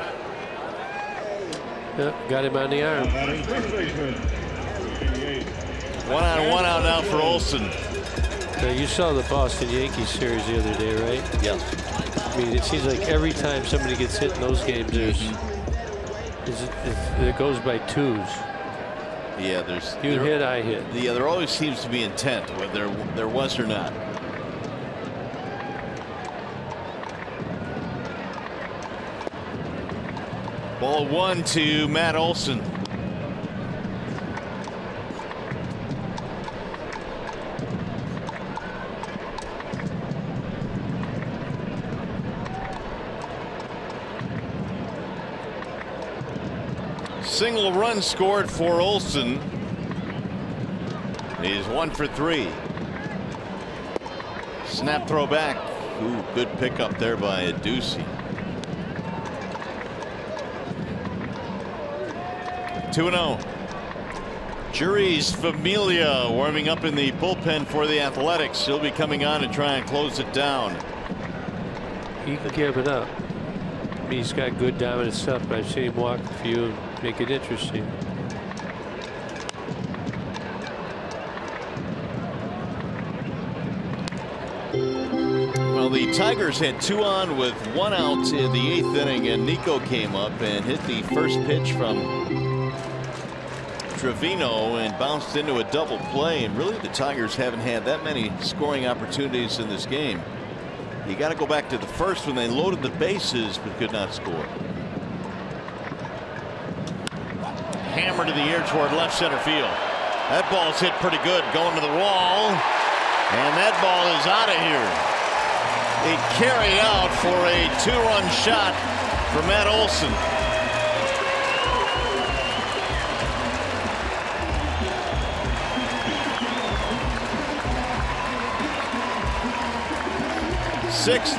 Yep, got him on the arm. 1 on 1 out now for Olson. Now you saw the Boston Yankees series the other day, right? Yes. I mean, it seems like every time somebody gets hit in those games, it goes by twos. Yeah, there's you hit, I hit. Yeah, there always seems to be intent, whether there was or not. Ball 1 to Matt Olson. Single run scored for Olson. He's 1 for 3. Snap throw back. Ooh, good pickup there by Ducey. 2-0. Jury's Familia warming up in the bullpen for the Athletics. He'll be coming on to try and close it down. He can give it up. I mean, he's got good dominant stuff, but I've seen him walk a few and make it interesting. Well, the Tigers had 2 on with 1 out in the 8th inning, and Nico came up and hit the first pitch from Trevino and bounced into a double play. And really, the Tigers haven't had that many scoring opportunities in this game. You got to go back to the first when they loaded the bases but could not score. Hammer to the air toward left center field. That ball's hit pretty good, going to the wall, and that ball is out of here. It carried out for a 2-run shot for Matt Olson.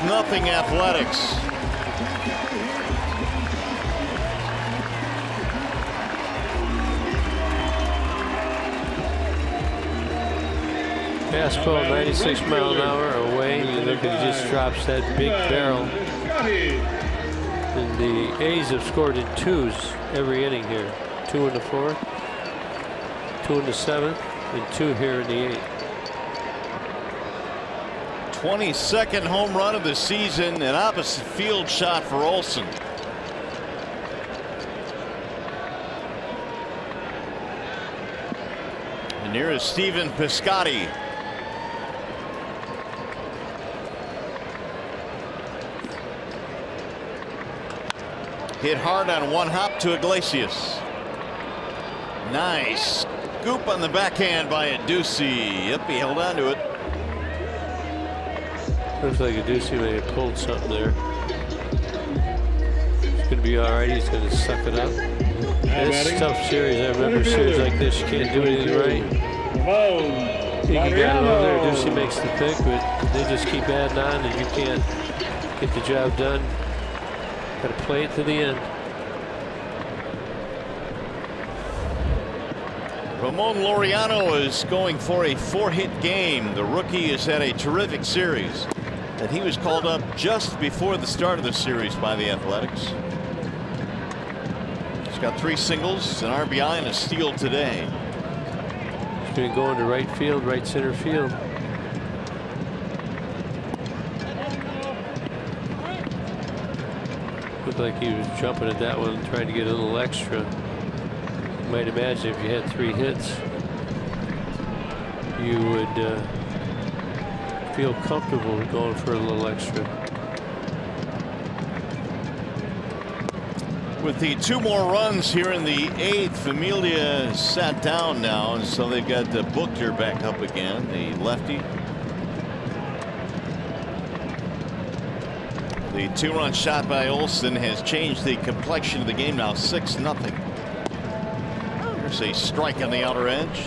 Nothing Athletics. Fastball 96 mile an hour away. You look at, he just drops that big barrel. And the A's have scored in 2s every inning here. 2 in the 4th, 2 in the 7th, and 2 here in the 8th. 22nd home run of the season, an opposite field shot for Olson. And here is Stephen Piscotty. Hit hard on 1 hop to Iglesias. Nice scoop on the backhand by Ducey. Yep, he held on to it. Looks like Ducey may have pulled something there. It's going to be all right. He's going to suck it up. It's a tough series. I remember series like this. You can't do anything right. You got it over there. Ducey makes the pick, but they just keep adding on, and you can't get the job done. Got to play it to the end. Ramon Laureano is going for a 4-hit game. The rookie has had a terrific series. And he was called up just before the start of the series by the Athletics. He's got 3 singles, an RBI, and a steal today. He's going to go into right field, right center field. Looked like he was jumping at that one, trying to get a little extra. You might imagine if you had 3 hits, you would feel comfortable going for a little extra. With the 2 more runs here in the 8th, Familia sat down now, and so they've got Booker back up again, the lefty. The 2-run shot by Olson has changed the complexion of the game now. 6-0. There's a strike on the outer edge.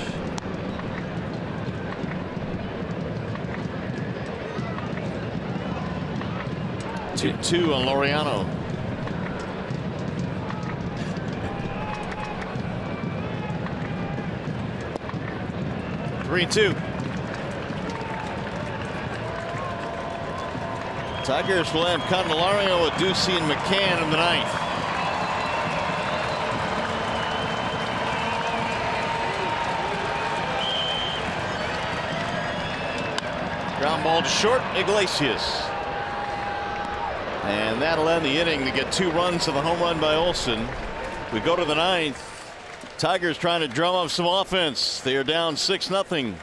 2-2 on Laureano. 3-2. Tigers will have Candelario, Ducey, and McCann in the ninth. Ground ball to short, Iglesias. And that'll end the inning to get 2 runs to the home run by Olson. We go to the ninth. Tigers trying to drum up some offense. They are down 6-0.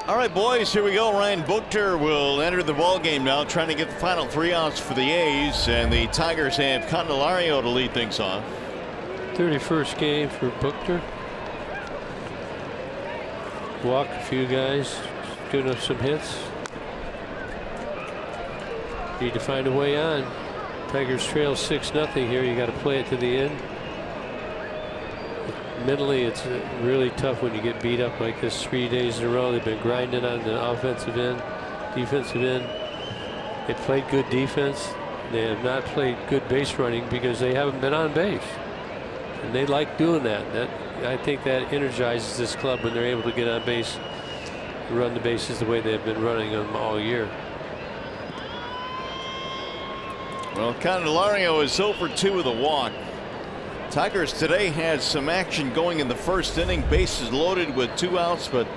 All right, boys, here we go. Ryan Buchter will enter the ball game now, trying to get the final 3 outs for the A's, and the Tigers have Candelario to lead things off. 31st game for Buchter. Walked a few guys, good up some hits. Need to find a way on. Tigers trail 6-0 here. You got to play it to the end. Mentally, it's really tough when you get beat up like this 3 days in a row. They've been grinding on the offensive end, defensive end. They played good defense. They have not played good base running because they haven't been on base. And they like doing that. I think that energizes this club when they're able to get on base and run the bases the way they've been running them all year. Well, Candelario is 0 for 2 with a walk. Tigers today had some action going in the first inning. Bases loaded with 2 outs, but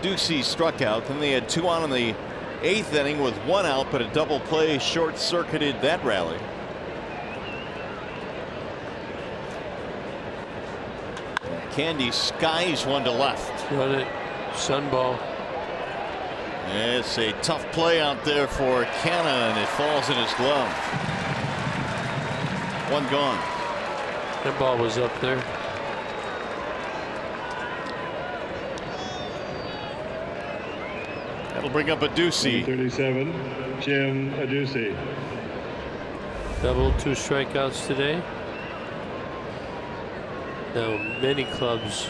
Ducey struck out. Then they had 2 on in the 8th inning with 1 out, but a double play short-circuited that rally. Candy skies one to left. Run it, sunball. It's a tough play out there for Canna, and it falls in his glove. 1 gone. That ball was up there. That'll bring up a Ducey. 37, Jim Ducey. Double 2 strikeouts today. Now many clubs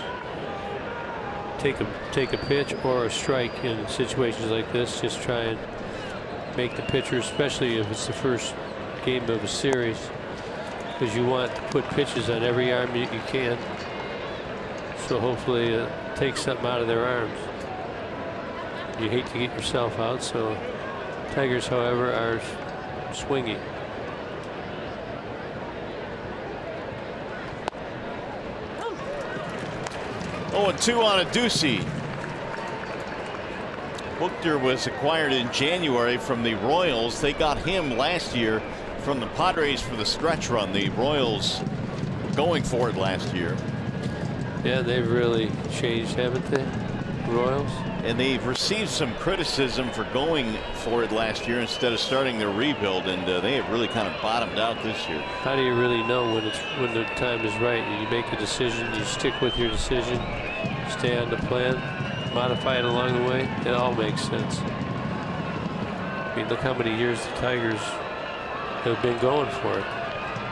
take a pitch or a strike in situations like this. Just try and make the pitcher, especially if it's the first game of a series, because you want to put pitches on every arm you can. So hopefully take something out of their arms. You hate to get yourself out. So Tigers, however, are swinging. Oh, and 2 on a Ducey. Buchter was acquired in January from the Royals. They got him last year from the Padres for the stretch run. The Royals going for it last year. Yeah, they've really changed, haven't they, Royals? And they've received some criticism for going for it last year instead of starting their rebuild, and they have really kind of bottomed out this year. How do you really know when the time is right? You make a decision, you stick with your decision, stay on the plan, modify it along the way. It all makes sense. I mean, look how many years the Tigers have been going for it.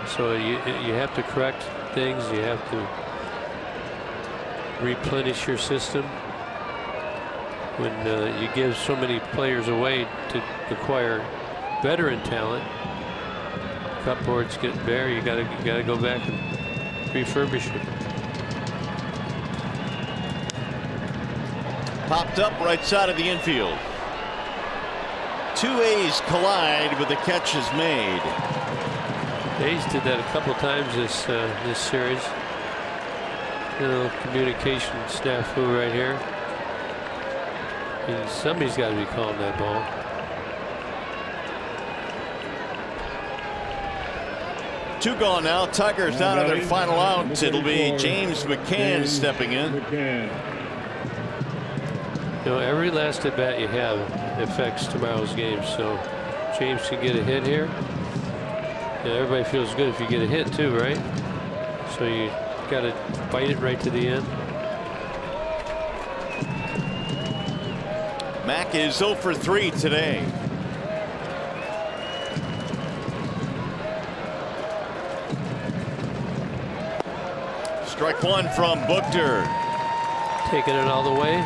So you have to correct things. You have to replenish your system. When you give so many players away to acquire veteran talent, cupboards get bare. You gotta go back and refurbish it. Popped up right side of the infield. Two A's collide, but the catch is made. A's did that a couple times this series. A little communication snafu right here. And somebody's got to be calling that ball. Two gone now. Tigers down to their final out. It'll be James McCann stepping in. You know, every last at bat you have affects tomorrow's game. So James can get a hit here. And everybody feels good if you get a hit too, right? So you got to fight it right to the end. Mack is 0 for 3 today. Strike one from Buchter. Taking it all the way.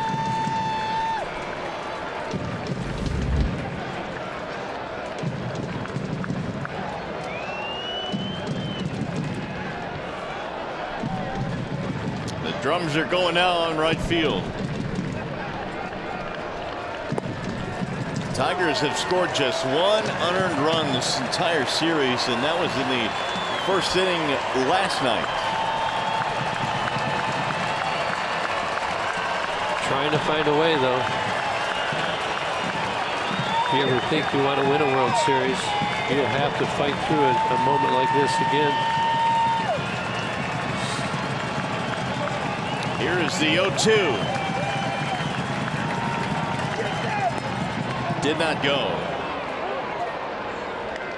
The drums are going now on right field. Tigers have scored just one unearned run this entire series, and that was in the first inning last night. Trying to find a way, though. If you ever think you want to win a World Series, you'll have to fight through a moment like this again. Here is the 0-2. Did not go.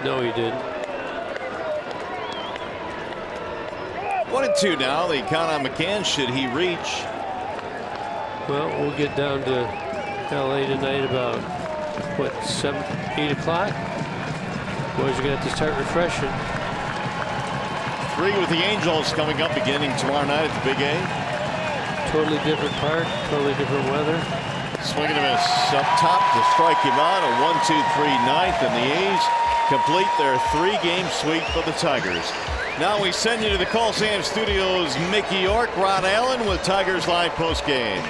No, he didn't. 1-2 now. They count on McCann. Should he reach? Well, we'll get down to LA tonight about what, 7, 8 o'clock. Boys are gonna have to start refreshing. 3 with the Angels coming up beginning tomorrow night at the Big A. Totally different park, totally different weather. Swing and a miss up top to strike him out. A 1-2-3 ninth, and the A's complete their 3-game sweep of the Tigers. Now we send you to the Call Sam Studios. Mickey York, Ron Allen with Tigers Live postgame.